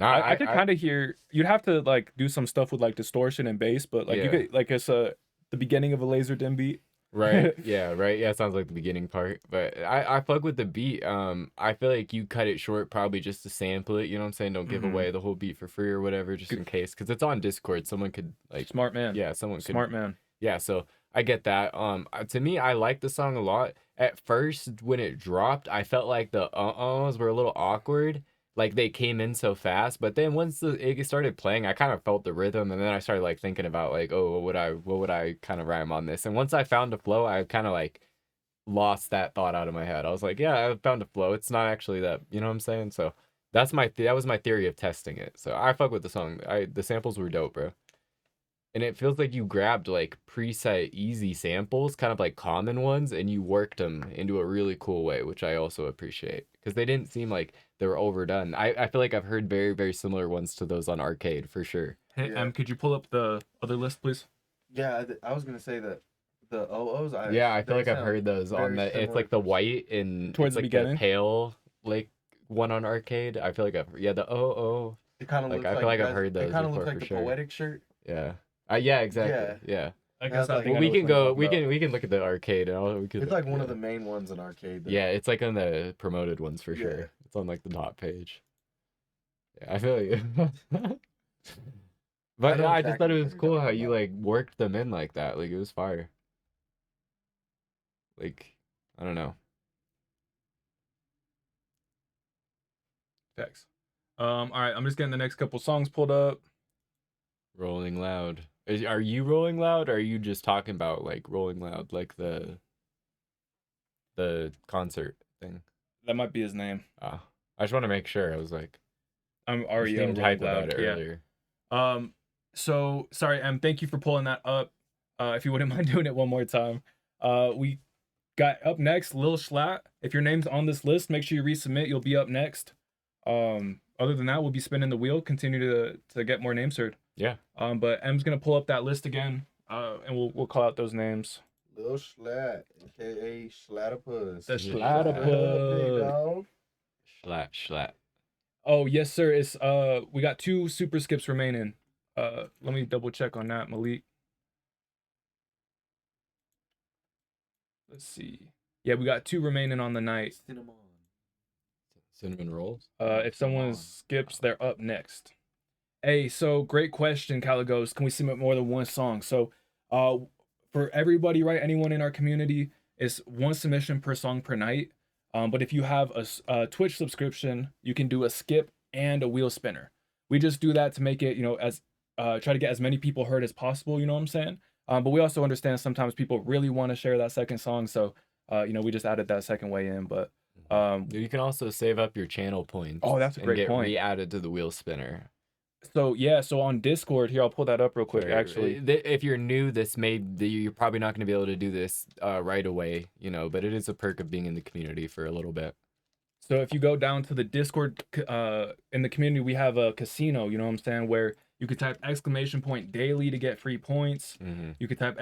Nah, I could kind of hear. You'd have to like do some stuff with like distortion and bass, but like you Yeah. could like it's the beginning of a laser dim beat. right. Yeah, right. Yeah, sounds like the beginning part. But I fuck with the beat. I feel like you cut it short probably just to sample it, you know what I'm saying? Don't give away the whole beat for free or whatever, just in case. Because it's on Discord. Someone could like Smart man. yeah, someone could Smart man. yeah, so I get that. To me, I like the song a lot. At first, when it dropped, I felt like the uh-ohs were a little awkward. Like they came in so fast, but then once it started playing, I kind of felt the rhythm, and then I started like thinking about like, oh, what would I kind of rhyme on this? And once I found a flow, I kind of like lost that thought out of my head. I was like, yeah, I found a flow. It's not actually that, you know what I'm saying? So that's that was my theory of testing it. So I fuck with the song. The samples were dope, bro. And it feels like you grabbed like preset easy samples, kind of like common ones, and you worked them into a really cool way, which I also appreciate because they didn't seem like they were overdone. I feel like I've heard very, very similar ones to those on Arcade for sure. Hey, Yeah. could you pull up the other list, please? Yeah, I was gonna say that the OOs. Yeah, I feel they like I've sound heard those on very the. It's similar. like the white and Towards it's the like beginning? the pale like one on Arcade. I feel like the oh It kind of like, looks I like feel like I've that's- heard those It kind of before looks like for the sure. Poetic shirt. yeah. Yeah, exactly. Yeah. I guess I think Well, I we know can which one go. you're We talking can look at the Arcade. And we could. It's like one of yeah. the main ones in Arcade. Though. Yeah, it's like on the promoted ones for Yeah. sure. It's on like the top page. Yeah, I feel you. But know yeah, I just thought exactly it what was you're cool talking how you about. like worked them in like that. Like it was fire. Like, I don't know. Thanks. All right, I'm just getting the next couple songs pulled up. Rolling Loud. Are you Rolling Loud or are you just talking about like Rolling Loud like the concert thing? That might be his name. I just want to make sure. I was like, I'm you already seemed hype about it yeah. earlier. So sorry, thank you for pulling that up. If you wouldn't mind doing it one more time. We got up next, Lil Schlatt. If your name's on this list, make sure you resubmit. You'll be up next. Other than that, we'll be spinning the wheel, continue to get more names heard. Yeah. But M's gonna pull up that list again, and we'll call out those names. Lil Schlatt, aka Schlattopus. The Schlattopus. Schlatt. Oh yes, sir. It's we got 2 super skips remaining. Let me double check on that, Malik. Let's see. Yeah, we got 2 remaining on the night. Cinnamon rolls. If someone skips, they're up next. Hey, so great question, Caligos. Can we submit more than one song? So, for everybody, right? Anyone in our community, it's 1 submission per song per night. But if you have a Twitch subscription, you can do a skip and a wheel spinner. We just do that to make it, as try to get as many people heard as possible. You know what I'm saying? But we also understand sometimes people really want to share that second song, so we just added that second way in. But you can also save up your channel points. Oh, that's a great and get point. re-added to the wheel spinner. So on Discord here, I'll pull that up real quick. Sorry, Actually, if you're new, you're probably not going to be able to do this right away, but it is a perk of being in the community for a little bit. so if you go down to the Discord in the community, we have a casino. You know what I'm saying, where you could type !daily to get free points. Mm-hmm. You could type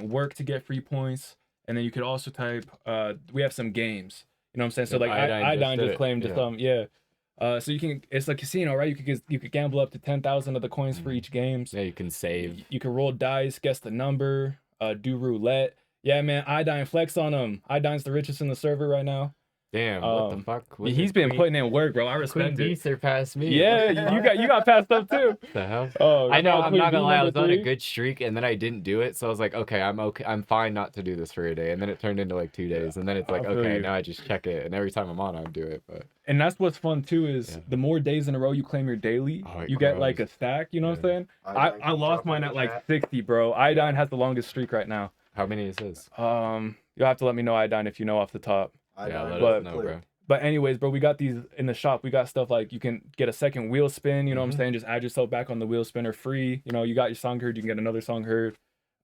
!work to get free points, and then you could also type. We have some games. You know what I'm saying? So Yep, like Iodine just claimed some. Yeah. So it's a casino, right? You could gamble up to 10,000 of the coins for each game. Yeah, you can save. You can roll dice, guess the number, do roulette. Yeah, man, Iodine, flex on him. Iodine's the richest in the server right now. Damn, what the fuck? He's been putting in work, bro. I respect Queen it. B surpassed me. Yeah, you got passed up too. What the hell? Oh, I know. I'm Queen not B gonna lie. I was number on a 3. good streak, and then I didn't do it. So I was like, okay. I'm fine not to do this for a day, and then it turned into like 2 days, and then it's like, I feel okay, you. now I just check it, and every time I'm on, I do it. But And that's what's fun too is Yeah. the more days in a row you claim your daily, Oh, it you get like a grows. stack. You know what I'm saying? Iodine I keeps lost dropping mine in at the like chat. 60, bro. Iodine has the longest streak right now. how many is his? You'll have to let me know, Iodine, if you know off the top. Yeah, let But- us know, bro. But anyways, bro, we got these in the shop. We got stuff like you can get a second wheel spin. You know what I'm saying? Just add yourself back on the wheel spinner free. You got your song heard. You can get another song heard.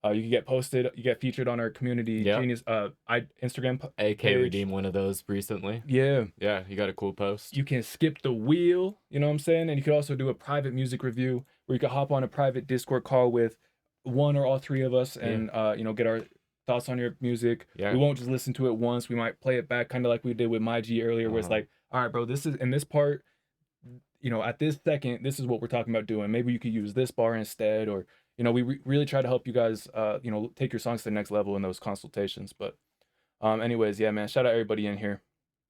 You can get posted. You get featured on our community Yep. Genius Instagram AK page. redeemed one of those recently. Yeah, Yeah, you got a cool post. you can skip the wheel. You know what I'm saying? And you could also do a private music review where you could hop on a private Discord call with 1 or all 3 of us and get our thoughts on your music. Yeah. We won't just listen to it once. We might play it back, kind of like we did with My G earlier, where it's like, all right, bro, this is in this part. you know, at this second, this is what we're talking about doing. Maybe you could use this bar instead, or, you know, we really try to help you guys, you know, take your songs to the next level in those consultations. But anyways, yeah, man, shout out everybody in here.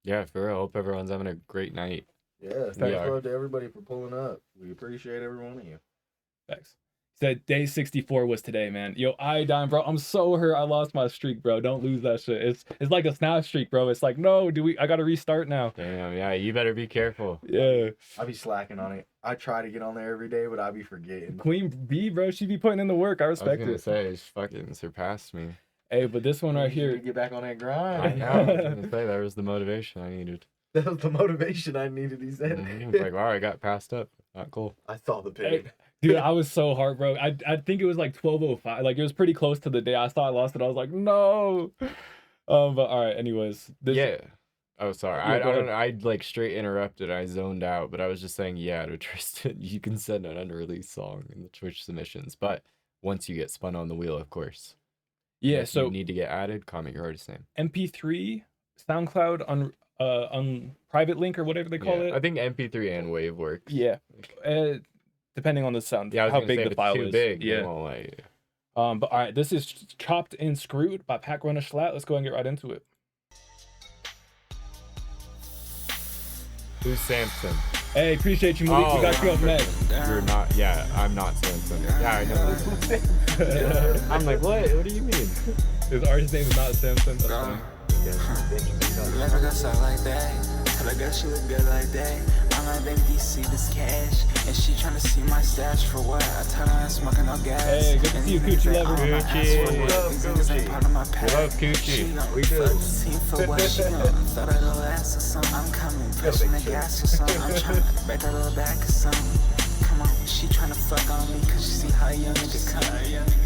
Yeah, for real. Hope everyone's having a great night. Yeah, thanks love to everybody for pulling up. We appreciate every one of you. Thanks. Said day 64 was today, man. Yo, Iodine, bro. I'm so hurt. I lost my streak, bro. Don't lose that shit. It's like a snap streak, bro. It's like, no, I gotta restart now. Damn, yeah, you better be careful. Yeah. I be slacking on it. I try to get on there every day, but I be forgetting. Queen B, bro, she be putting in the work. I respect I was gonna say, it's fucking surpassed me. Hey, but this one right here. Get back on that grind. I know. I was gonna say, that was the motivation I needed. That was the motivation I needed, he said. It's like, wow, I got passed up. Not cool. I saw the pain. Hey, dude, I was so heartbroken. I think it was like 12:05. Like, it was pretty close to the day I saw I lost it. I was like, no. But all right, anyways. Yeah. Oh, sorry. Yeah, go ahead. I like straight interrupted. I zoned out, but I was just saying, yeah, to Tristan, you can send an unreleased song in the Twitch submissions, but once you get spun on the wheel, of course. Yeah, If so you need to get added, comment your artist name. MP3, SoundCloud, on private link or whatever they call it. I think MP3 and Wave works. Yeah. Depending on the sound, Yeah, I was how gonna say, big if the it's file too is. big, Yeah. they won't let you. But all right, this is Chopped and Screwed by Pack Runner Schlatt. Let's go ahead and get right into it. Who's Samson? Hey, appreciate you, Malik. We got you up next. You're not. Yeah, I'm not Samson. Yeah, I know. I'm like, what? What do you mean? His artist name is not Samson. That's funny. Never got stuff like that. Tell a girl she look good like that. I'm like, baby, do you see this cash? And she tryna see my stash for what? I tell her I'm smoking no gas. Hey, good to see you, Coochie lover. Coochie. We love Coochie. We do. For what she thought I'd last or something. I'm coming, pushing the gas or something. I'm tryna break that little back or something. Come on, she tryna fuck on me cause she see how a young nigga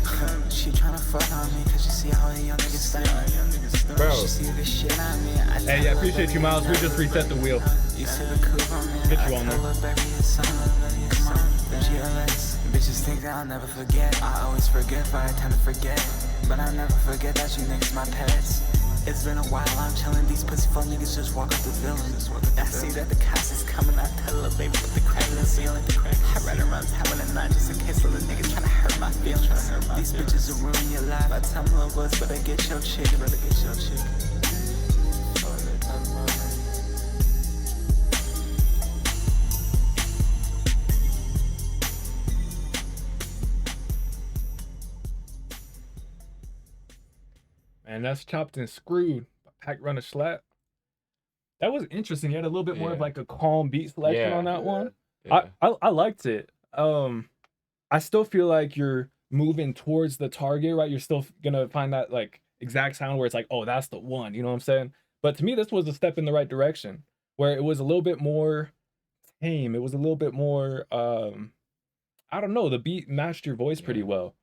come. She tryna fuck on me cause she see how a young nigga stay. Bro. She see the shit on me. Hey, yeah, appreciate you, Miles. We just reset the wheel. You see the coupe on me. Get you on there. Come on, GLS. Bitches think that I'll never forget. I always forget, but I tend to forget. But I never forget that you niggas my pets. It's been a while, I'm chilling. These pussy fuck niggas just walk up the villain. I see that the cops is coming. I tell her, baby, put the crack in the ceiling. I ride around town with a knife just in case little nigga tryna hurt my feelings. These bitches will ruin your life. I tell my little boys, better get your chick. Better get your chick. And that's Chopped and Screwed by Pack Runner Schlatt. That was interesting. He had a little bit more of like a calm beat selection on that one. Yeah. I liked it. I still feel like you're moving towards the target, right? You're still gonna find that like exact sound where it's like, oh, that's the one. You know what I'm saying? But to me, this was a step in the right direction, where it was a little bit more tame. It was a little bit more, I don't know. The beat matched your voice pretty well.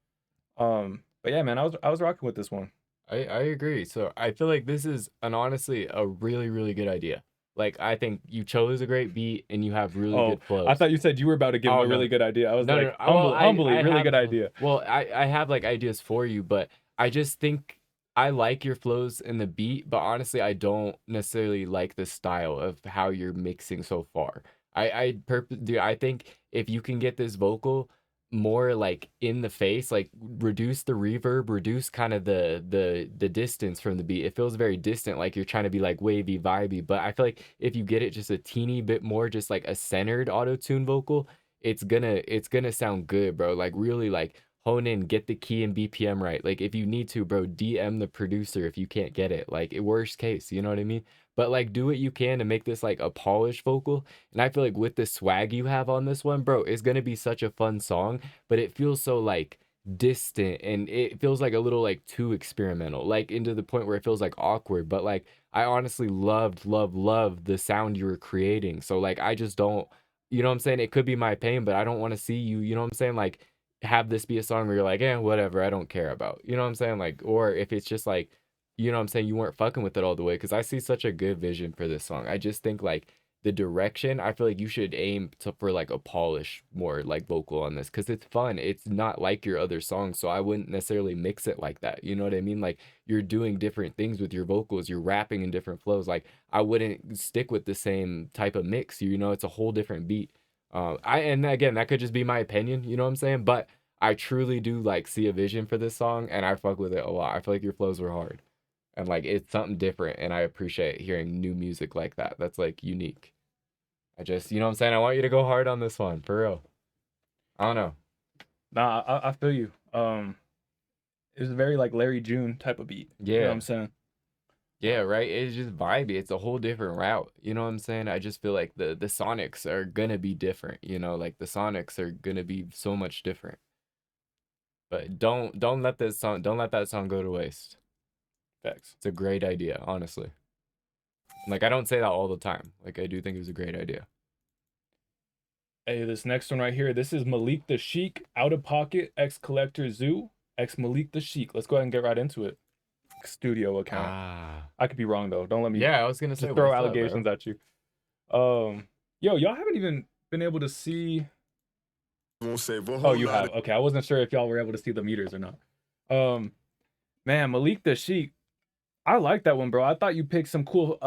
But yeah, man, I was rocking with this one. I agree. So I feel like this is honestly a really, really good idea. Like, I think you chose a great beat and you have really good flows. I thought you said you were about to give him a really good idea. I was No. humbly, I really have- good idea. Well, I have like ideas for you, but I just think I like your flows in the beat, but honestly, I don't necessarily like the style of how you're mixing so far. Dude, I think if you can get this vocal more like in the face, like reduce the reverb, reduce kind of the distance from the beat. It feels very distant, like you're trying to be like wavy, vibey. But I feel like if you get it just a teeny bit more, just like a centered auto-tune vocal, it's gonna sound good, bro. Like really like hone in, get the key and BPM right. Like if you need to, bro, DM the producer if you can't get it. Like worst case, you know what I mean? But like do what you can to make this like a polished vocal. And I feel like with the swag you have on this one, bro, it's gonna be such a fun song, but it feels so like distant and it feels like a little like too experimental, like into the point where it feels like awkward. But like I honestly loved the sound you were creating. So like I just don't, you know what I'm saying? It could be my pain, but I don't want to see you, you know what I'm saying? Like have this be a song where you're like, whatever, I don't care about. You know what I'm saying? Like, or if it's just like, you know what I'm saying, you weren't fucking with it all the way, because I see such a good vision for this song. I just think like the direction, I feel like you should aim for like a polish more like vocal on this, because it's fun. It's not like your other songs, so I wouldn't necessarily mix it like that. You know what I mean? Like you're doing different things with your vocals, you're rapping in different flows. Like I wouldn't stick with the same type of mix. You know, it's a whole different beat. And again, that could just be my opinion, you know what I'm saying? But I truly do like see a vision for this song, and I fuck with it a lot. I feel like your flows were hard, and like it's something different, and I appreciate hearing new music like that. That's like unique. I just, you know what I'm saying? I want you to go hard on this one, for real. I don't know. Nah, I feel you. It was a very like Larry June type of beat. You know what Yeah. I'm saying? Yeah, right. It's just vibey. It's a whole different route. You know what I'm saying? I just feel like the sonics are gonna be different. You know, like the sonics are gonna be so much different. But don't let that song go to waste. Facts. It's a great idea, honestly. Like I don't say that all the time. Like I do think it was a great idea. Hey, this next one right here. This is Malik the Sheik, Out of Pocket, X Collector Zoo, X Malik the Sheik. Let's go ahead and get right into it. Studio account. I could be wrong though. Don't let me. Yeah, I was gonna say just throw what's up, allegations bro? at you. Yo, y'all haven't even been able to see. Oh, you have. Okay, I wasn't sure if y'all were able to see the meters or not. Man, Malik the Sheik. I like that one, bro. I thought you picked some cool,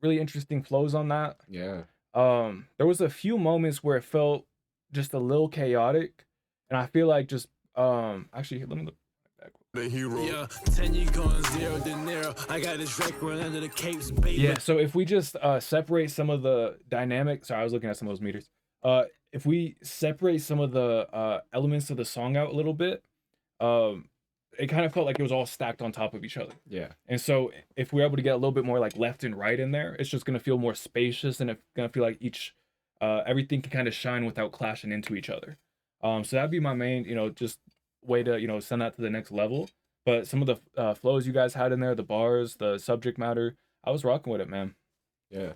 really interesting flows on that. Yeah. There was a few moments where it felt just a little chaotic, and I feel like just actually let me look back. The hero. Yeah, 10 you going 0 dinero. I got this Drake run under the capes, baby. Yeah, so if we just separate some of the dynamics, sorry, I was looking at some of those meters. If we separate some of the elements of the song out a little bit, it kind of felt like it was all stacked on top of each other. Yeah. And so if we're able to get a little bit more like left and right in there, it's just gonna feel more spacious, and it's gonna feel like each everything can kind of shine without clashing into each other. So that'd be my main, just way to, send that to the next level. But some of the flows you guys had in there, the bars, the subject matter, I was rocking with it, man. Yeah.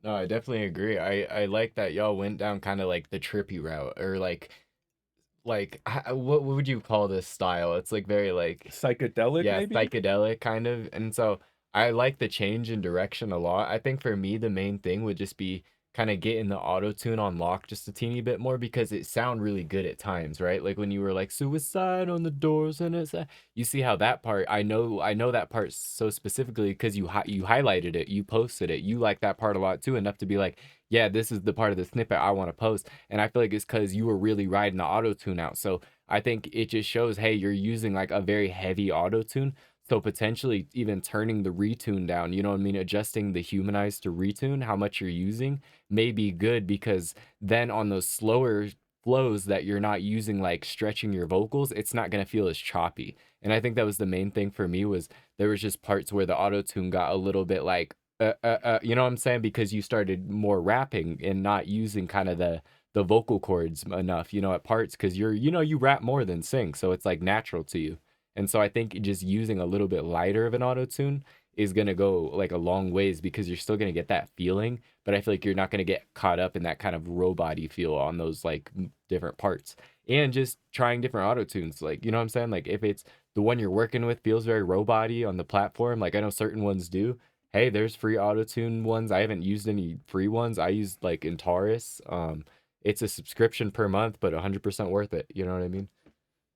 No, I definitely agree. I like that y'all went down kind of like the trippy route, or like what would you call this style? It's like very like Psychedelic, yeah, maybe? psychedelic kind of. And so I like the change in direction a lot. I think for me the main thing would just be kind of getting the auto tune on lock just a teeny bit more, because it sound really good at times, right? Like when you were like suicide on the doors, and it's you see how that part, I know that part so specifically because you highlighted it, you posted it, you like that part a lot too, enough to be like, yeah, this is the part of the snippet I want to post. And I feel like it's because you were really riding the auto tune out. So I think it just shows, hey, you're using like a very heavy auto tune. So potentially even turning the retune down, you know what I mean? Adjusting the humanize to retune, how much you're using, may be good, because then on those slower flows that you're not using, like stretching your vocals, it's not going to feel as choppy. And I think that was the main thing for me, was there was just parts where the auto tune got a little bit like, you know what I'm saying? Because you started more rapping and not using kind of the vocal cords enough, at parts, because you rap more than sing. So it's like natural to you. And so I think just using a little bit lighter of an auto tune is going to go like a long ways, because you're still going to get that feeling, but I feel like you're not going to get caught up in that kind of robot-y feel on those like different parts. And just trying different auto tunes, like, you know what I'm saying? Like if it's the one you're working with feels very robot-y on the platform, like I know certain ones do. Hey, there's free auto tune ones. I haven't used any free ones. I used like Antares. It's a subscription per month, but 100% worth it. You know what I mean?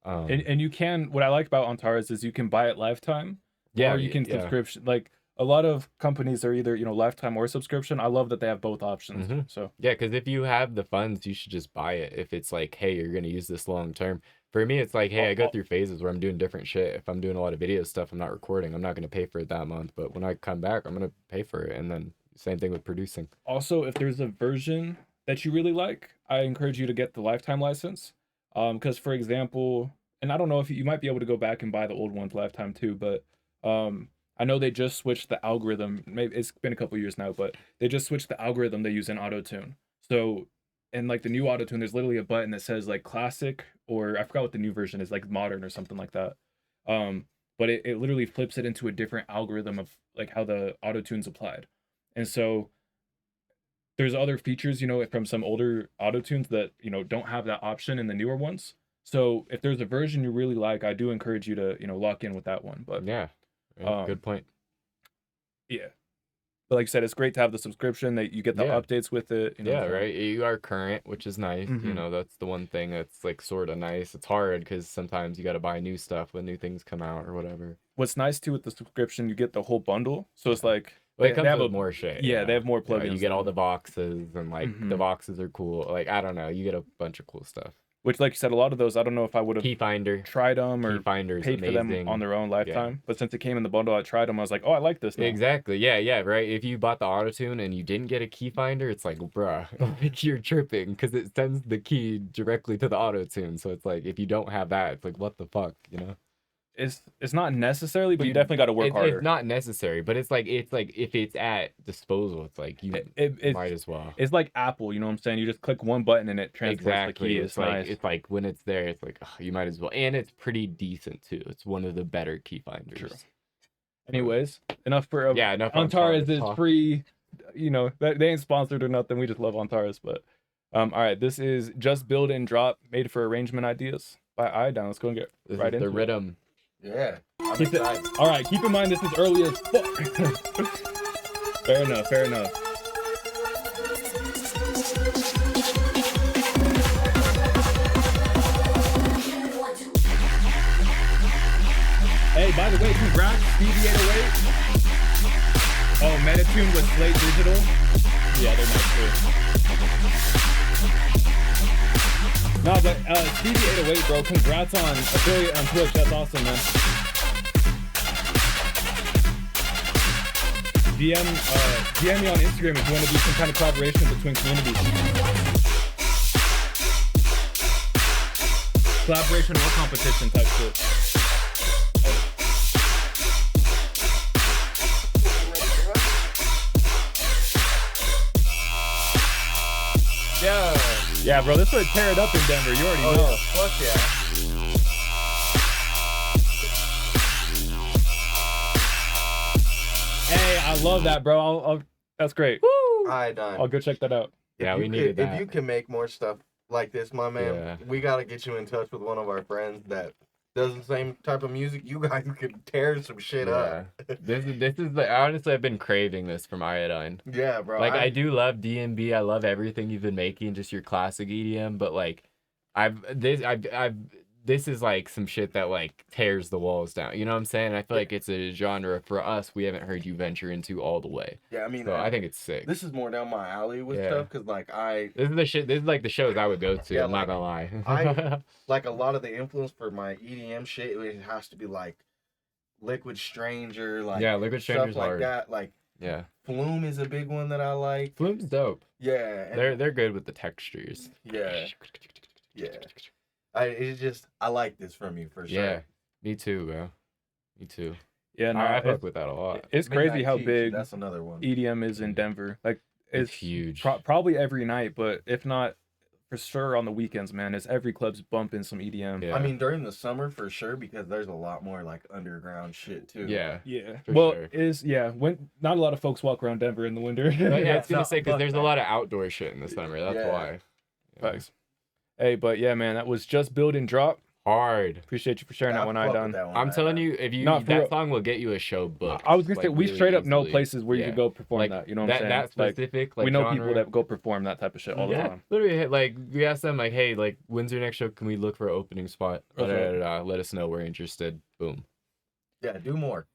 And you can, what I like about Antares is you can buy it lifetime, yeah, or you can yeah. subscription. Like a lot of companies are either lifetime or subscription. I love that they have both options. Mhm. So Yeah, because if you have the funds, you should just buy it. If it's like, hey, you're gonna use this long term. For me, it's like, hey, I go through phases where I'm doing different shit. If I'm doing a lot of video stuff, I'm not recording, I'm not gonna pay for it that month. But when I come back, I'm gonna pay for it. And then same thing with producing. also, if there's a version that you really like, I encourage you to get the lifetime license. Because for example, and I don't know if you might be able to go back and buy the old ones lifetime too, but I know they just switched the algorithm. Maybe it's been a couple years now, but they just switched the algorithm they use in Auto-Tune. So in like the new Auto-Tune, there's literally a button that says like classic, or I forgot what the new version is, like modern or something like that. But it literally flips it into a different algorithm of like how the Auto-Tune's applied. And so there's other features, from some older Auto-Tunes that, don't have that option in the newer ones. So if there's a version you really like, I do encourage you to, lock in with that one. But Yeah, good point. yeah. But like I said, it's great to have the subscription, that you get the Yeah. updates with it. Yeah, right. You are current, which is nice. Mhm. That's the one thing that's like sort of nice. It's hard because sometimes you got to buy new stuff when new things come out or whatever. What's nice too with the subscription, you get the whole bundle. So it's like Well, it comes have with a- more shit. yeah, they have more Yeah, plugins you get all than- the boxes, and like the boxes are cool. Like I don't know, you get a bunch of cool stuff. Which, like you said, a lot of those I don't know if I would have Key finder. tried them or Key finder is paid for them amazing. on their own lifetime. But since it came in the bundle, I tried them. I was like, oh, I like this now. Exactly. Yeah, right. If you bought the autotune and you didn't get a key finder, it's like, bruh, you're tripping because it sends the key directly to the autotune. So it's like, if you don't have that, it's like, what the fuck, you know? It's not necessarily, but you definitely got to work harder. It's not necessary, but it's like if it's at disposal, it's like you might as well. It's like Apple, you know what I'm saying? You just click one button and it transfers Exactly. the key. It's like when it's there, it's like you might as well, and it's pretty decent too. It's one of the better key finders. True. Anyways, enough for enough. Antares is talk. free. You know, they ain't sponsored or nothing. We just love Antares. But all right, this is Just Build and Drop, made for arrangement ideas by Iodine. Let's go and get This right is into the rhythm. Yeah. I'm Keep it- excited. All right, keep in mind this is early as fuck. Fair enough. Hey, by the way, congrats, BB808. Oh, Metatune with Slate Digital. Yeah, they're nice too. No, but BB808, bro, congrats on affiliate on Twitch. That's awesome, man. DM me on Instagram if you want to do some kind of collaboration between communities. Collaboration or competition type shit. Yeah, bro, this would tear it up in Denver. You already know. Yeah. Fuck yeah. Hey, I love that, bro. That's great. Iodine. I'll go check that out. Yeah, If we you needed could- that. If you can make more stuff like this, my man, Yeah. we gotta get you in touch with one of our friends that does the same type of music. You guys could tear some shit up. This is like, honestly, I've been craving this from Iodine. Yeah, bro. Like I do love DMB. I love everything you've been making, just your classic EDM. But like, this is like some shit that like tears the walls down. You know what I'm saying? I feel like it's a genre for us we haven't heard you venture into all the way. Yeah, I mean, So I think it's sick. this is more down my alley with Yeah. stuff because like This is the shit. This is like the shows I would go to. Yeah, I'm not gonna lie. like a lot of the influence for my EDM shit. It has to be like Liquid Stranger, like Yeah, Liquid Stranger's stuff like hard. that. Like Yeah, Flume is a big one that I like. Flume's dope. Yeah, and They're good with the textures. yeah. I like this from you for sure. Yeah, me too, bro. Me too. Yeah, no, I fuck it's, with that a lot. it's crazy Midnight how Teach, big that's another one. EDM is in Denver. Like, It's huge. Probably every night, but if not, for sure on the weekends, man. It's every club's bumping some EDM. Yeah. I mean, during the summer for sure because there's a lot more like underground shit too. Yeah. Yeah. For Well, sure. when not a lot of folks walk around Denver in the winter. But yeah, I was gonna no, say because fuck there's a that. lot of outdoor shit in the summer. That's Yeah. why. Facts. Hey, but yeah, man, that was Just Build and Drop. Hard. Appreciate you for sharing I that one, fuck with Iodine. that one, I'm telling Iodine. you, if you No, for that real. song will get you a show booked. I was gonna say like, we really straight up know easily. places where you Yeah. could go perform Like, that. You know what I'm saying? That Like, specific, like we know genre. people that go perform that type of shit all the Yeah, time. literally, like we asked them, like, hey, like, when's your next show? Can we look for an opening spot? Okay. Let us know. We're interested. Boom. Yeah, do more.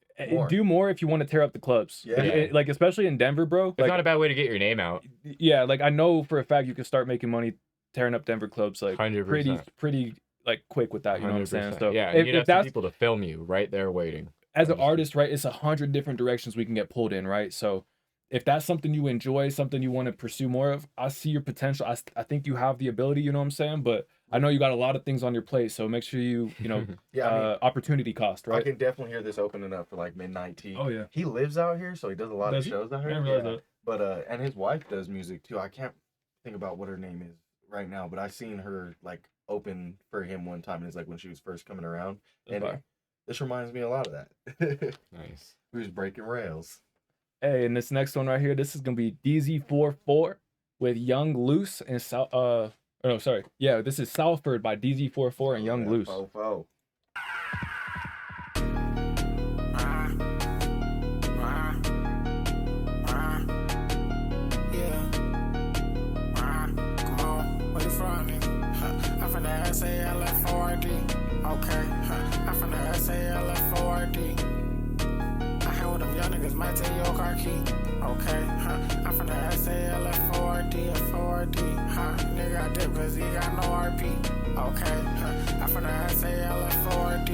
Do more if you want to tear up the clubs. Yeah. Like especially in Denver, bro. It's Like, not a bad way to get your name out. yeah, like I know for a fact you can start making money tearing up Denver clubs like 100%. pretty like quick with that. You know what I'm saying? 100%. So yeah, if you have some that's people to film you right there waiting. as an artist, right, it's 100 different directions we can get pulled in, right? So if that's something you enjoy, something you want to pursue more of, I see your potential. I think you have the ability, you know what I'm saying? But I know you got a lot of things on your plate, so make sure you know, Yeah, I mean, opportunity cost, I right? can definitely hear this opening up for like Midnight Tea. Oh, yeah. He lives out here, so he does a lot Does of he? shows out I here. didn't realize Yeah. that. But and his wife does music too. I can't think about what her name is right now, but I seen her like open for him one time, and it's like when she was first coming around. That's And fire. this reminds me a lot of that. Nice. We was breaking rails. Hey, and this next one right here, this is gonna be DZ44 with Young Loose and this is Salford by DZ44 and Young Loose. Fo. Come on, where you from, nigga? I'm from the SALF4D. Okay, I'm from the SALF4D. I hang with them young niggas, might take your car key. Okay, I'm from the SALF4D, 4D, nigga I dip cause he got no RP. Okay, I'm from the SALF4D,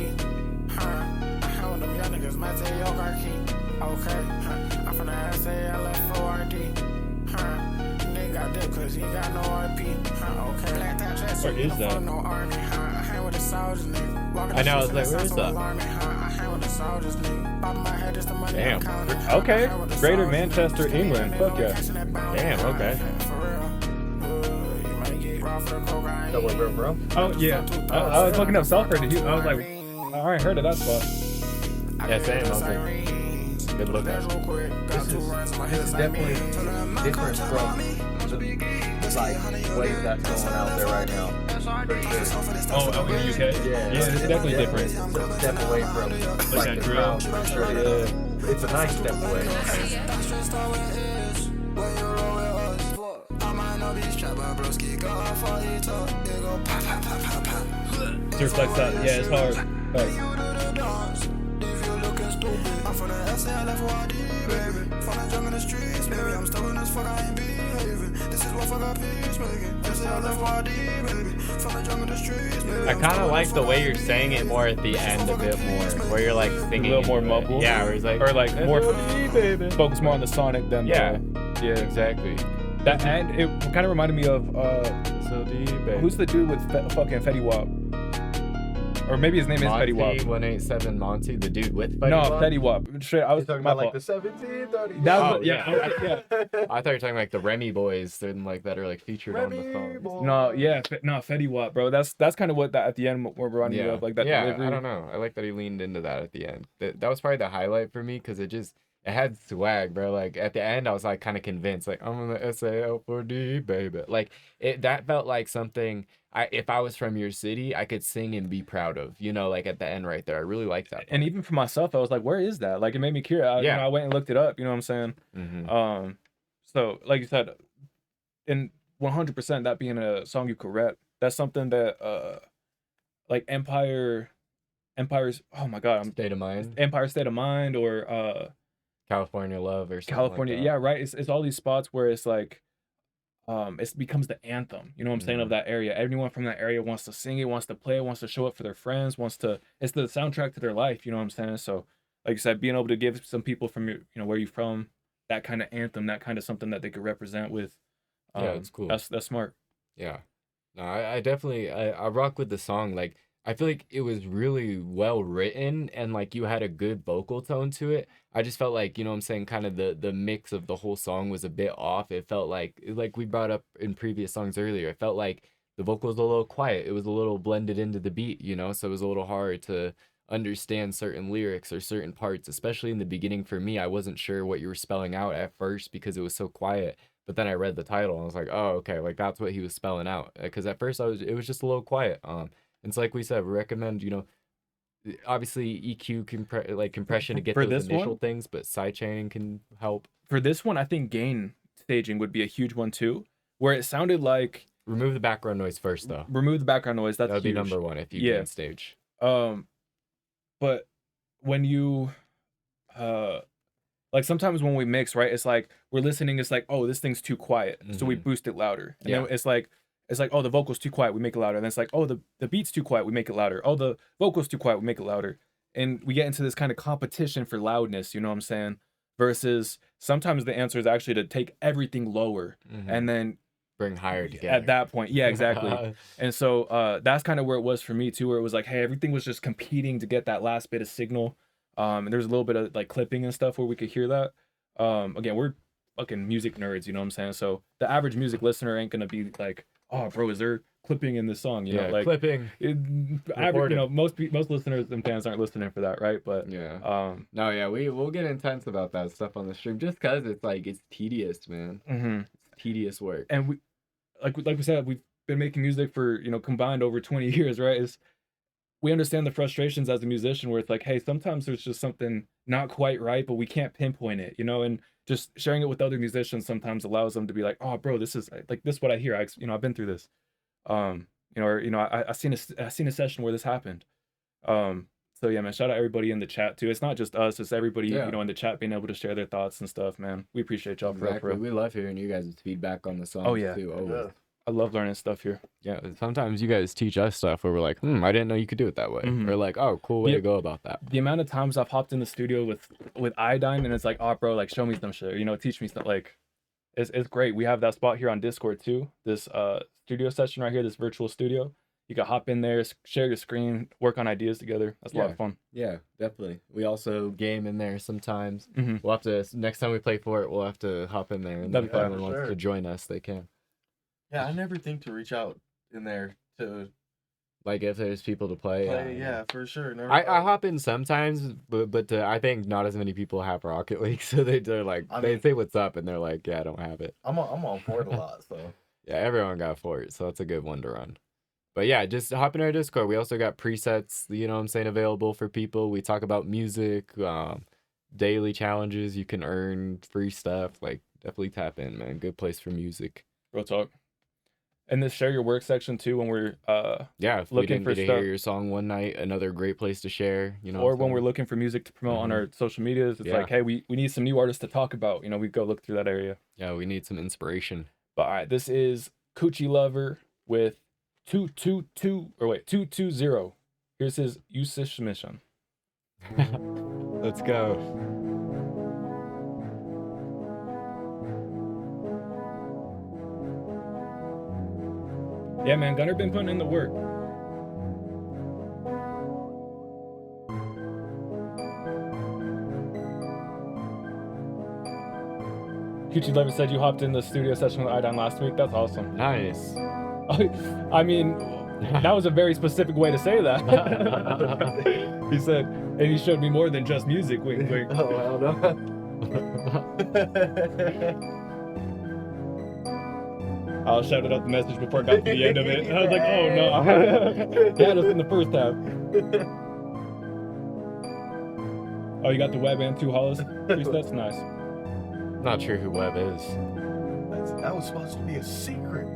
I held them young niggas might take your car key. Okay, I'm from the SALF4D, nigga I dip cause he got no RP. Okay, black that dress, where is that? No army, I hang with the soldiers, nigga. I know, I was like, where is that? Damn. Okay. Greater Manchester, England. Fuck yeah. Damn, okay. That where, bro? Oh, yeah. I was looking up Salford. I was like, I already heard of that spot. Yeah, same. I was like, good look up. This is definitely different from the like waves that's going out there right now. Pretty good. Oh, out in the UK? Yeah, it's definitely different. It's a step away from Like that drill. Yeah, it's a nice step away. Just like that. Yeah, it's hard. I'm from the SLF4D, baby. From the jungle in the streets, baby. I'm stubborn as fuck, I ain't behaving. This is what fuck I peacemaking. SLF4D, baby. From the jungle in the streets, baby. I kind of like the way you're saying it more at the end a bit more, where you're like singing a little more into it. mumble. Yeah, where he's like, Or like more baby. focus more on the sonic than Yeah. yeah. Exactly. That and it kind of reminded me of So deep, baby. who's the dude with fucking Fetty Wap? Or maybe his name is Fetty Wap. 187 Monty, the dude with Fetty No, Wap? Fetty Wap. Straight, I was You're talking my about like fault. the 1730. That Oh, was, yeah. I thought you were talking like the Remy boys, and like that are like featured on the Remy song. boy. No, yeah, Fetty Wap, bro. That's kind of what that at the end we're reminding me of, like that delivery. I don't know. I like that he leaned into that at the end. That was probably the highlight for me because it had swag, bro. Like at the end, I was like kind of convinced, like I'm on the SAL4D, baby. Like that felt like something. If I was from your city, I could sing and be proud of. You know, like at the end right there. I really like that. And even for myself, I was like, where is that? Like it made me curious. Yeah. I went and looked it up. You know what I'm saying? Mm-hmm. So like you said, in 100% that being a song you could rap, that's something that like Empire's. Oh my God, State of Mind, Empire State of Mind, or California Love, or something California. Like that. Yeah, right. It's all these spots where it's like, it becomes the anthem. You know what I'm saying, of that area. Everyone from that area wants to sing it, wants to play it, wants to show it for their friends, it's the soundtrack to their life. You know what I'm saying? So, like I said, being able to give some people from your, where you're from, that kind of anthem, that kind of something that they could represent with. Yeah, it's cool. That's smart. Yeah. No, I definitely I rock with the song. Like I feel like it was really well written and like you had a good vocal tone to it. I just felt like, you know what I'm saying, kind of the mix of the whole song was a bit off. It felt like we brought up in previous songs earlier, it felt like the vocal was a little quiet. It was a little blended into the beat, so it was a little hard to understand certain lyrics or certain parts, especially in the beginning. For me, I wasn't sure what you were spelling out at first because it was so quiet. But then I read the title and I was like, oh, okay, like that's what he was spelling out. Because at first it was just a little quiet. It's like we said, we recommend, obviously EQ compression to get For those this initial one? things, but sidechaining can help. For this one, I think gain staging would be a huge one too, where it sounded like Remove the background noise first, though. remove the background noise. That's That would be huge. number one if you Yeah. gain stage. But when you like sometimes when we mix, right, it's like we're listening, it's like, oh, this thing's too quiet, so we boost it louder. And then it's like oh, the vocal's too quiet, we make it louder. And then it's like, oh, the beat's too quiet, we make it louder. Oh, the vocal's too quiet, we make it louder. And we get into this kind of competition for loudness, you know what I'm saying? Versus sometimes the answer is actually to take everything lower and then Bring higher together. at that point. Yeah, exactly. And so that's kind of where it was for me too, where it was like, hey, everything was just competing to get that last bit of signal. And there's a little bit of like clipping and stuff where we could hear that. Again, we're fucking music nerds, you know what I'm saying? So the average music listener ain't gonna be like, oh, bro, is there clipping in this song? You know, like clipping. average, most listeners and fans aren't listening for that, right? But Yeah. No, yeah, we'll get intense about that stuff on the stream just because it's tedious, man. It's tedious work. And we like we said, we've been making music for combined over 20 years, right? We understand the frustrations as a musician where it's like, hey, sometimes there's just something not quite right, but we can't pinpoint it, and just sharing it with other musicians sometimes allows them to be like, oh, bro, this is what I hear. I've been through this. I seen a session where this happened. So So yeah, man, shout out everybody in the chat too. It's not just us, it's everybody, Yeah. you know, in the chat being able to share their thoughts and stuff, man. We appreciate y'all for real, for Exactly. real. We love hearing you guys' feedback on the songs Oh, yeah. too. Always. I love learning stuff here. Yeah. Sometimes you guys teach us stuff where we're like, I didn't know you could do it that way. Mhm. Or like, oh, cool way Yeah. to go about that. The amount of times I've hopped in the studio with Iodine and it's like, oh bro, like show me some shit, you know, teach me stuff. Like it's great. We have that spot here on Discord too. This studio session right here, this virtual studio. You can hop in there, share your screen, work on ideas together. That's a lot of fun. Yeah, definitely. We also game in there sometimes. Mhm. We'll have to, next time we play for it, we'll have to hop in there. And That'd if be fun. anyone wants to join us, they can. Yeah, I never think to reach out in there to Like if there's people to play. play. Yeah, for sure. Never I thought- hop in sometimes, but I think not as many people have Rocket League, so they're like, I they mean- say what's up, and they're like, yeah, I don't have it. I'm on board a lot, so. Yeah, everyone got Fort, so that's a good one to run. But yeah, just hop in our Discord. We also got presets, you know what I'm saying, available for people. We talk about music, daily challenges. You can earn free stuff. Like, definitely tap in, man. Good place for music. Real talk. And this share your work section too when we're Yeah, if we looking didn't for get to stuff. hear your song one night, another great place to share, you know. or what I'm when we're saying? looking for music to promote on Mhm. our social medias. It's Yeah. like, hey, we need some new artists to talk about. You know, we go look through that area. Yeah, we need some inspiration. But all right, this is Coochie Lover with 220. Here's his usage submission. Let's go. Yeah, man, Gunner been putting in the work. Coochie Lover said you hopped in the studio session with Iodine last week. That's awesome. Nice. I mean, that was a very specific way to say that. He said, and he showed me more than just music. Wink, wink. Oh, hell no. I shouted out the message before I got to the end of it. I was like, oh no. He had us in the first half. Oh, you got the web and 2 hollows? That's nice. Not sure who Webb is. That was supposed to be a secret.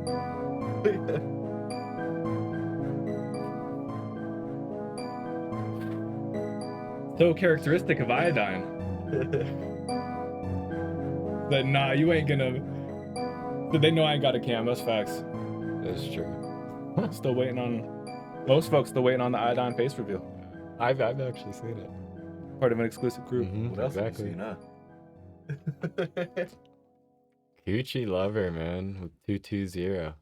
So characteristic of Iodine. But nah, you ain't gonna. But they know I ain't got a cam. That's facts. That's true. Still waiting on. Most folks still waiting on the Iodine face reveal. I've actually seen it. Part of an exclusive group. Mhm, What else exactly. have you seen, huh? Coochie Lover, man, with 220.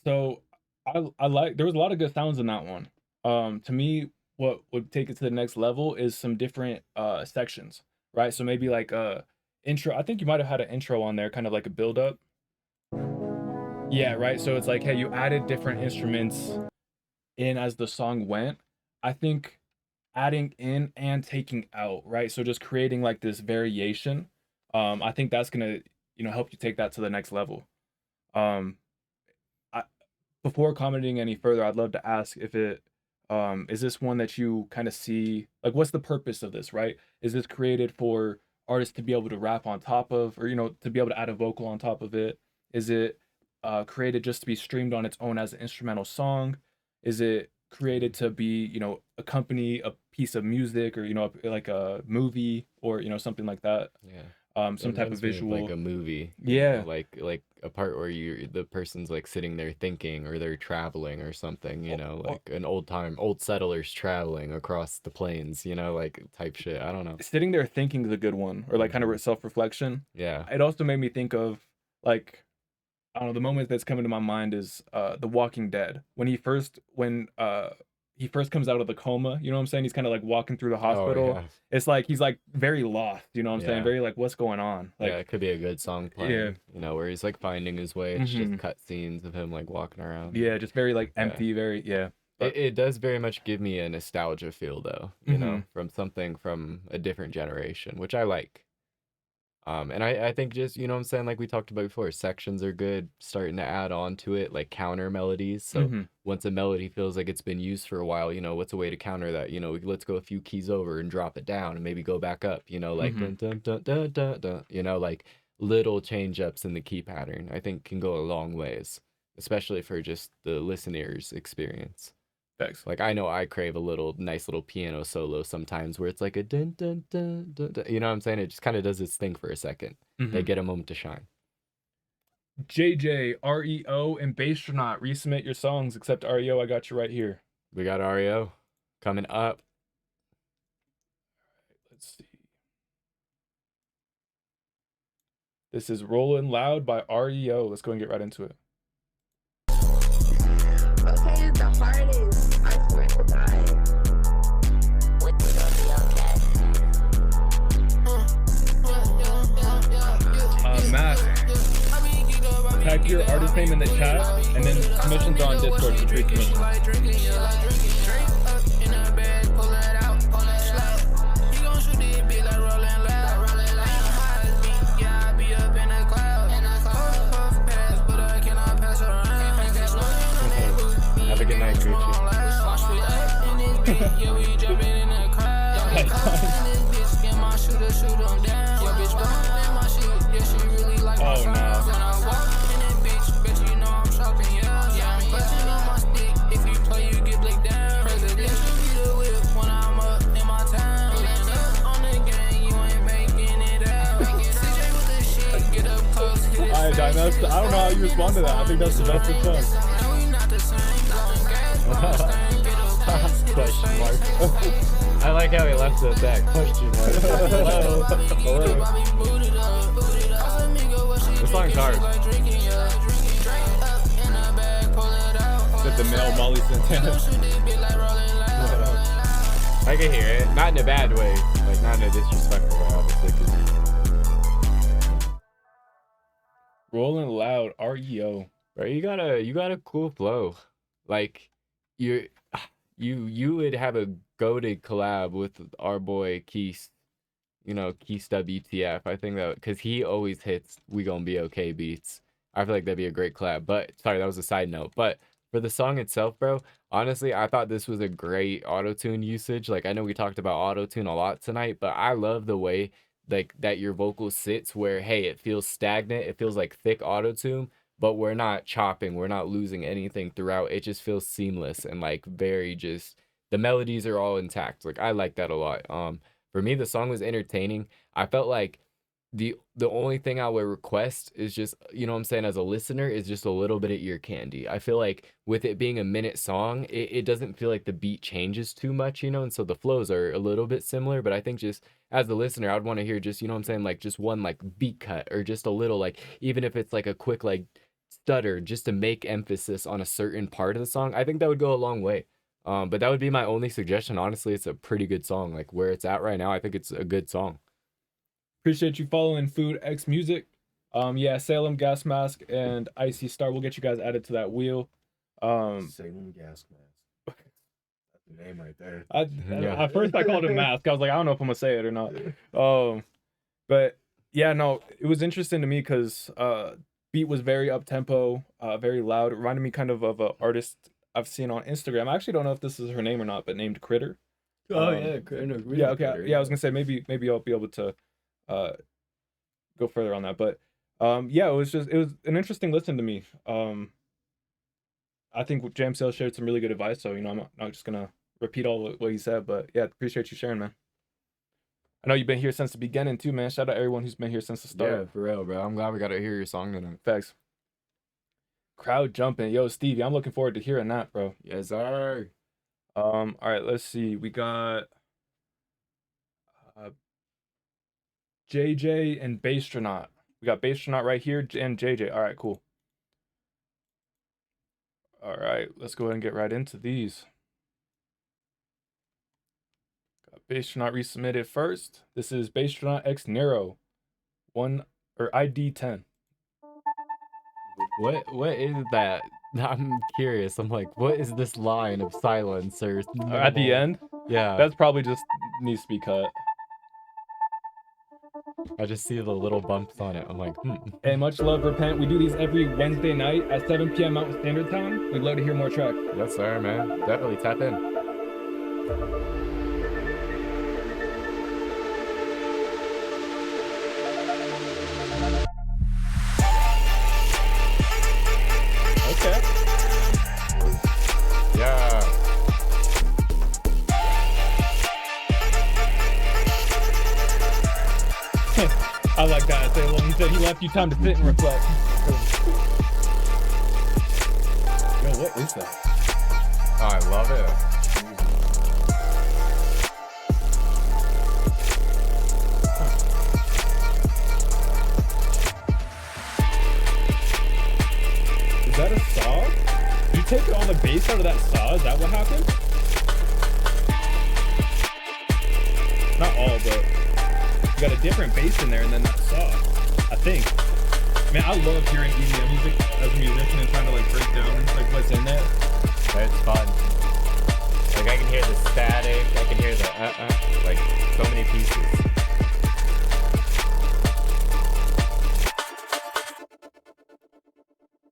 So I like. There was a lot of good sounds in that one. To me, what would take it to the next level is some different sections, right? So maybe like intro. I think you might have had an intro on there, kind of like a build up. Yeah, right. So it's like, hey, you added different instruments in as the song went. I think adding in and taking out, right? So just creating like this variation. I think that's gonna, help you take that to the next level. Before commenting any further, I'd love to ask if it is this one that you kind of see, like, what's the purpose of this, right? Is this created for artists to be able to rap on top of, or to be able to add a vocal on top of it? Is it created just to be streamed on its own as an instrumental song? Is it created to be, accompany a piece of music, or like a movie, or something like that? Yeah. Some type of Reminds me visual. like a movie. Yeah. Like a part where the person's like sitting there thinking, or they're traveling or something, like an old settlers traveling across the plains, like type shit. I don't know. Sitting there thinking is a good one, or like kind of self-reflection. Yeah. It also made me think of, like, I don't know, the moment that's coming to my mind is The Walking Dead. When he first comes out of the coma, you know what I'm saying? He's kind of like walking through the hospital. yeah. It's like he's like very lost, you know what I'm saying? Yeah. Very like, what's going on? Like, Yeah, it could be a good song playing, where he's like finding his way. It's just Mhm. cut scenes of him like walking around. yeah, just very like Yeah. empty, very But- It does very much give me a nostalgia feel though, from something from a different generation, which I like. And I think just, what I'm saying, like we talked about before, sections are good, starting to add on to it, like counter melodies. So Mhm. once a melody feels like it's been used for a while, what's a way to counter that? Let's go a few keys over and drop it down and maybe go back up, like Mhm. dun, dun, dun, dun, dun, dun, like little change ups in the key pattern, I think can go a long ways, especially for just the listener's experience. Thanks. Like I know I crave a nice little piano solo sometimes where it's like a dun dun dun dun, dun, you know what I'm saying? It just kind of does its thing for a second. They get a moment to shine. JJ, REO, and Basstronaut, resubmit your songs except REO. I got you right here. We got REO coming up. Let's see. This is Rollin' Loud by REO. Let's go and get right into it. Okay is the hardest. I swear to God. We're gonna be okay. Matt, tag your artist name in the chat, and then submissions are on Discord for pre-submission. Have a good night, Gucci. Oh no. Alright, I don't know how you respond to that. I think that's the best response. Question mark. I like how he left it at that. Question mark. Hello. Hello. This song's hard. Said the male Molly Santana. I can hear it. Not in a bad way. Like, not in a disrespectful way, obviously. Rolling Loud, REO. Bro, you got a cool flow. Like, you would have a goated collab with our boy Keist. You know, Keist WTF. I think that because he always hits "We Gonna Be Okay" beats. I feel like that'd be a great collab. But sorry, that was a side note. But for the song itself, bro, honestly, I thought this was a great auto-tune usage. Like, I know we talked about auto-tune a lot tonight, but I love the way like that your vocal sits where, hey, it feels stagnant. It feels like thick auto-tune, but we're not chopping. We're not losing anything throughout. It just feels seamless and like very just, the melodies are all intact. Like, I like that a lot. For me, the song was entertaining. I felt like the only thing I would request is just, you know what I'm saying, as a listener, is just a little bit of ear candy. I feel like with it being a minute song, it doesn't feel like the beat changes too much, you know, and so the flows are a little bit similar. But I think just as a listener, I'd want to hear just, you know what I'm saying, like just one like beat cut or just a little, like, even if it's like a quick like stutter just to make emphasis on a certain part of the song. I think that would go a long way. But that would be my only suggestion. Honestly, it's a pretty good song. Like, where it's at right now, I think it's a good song. Appreciate you following Food X Music. Yeah, Salem Gas Mask and Icy Star. We'll get you guys added to that wheel. Salem Gas Mask. That's the name right there. At first I called it Mask. I was like, I don't know if I'm gonna say it or not. But yeah, no, it was interesting to me because beat was very up tempo, very loud. It reminded me kind of an artist I've seen on Instagram. I actually don't know if this is her name or not, but named Critter. Oh yeah, Critter. Yeah, okay. Yeah, I was gonna say maybe I'll be able to go further on that. But yeah, it was an interesting listen to me. I think JMCL shared some really good advice, so, you know, I'm not just gonna repeat all what he said, but yeah, appreciate you sharing, man. I know you've been here since the beginning too, man. Shout out everyone who's been here since the start. Yeah, for real, bro. I'm glad we got to hear your song tonight. Facts. Crowd jumping. Yo, Stevie, I'm looking forward to hearing that, bro. Yes, sir. All right, let's see. We got JJ and Basstronaut. We got Basstronaut right here and JJ. All right, cool. All right, let's go ahead and get right into these. Got Basstronaut resubmitted first. This is Basstronaut X Nero, ID 10. What is that? I'm curious. I'm like, what is this line of silence or at the end? Yeah, that's probably just needs to be cut. I just see the little bumps on it. I'm like, Hey, much love, Repent. We do these every Wednesday night at 7 p.m. Mountain Standard Time. We'd love to hear more tracks. Yes, sir, man. Definitely tap in. Okay. Yeah. I like that. Salem. He said he left you time to sit and reflect. Yo, what is that? Oh, I love it. Is that a saw? You take all the bass out of that saw? Is that what happened? Not all, but you got a different bass in there and then that saw, I think. Man, I love hearing EDM music as a musician and trying to like break down like what's in there. It's fun. Like I can hear the static, I can hear the like so many pieces.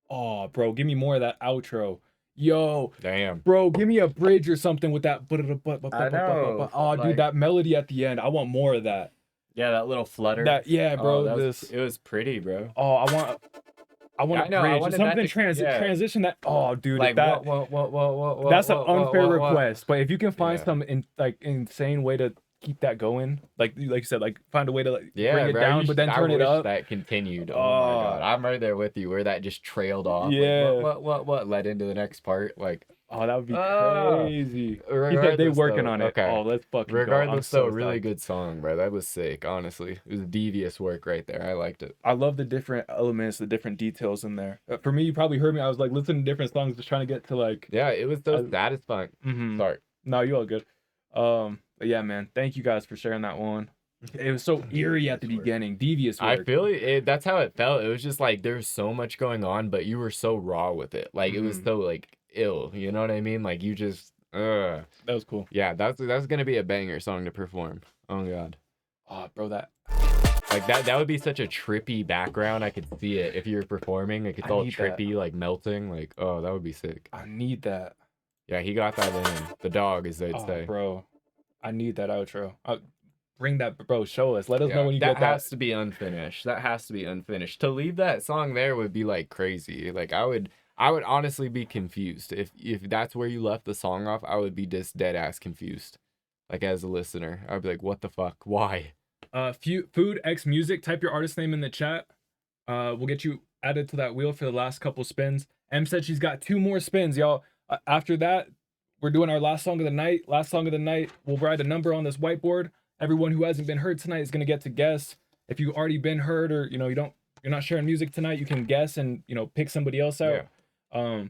Oh, bro, give me more of that outro. Yo, damn, bro, give me a bridge or something with that. I know. Oh, dude, that melody at the end. I want more of that. Yeah, that little flutter. That, yeah, bro. Oh, it was pretty, bro. Oh, I want a bridge. Something transition that. Oh, dude, like that. That's an unfair request. But if you can find some insane way to keep that going, like you said, like find a way to like bring it down, but then turn it up. That continued. Oh my god, I'm right there with you. Where that just trailed off. Yeah. Like, what led into the next part? Like, oh, that would be crazy. He said they working on it. Okay. Oh, let's fucking regardless, go. though, really good song, bro. That was sick. Honestly, it was devious work right there. I liked it. I love the different elements, the different details in there. For me, you probably heard me. I was like listening to different songs, just trying to get to like. Yeah, it was so satisfying. Sorry. No, you all good. But yeah, man, thank you guys for sharing that one. It was so eerie at the beginning, devious work. I feel it. That's how it felt. It was just like there's so much going on, but you were so raw with it. Like it was so like ill. You know what I mean? Like you just. That was cool. Yeah, that's gonna be a banger song to perform. Oh god. Oh, bro, that. Like that would be such a trippy background. I could see it if you were performing. Like it's all trippy, like melting. Like oh, that would be sick. I need that. Yeah, he got that in. The dog, as they'd say. Bro, I need that outro. Bring that, bro. Show us. Let us know when you get that. That has to be unfinished. That has to be unfinished. To leave that song there would be like crazy. Like I would honestly be confused if that's where you left the song off. I would be just dead ass confused. Like as a listener, I'd be like, what the fuck? Why? Food X Music. Type your artist name in the chat. We'll get you added to that wheel for the last couple spins. M said she's got 2 more spins, y'all. After that, we're doing our last song of the night. Last song of the night. We'll write a number on this whiteboard. Everyone who hasn't been heard tonight is gonna get to guess. If you've already been heard, or you're not sharing music tonight, you can guess and pick somebody else out. Yeah.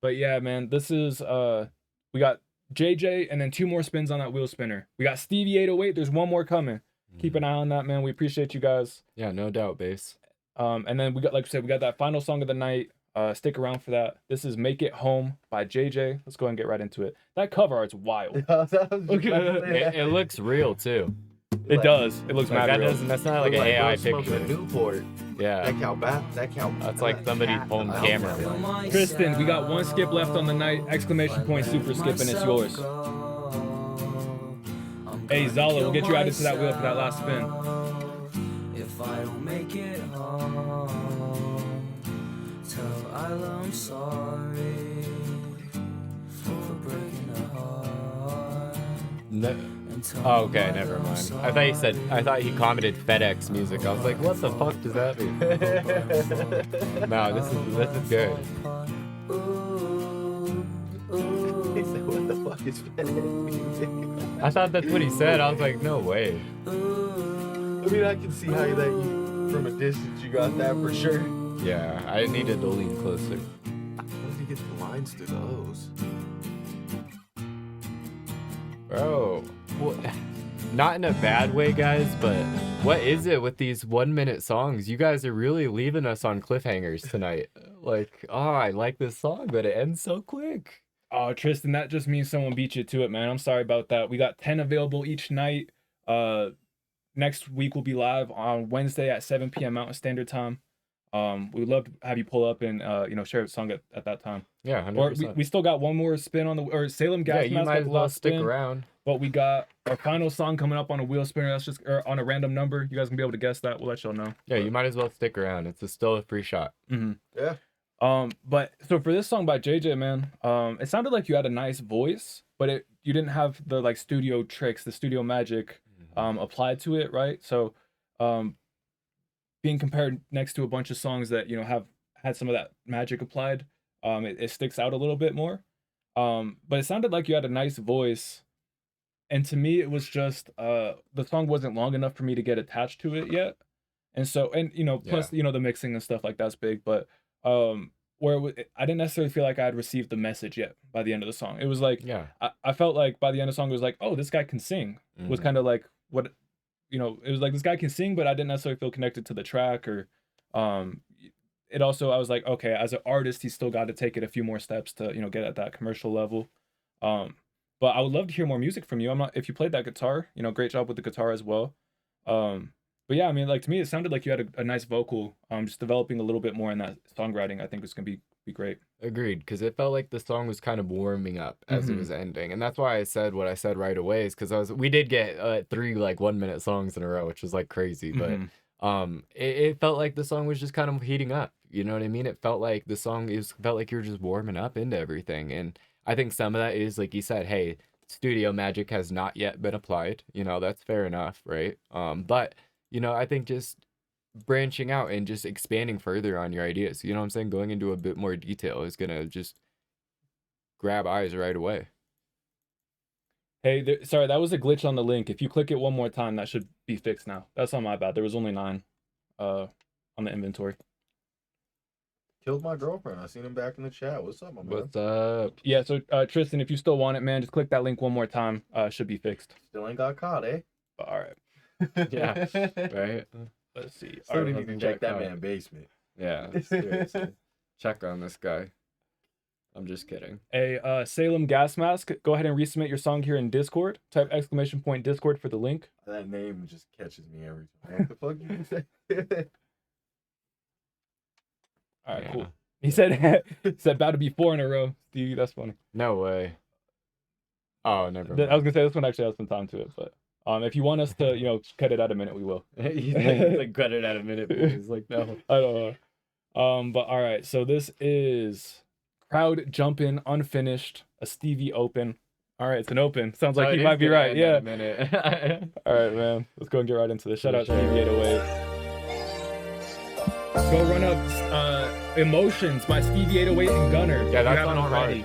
But yeah, man, this is we got JJ and then 2 more spins on that wheel spinner. We got Stevie 808. There's 1 more coming. Keep an eye on that, man. We appreciate you guys. Yeah, no doubt, bass. And then we got, like I said, we got that final song of the night. Stick around for that. This is Make It Home by JJ. Let's go ahead and get right into it. That cover art's wild. It looks real too. It does. It looks mad real. That's not like an AI picture. Newport. Yeah. That's like somebody pulling the camera. Tristan, we got 1 skip left on the night. Exclamation point super skip, and it's yours. Hey Zala, we'll get you added to that wheel for that last spin. If I don't make it home, tell Isla I'm sorry for breaking her heart. No. Oh, okay, never mind. I thought he commented FedEx music. I was like, what the fuck does that mean? No, this is good. He said, what the fuck is FedEx music? I thought that's what he said. I was like, no way. I mean, I can see how that you, from a distance, you got that for sure. Yeah, I needed to lean closer. How does he get the lines to those? Bro, not in a bad way, guys, but what is it with these 1-minute songs? You guys are really leaving us on cliffhangers tonight. Like, I like this song, but it ends so quick. Oh, Tristan, that just means someone beat you to it, man. I'm sorry about that. We got 10 available each night. Next week we'll be live on Wednesday at 7 p.m. Mountain Standard Time. We'd love to have you pull up and share a song at that time. Yeah, 100%. Or we still got 1 more spin on the Salem Gas Mask. Yeah, you might as well stick around. But we got our final song coming up on a wheel spinner. That's just on a random number. You guys can be able to guess that. We'll let y'all know. Yeah, you might as well stick around. It's still a free shot. Mm-hmm. Yeah. But so for this song by JJ, man, it sounded like you had a nice voice, but you didn't have the like studio tricks, the studio magic applied to it, right? So being compared next to a bunch of songs that, you know, have had some of that magic applied, it sticks out a little bit more. But it sounded like you had a nice voice. And to me, it was just, the song wasn't long enough for me to get attached to it yet. And so, and, you know, plus, you know, the mixing and stuff like that's big. But where I didn't necessarily feel like I had received the message yet by the end of the song. It was like, I felt like by the end of the song, it was like, oh, this guy can sing. Was kind of like what, you know, it was like, this guy can sing, but I didn't necessarily feel connected to the track. Or it also, I was like, okay, as an artist, he's still got to take it a few more steps to, you know, get at that commercial level. But I would love to hear more music from you. If you played that guitar, you know, great job with the guitar as well. But yeah, I mean, like, to me, it sounded like you had a nice vocal. Just developing a little bit more in that songwriting, I think was going to be great. Agreed, because it felt like the song was kind of warming up as it was ending. And that's why I said what I said right away, is because we did get 3 like 1-minute songs in a row, which was like crazy. But it felt like the song was just kind of heating up. You know what I mean? It felt like the song felt like you were just warming up into everything. And I think some of that is, like you said, hey, studio magic has not yet been applied. You know, that's fair enough, right? But, you know, I think just branching out and just expanding further on your ideas, you know what I'm saying? Going into a bit more detail is going to just grab eyes right away. Hey, sorry, that was a glitch on the link. If you click it one more time, that should be fixed now. That's not my bad. There was only 9 on the inventory. Killed my girlfriend. I seen him back in the chat. What's up, my man? What's up? Yeah, so Tristan, if you still want it, man, just click that link one more time. Should be fixed. Still ain't got caught, eh? All right. Yeah, right? Let's see. Still need to check that man's basement. Yeah, seriously. Check on this guy. I'm just kidding. Hey, Salem Gas Mask, go ahead and resubmit your song here in Discord. Type / Discord for the link. That name just catches me every time. What the fuck you say? All right, cool. He said about to be 4 in a row. Stevie, that's funny. No way. Oh, never mind. I was gonna say this one actually has some time to it, but if you want us to, you know, cut it at a minute, we will. He's like cut it at a minute. He's like, no. I don't know. But all right, so this is Crowd Jumpin' Unfinished, a Stevie open. All right, it's an open. Sounds like you might be right. Yeah. All right, man. Let's go and get right into this. Shout out Stevie 808. Go run up Emotions by Stevie 808 and Gunner. Yeah, that's on already.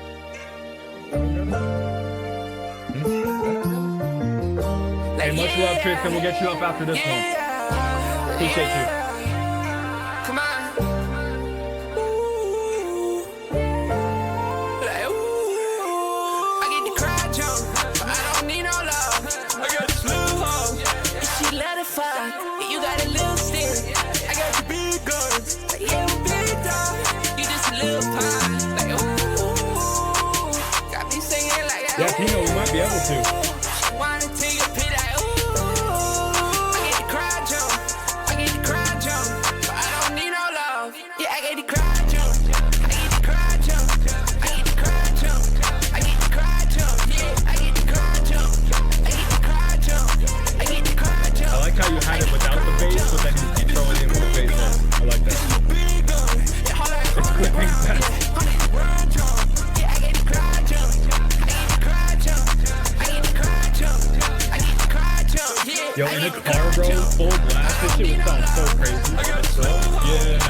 Hey, much love, Tristan. We'll get you up after this one. Appreciate you. Come on. Like, I get the crowd jump, but I don't need no love. I got this little hoe, and she let it fly. You got a little stick. I got the big guns, like, yeah, we big dog. You just a little pie. Like, ooh, got me singing like, yeah, Pino, we might be able to. Yo, in a car, bro, full blast. This shit would sound so crazy. Yeah.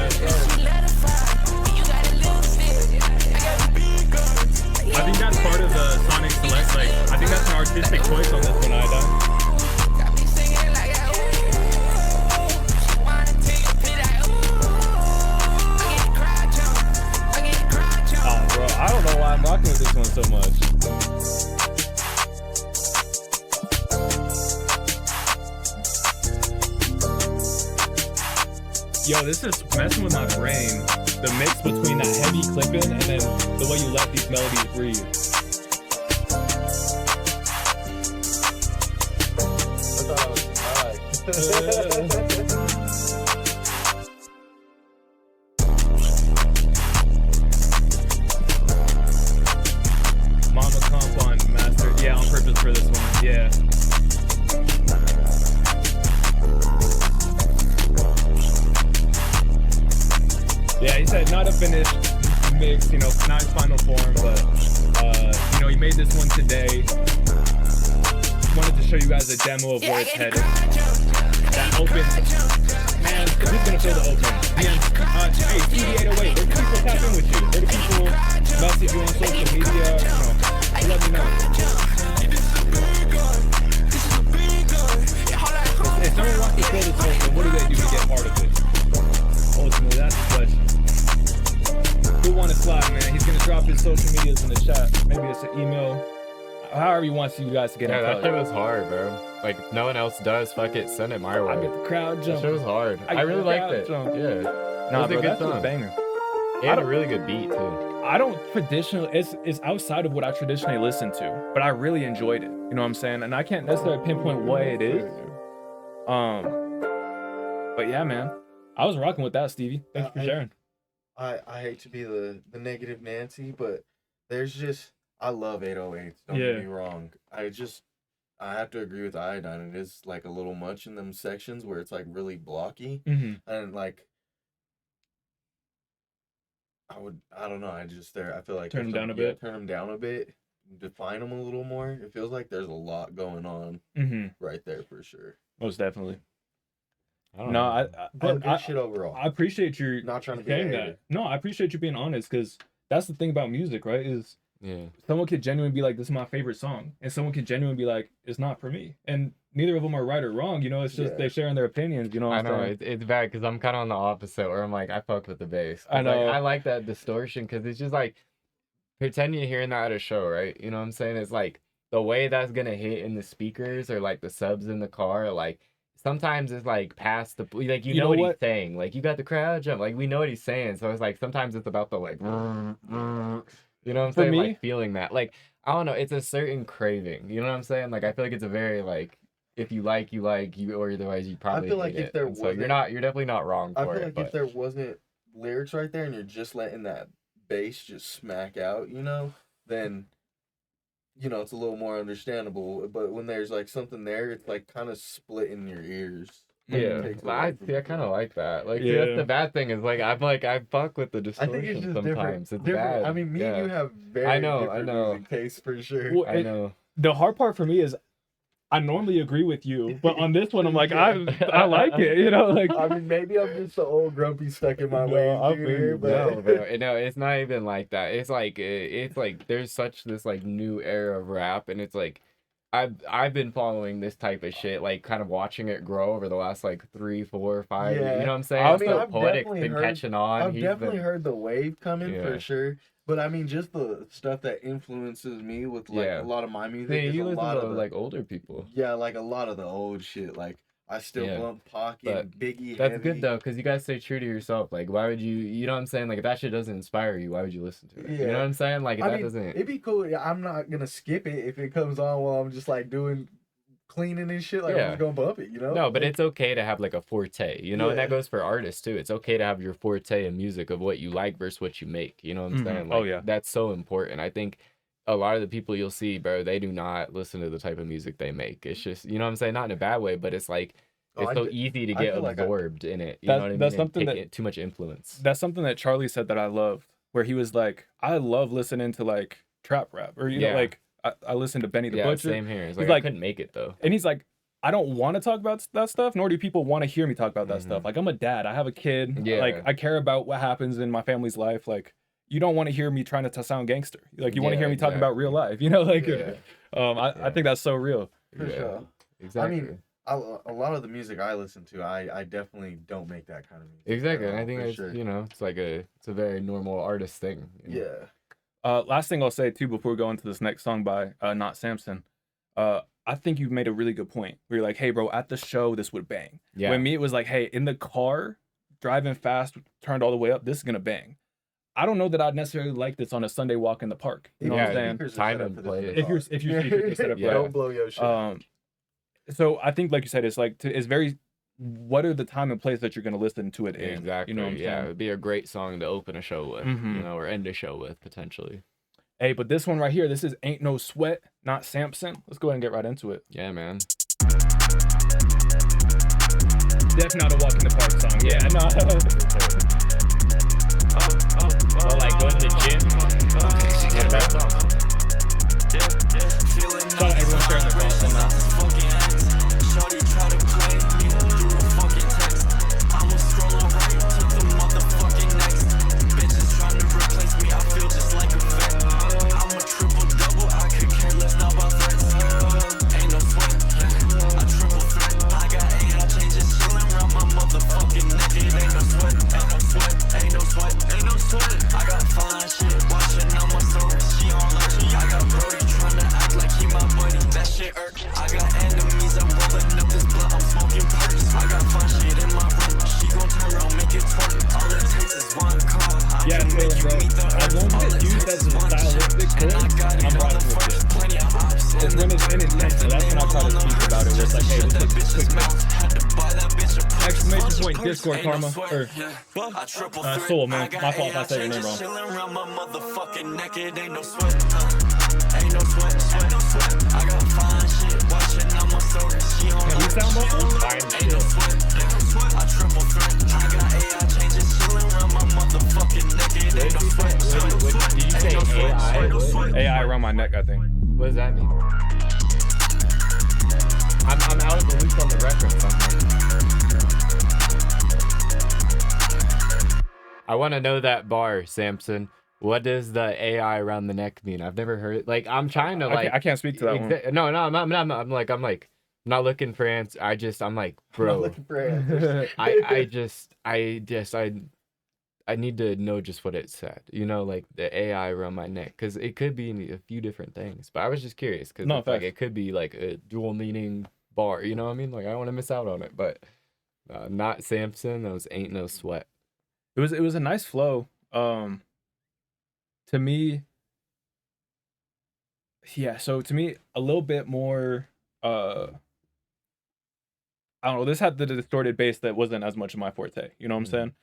I think that's part of the Sonic Select. Like, I think that's an artistic choice on this one, Ida. Oh, bro, I don't know why I'm rocking with this one so much. Yo, this is messing with my brain. The mix between that heavy clipping and then the way you let these melodies breathe. I thought I was Mama comp on master. Yeah, on purpose for this one. Yeah. Yeah, he said not a finished mix, you know, not in final form, but, you know, he made this one today. Wanted to show you guys a demo of where it's headed. that open, man, who's gonna fill the open? Hey, CD808, where do people tap in with you? Where do people message you on social media? Let me know. If someone wants to fill this open, what do they do to get part of it? Ultimately, that's the question. Who want to slide, man? He's gonna drop his social medias in the chat. Maybe it's an email. However he wants you guys to get in touch. That shit was hard, bro. Like, if no one else does, fuck it, send it my way. I get the crowd jump. That shit was hard. I really liked it. Yeah. Nah, it was bro, a good that's song. a banger. It had a really good beat, too. I don't traditionally, it's outside of what I traditionally listen to, but I really enjoyed it. You know what I'm saying? And I can't necessarily pinpoint what it is. But yeah, man. I was rocking with that, Stevie. Thanks for sharing. I hate to be the negative Nancy, but there's just, I love 808s. Don't get me wrong. I have to agree with Iodine. It is like a little much in them sections where it's like really blocky. And like, I don't know. I feel like turn them down a bit. Turn them down a bit. Define them a little more. It feels like there's a lot going on right there for sure. Most definitely. Good shit overall. I appreciate you not trying to be saying that. No, I appreciate you being honest, because that's the thing about music, right? Is someone could genuinely be like, "This is my favorite song," and someone could genuinely be like, "It's not for me." And neither of them are right or wrong. You know, it's just they're sharing their opinions. You know, what I'm saying? It's bad because I'm kind of on the opposite, where I'm like, I fuck with the bass. I know. Like, I like that distortion because it's just like pretend you're hearing that at a show, right? You know what I'm saying? It's like the way that's gonna hit in the speakers or like the subs in the car, like. Sometimes it's like past the like you know what he's saying, like you got the crowd jump, like we know what he's saying, so it's like sometimes it's about the like you know what I'm saying, like feeling that, like I don't know, it's a certain craving, you know what I'm saying, like I feel like it's a very like if you like you or otherwise you probably I feel like hate if there was so you're definitely not wrong for it. I feel like if there wasn't lyrics right there and you're just letting that bass just smack out, you know, then you know, it's a little more understandable, but when there's like something there, it's like kind of splitting your ears. Yeah, I kind of like that. Like, see, that's the bad thing is like I fuck with the distortion. I think it's just sometimes. It's bad. I mean, me and you have very different music tastes for sure. Well, I know. The hard part for me is I normally agree with you, but on this one I'm like I like it, you know, like I mean maybe I'm just the old grumpy stuck in my ways here, but no, it's not even like that. It's like there's such this like new era of rap, and it's like I've been following this type of shit, like kind of watching it grow over the last like 3, 4, 5 years. You know what I'm saying? I mean, I've Poetic's definitely been catching on. I've definitely heard the wave coming for sure. But I mean, just the stuff that influences me with like a lot of my music. See, is you a listen lot to of like older people. Yeah, like a lot of the old shit. Like I still bump Pocket, Biggie. That's good though, because you gotta stay true to yourself. Like, why would you know what I'm saying? Like, if that shit doesn't inspire you, why would you listen to it? You know what I'm saying? Like, if that doesn't. It'd be cool. I'm not gonna skip it if it comes on while I'm just like doing cleaning and shit. Like I'm just gonna bump it, you know? No, but it's okay to have like a forte, you know, and that goes for artists too. It's okay to have your forte in music of what you like versus what you make. You know what I'm saying? Like, that's so important. I think a lot of the people you'll see, bro, they do not listen to the type of music they make. It's just, you know what I'm saying? Not in a bad way, but it's like it's so easy to get absorbed in it. You know what I mean? That's something that too much influence. That's something that Charlie said that I loved, where he was like, I love listening to like trap rap, or you know, like I listen to Benny the Butcher. Same here. It's like, I couldn't make it though. And he's like, I don't want to talk about that stuff, nor do people want to hear me talk about that stuff. Like, I'm a dad. I have a kid. Like, I care about what happens in my family's life. Like, you don't want to hear me trying to sound gangster. Like, you want to hear me talking about real life. You know, like, I think that's so real. For sure. Exactly. I mean, a lot of the music I listen to, I definitely don't make that kind of music. Exactly. And I think it's, you know, it's like it's a very normal artist thing. You know? Last thing I'll say, too, before we go into this next song by Not Samson, I think you've made a really good point where you're like, hey, bro, at the show, this would bang. Yeah. When me, it was like, hey, in the car, driving fast, turned all the way up, this is going to bang. I don't know that I'd necessarily like this on a Sunday walk in the park. You know what I'm saying? Time and play. If you're set up don't blow your shit. So I think, like you said, it's like, it's very, what are the time and place that you're going to listen to it in? Exactly. You know what I'm saying? It would be a great song to open a show with, you know, or end a show with, potentially. Hey, but this one right here, this is Ain't No Sweat, Not Samson. Let's go ahead and get right into it. Yeah, man. Definitely not a walk in the park song. Yeah, no. Or like going to the gym. Yeah, that song. Shout out everyone sharing their thoughts on that. point, Discord, Karma. Or, Soul, man. My fault if I said your name wrong. Can we sound vocals? Fine shit. Did you say AI? What? AI around my neck, I think. What does that mean? I'm out of the loop on the reference. I want to know that bar, Samson. What does the AI around the neck mean? I've never heard it. Like, I'm trying to like. I can't speak to that one. No, I'm not looking for answers. I'm like, bro. I'm looking for answers. I need to know just what it said. You know, like the AI around my neck, because it could be a few different things. But I was just curious, because like it could be like a dual meaning bar. You know what I mean? Like I don't want to miss out on it. But not Samson. Those ain't no sweat. It was a nice flow. To me, yeah. So to me, a little bit more. I don't know. This had the distorted bass that wasn't as much of my forte. You know what I'm saying?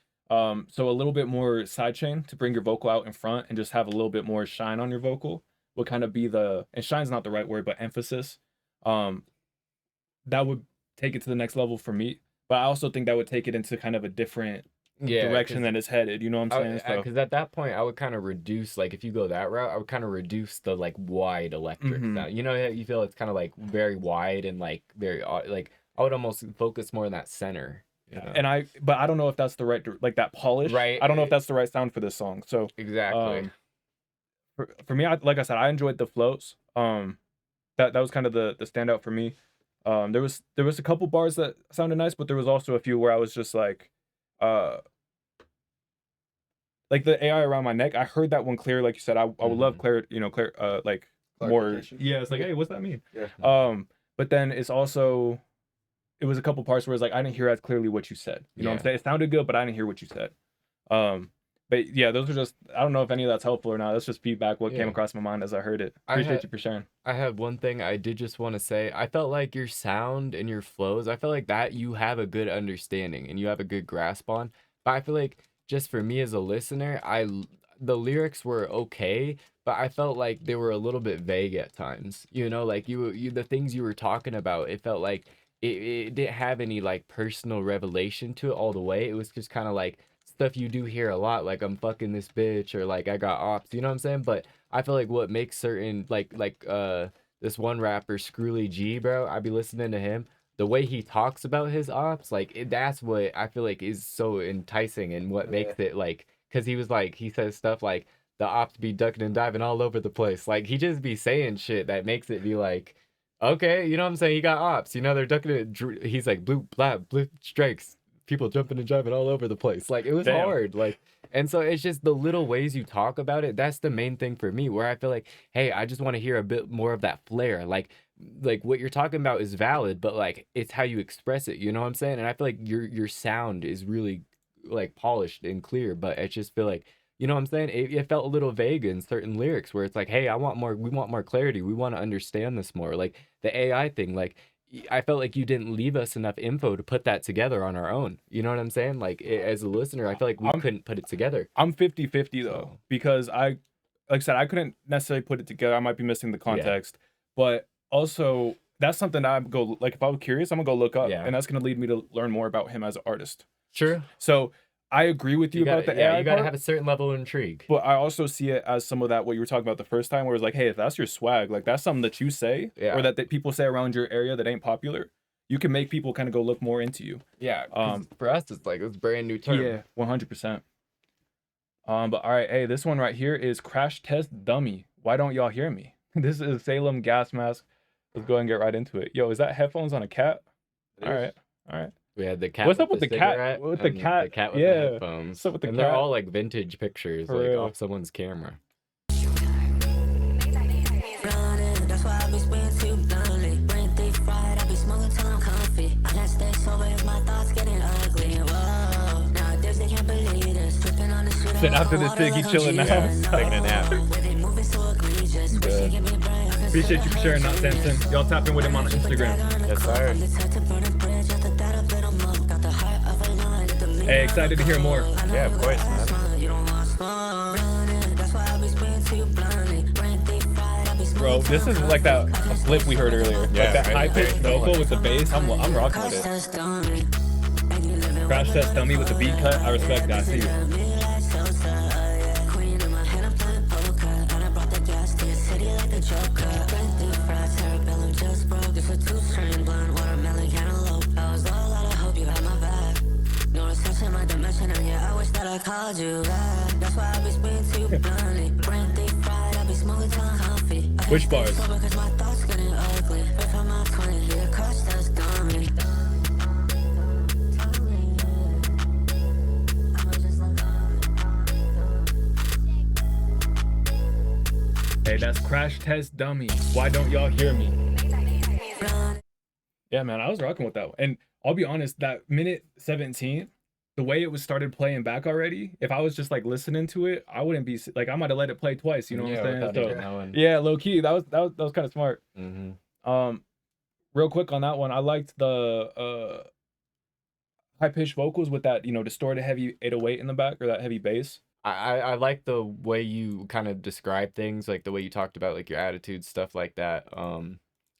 So a little bit more sidechain to bring your vocal out in front and just have a little bit more shine on your vocal would kind of be and shine's not the right word, but emphasis. That would take it to the next level for me. But I also think that would take it into kind of a different direction that it's headed. You know what I'm saying? Because at that point, I would kind of reduce, like if you go that route, I would kind of reduce the like wide electric sound. You know, you feel it's kind of like very wide and like very like I would almost focus more on that center. Yeah. And but I don't know if that's the right, like that polish. Right. I don't know if that's the right sound for this song. So exactly. For me, like I said, I enjoyed the flows. That was kind of the standout for me. There was a couple bars that sounded nice, but there was also a few where I was just like the AI around my neck. I heard that one clear, like you said. I would love clear, like more. Yeah, it's like, hey, what's that mean? Yeah. But then it's also. It was a couple parts where it's like I didn't hear as clearly what you said. You know what I'm saying? It sounded good, but I didn't hear what you said. But yeah, those are just, I don't know if any of that's helpful or not. That's just feedback, what came across my mind as I heard it. Appreciate you for sharing. I have one thing I did just want to say. I felt like your sound and your flows, I felt like that you have a good understanding and you have a good grasp on. But I feel like just for me as a listener, the lyrics were okay, but I felt like they were a little bit vague at times. You know, like the things you were talking about, it felt like it didn't have any like personal revelation to it all the way. It was just kind of like stuff you do hear a lot, like I'm fucking this bitch or like I got ops, you know what I'm saying? But I feel like what makes certain like this one rapper Screwly G, bro, I be listening to him, the way he talks about his ops, like that's what I feel like is so enticing and what makes it like, because he says stuff like the ops be ducking and diving all over the place, like he just be saying shit that makes it be like, okay, you know what I'm saying? He got ops. You know, they're ducking it. He's like, blue strikes. People jumping and driving all over the place. Like, it was hard. Like, and so it's just the little ways you talk about it. That's the main thing for me, where I feel like, hey, I just want to hear a bit more of that flair. Like what you're talking about is valid, but like, it's how you express it. You know what I'm saying? And I feel like your sound is really like polished and clear, but I just feel like, you know what I'm saying? It felt a little vague in certain lyrics where it's like, hey, we want more clarity. We want to understand this more. Like the AI thing, like I felt like you didn't leave us enough info to put that together on our own. You know what I'm saying? Like as a listener, I feel like we couldn't put it together. I'm 50-50 though, because like I said, I couldn't necessarily put it together. I might be missing the context, but also that's something I go, like if I was curious, I'm gonna go look up and that's gonna lead me to learn more about him as an artist. Sure. So I agree with you about the AI. You gotta have a certain level of intrigue. But I also see it as some of that what you were talking about the first time, where it's like, hey, if that's your swag, like that's something that you say, or that people say around your area that ain't popular, you can make people kind of go look more into you. Yeah. For us, it's like it's a brand new term. Yeah, 100%. But all right, hey, this one right here is Crash Test Dummy. Why don't y'all hear me? This is Salem Gas Mask. Let's go ahead and get right into it. Yo, is that headphones on a cat? All right. We had the cat. What's up with the cat? With the cat? The cat with the headphones. What's up with the cat? They're all like vintage pictures, For like real. off someone's camera. Then after this thing, he's chilling now. Taking a nap. Good. Appreciate you for sharing that, Samson. Y'all tapping with him on Instagram. Yes, sir. Hey, excited to hear more. Yeah, of course, man. Bro, this is like that a flip we heard earlier. Yeah, like that right, high-pitched very vocal similar. with the bass. I'm rocking with it. Crash Test Dummy with the beat cut. I respect that. I see you. Which bars? Hey, that's Crash Test Dummy. Why don't y'all hear me? Yeah, man, I was rocking with that one. And I'll be honest, that minute 17, the way it was started playing back already, if I was just like listening to it, I wouldn't be like, I might have let it play twice, you know what I'm saying? without even knowing. Yeah, low key, that was kind of smart. Mm-hmm. Real quick on that one, I liked the high pitched vocals with that, distorted heavy 808 in the back, or that heavy bass. I like the way you kind of describe things, like the way you talked about like your attitude, stuff like that.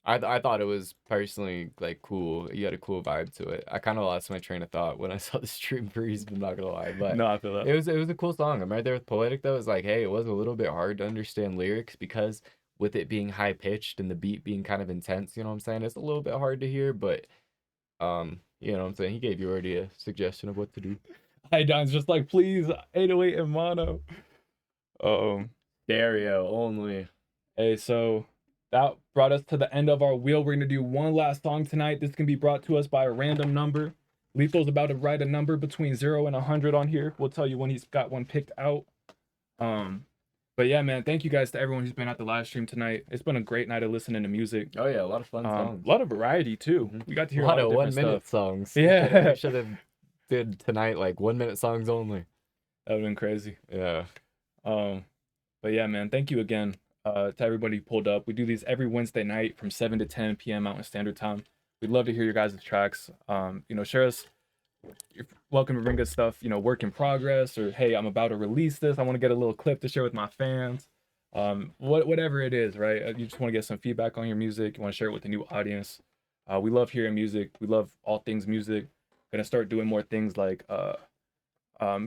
I thought it was personally like cool. You had a cool vibe to it. I kind of lost my train of thought when I saw the stream freeze, I'm not gonna lie. But No, I feel that. it was a cool song. I'm right there with Poetic though. It's like, hey, it was a little bit hard to understand lyrics because with it being high pitched and the beat being kind of intense, you know what I'm saying? It's a little bit hard to hear, but you know what I'm saying? He gave you already a suggestion of what to do. Hey, Don's just like, please, 808 in mono. Stereo only. Hey, so that brought us to the end of our wheel. We're gonna do one last song tonight. This can be brought to us by a random number. Lethal's about to write a number between 0 and 100 on here. We'll tell you when he's got one picked out. But yeah, man, thank you guys to everyone who's been at the live stream tonight. It's been a great night of listening to music. Oh yeah, a lot of fun songs. A lot of variety too. We got to hear a lot of different 1 minute stuff. songs. Yeah. We should have did tonight like 1 minute songs only. That would have been crazy. Yeah. But yeah, man, thank you again to everybody who pulled up. We do these every Wednesday night from 7 to 10 p.m. Mountain Standard Time. We'd love to hear your guys' tracks. Share us. You're welcome to bring us stuff, work in progress, or hey, I'm about to release this. I want to get a little clip to share with my fans. Whatever it is, right? You just want to get some feedback on your music. You want to share it with a new audience. We love hearing music. We love all things music. Gonna start doing more things like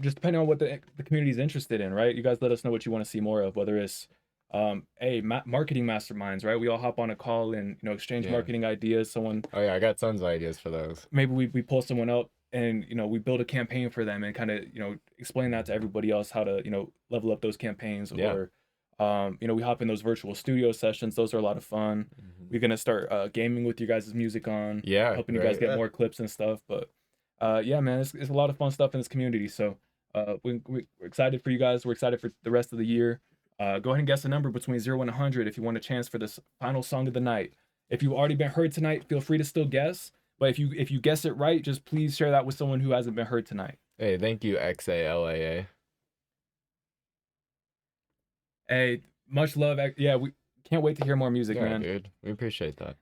just depending on what the community is interested in, right? You guys let us know what you want to see more of, whether it's marketing masterminds, right? We all hop on a call and exchange marketing ideas. Someone Oh yeah, I got tons of ideas for those. maybe we pull someone up and we build a campaign for them and kind of explain that to everybody else how to level up those campaigns. Yeah. Or we hop in those virtual studio sessions. Those are a lot of fun. We're gonna start gaming with you guys' music on, helping you guys get more clips and stuff. But yeah, man, it's a lot of fun stuff in this community. So we're excited for you guys. We're excited for the rest of the year. Go ahead and guess a number between 0 and 100 if you want a chance for this final song of the night. If you've already been heard tonight, feel free to still guess. But if you guess it right, just please share that with someone who hasn't been heard tonight. Hey, thank you, XALAA. Hey, much love. Yeah, we can't wait to hear more music, Yeah, man. dude. We appreciate that.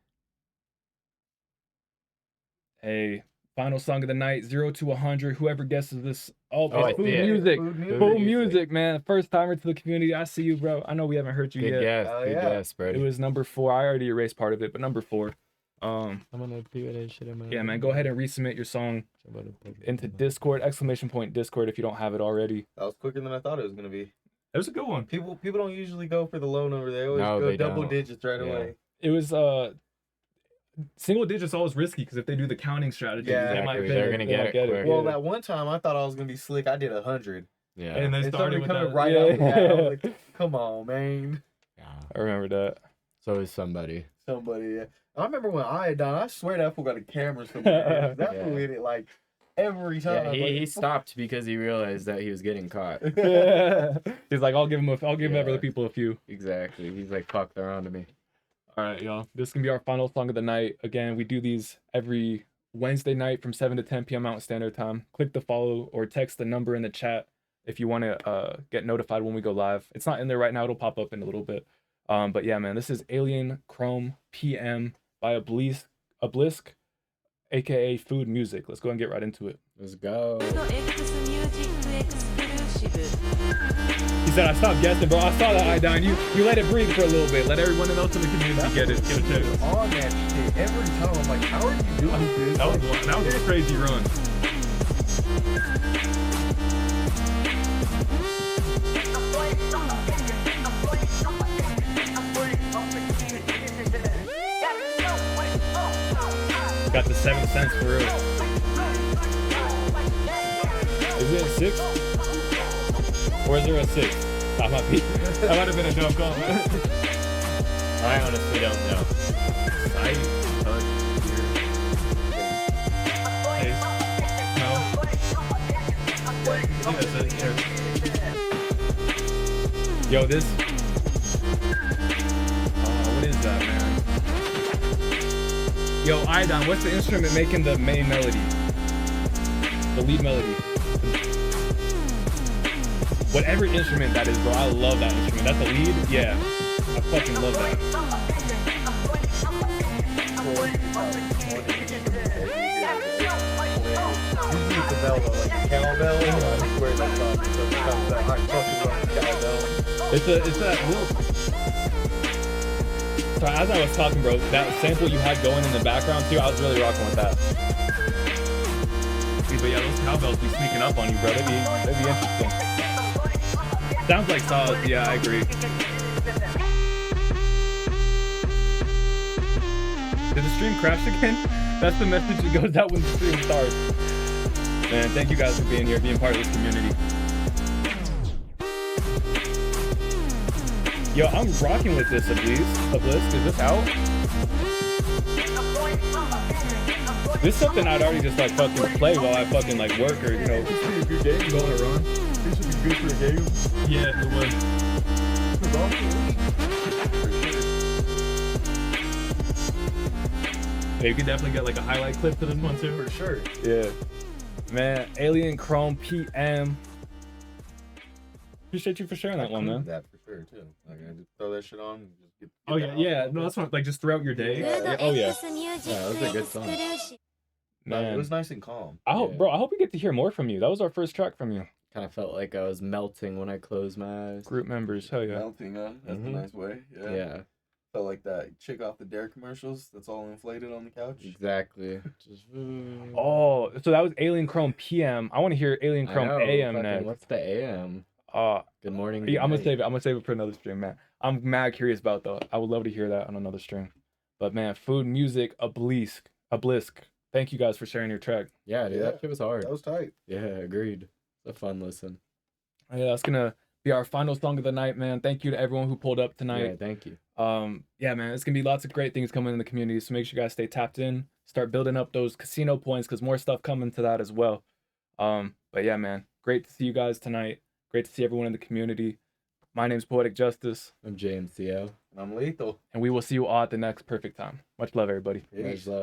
Hey, final song of the night, 0 to 100. Whoever guesses this, I it's see it. music. Food Full music, man. First timer to the community. I see you, bro. I know we haven't heard you Good yet. guess. Oh, Good yeah. guess, Brody. It was number 4. I already erased part of it, but number 4. I'm gonna do it and shit. Yeah, man. Go ahead and resubmit your song into Discord, !Discord if you don't have it already. That was quicker than I thought it was gonna be. It was a good one. People don't usually go for the low number. They always No, go they double don't. digits right Yeah. away. It was single digits always risky because if they do the counting strategy, Yeah, they might exactly. They're gonna get it quick. Well, that one time I thought I was gonna be slick. I did 100. Yeah. And they And started somebody with coming that. right out the gate. I was like, come on, man. Yeah. I remember that. So is somebody. Somebody. Yeah. I remember when I had done. I swear that fool got a camera somewhere. That fool hit it like every time. Yeah, Like, he stopped because he realized that he was getting caught. He's like, I'll give other people a few. Exactly. He's like, fuck, they're on to me. All right, y'all. This can be our final song of the night. Again, we do these every Wednesday night from 7 to 10 p.m. Mountain Standard Time. Click the follow or text the number in the chat if you want to get notified when we go live. It's not in there right now. It'll pop up in a little bit. But yeah, man, this is Alien Chrome PM by Obelisk. aka Food Music. Let's go and get right into it. Let's go. He said, I stopped guessing, bro. I saw that, Idine. You let it breathe for a little bit. Let everyone else in the community get a chance. On that shit every time. I'm like, how are you doing this? That was a crazy run. Got the 7 cents for real. Is it a 6? Or is there a 6? That might have been a dumb call, man. I honestly don't know. Sight, touch, ear, taste, smell. Yeah, that's it. Yo, this. What is that, man? Yo, Iodine, what's the instrument making the main melody? The lead melody. Whatever instrument that is, bro, I love that instrument. That's the lead? Yeah. I fucking love that. It's that little. So as I was talking, bro, that sample you had going in the background too, I was really rocking with that. But yeah, those cowbells be sneaking up on you, bro. That'd be interesting. Sounds like solid. Yeah, I agree. Did the stream crash again? That's the message that goes out when the stream starts. Man, thank you guys for being here, being part of this community. Yo, I'm rocking with this, Obelisk. Is this out? This is something I'd already just like fucking play while I fucking like work or, you know, if your game going to run. This would be good for a game. Yeah, it would. Yeah, you can definitely get like a highlight clip to this one too. For sure. Yeah. Man, Alien Chrome PM. Appreciate you for sharing that one, man. That for sure too. Like I just throw that shit on and just get Oh yeah, yeah. No, that's what, like just throughout your day. Yeah. Oh yeah. Yeah, that was a good song. Man, it was nice and calm. I hope, bro. I hope we get to hear more from you. That was our first track from you. Kind of felt like I was melting when I closed my eyes. Group members, hell yeah. Melting, huh? That's a nice way. Yeah. Yeah. Felt like that chick off the Dare commercials that's all inflated on the couch. Exactly. Just. Oh, so that was Alien Chrome PM. I want to hear Alien Chrome AM next. What's the AM? Good morning. Yeah, I'm gonna save it for another stream, man. I'm mad curious about though. I would love to hear that on another stream. But man, Food Music, Obelisk. Thank you guys for sharing your track. Yeah, dude, that shit was hard. That was tight. Yeah, agreed. It's a fun listen. Yeah, that's gonna be our final song of the night, man. Thank you to everyone who pulled up tonight. Yeah, thank you. Yeah, man, it's gonna be lots of great things coming in the community. So make sure you guys stay tapped in, start building up those casino points because more stuff coming to that as well. But yeah, man, great to see you guys tonight. Great to see everyone in the community. My name's Poetic Justus. I'm JMCL. And I'm Lethal. And we will see you all at the next perfect time. Much love, everybody. Much love.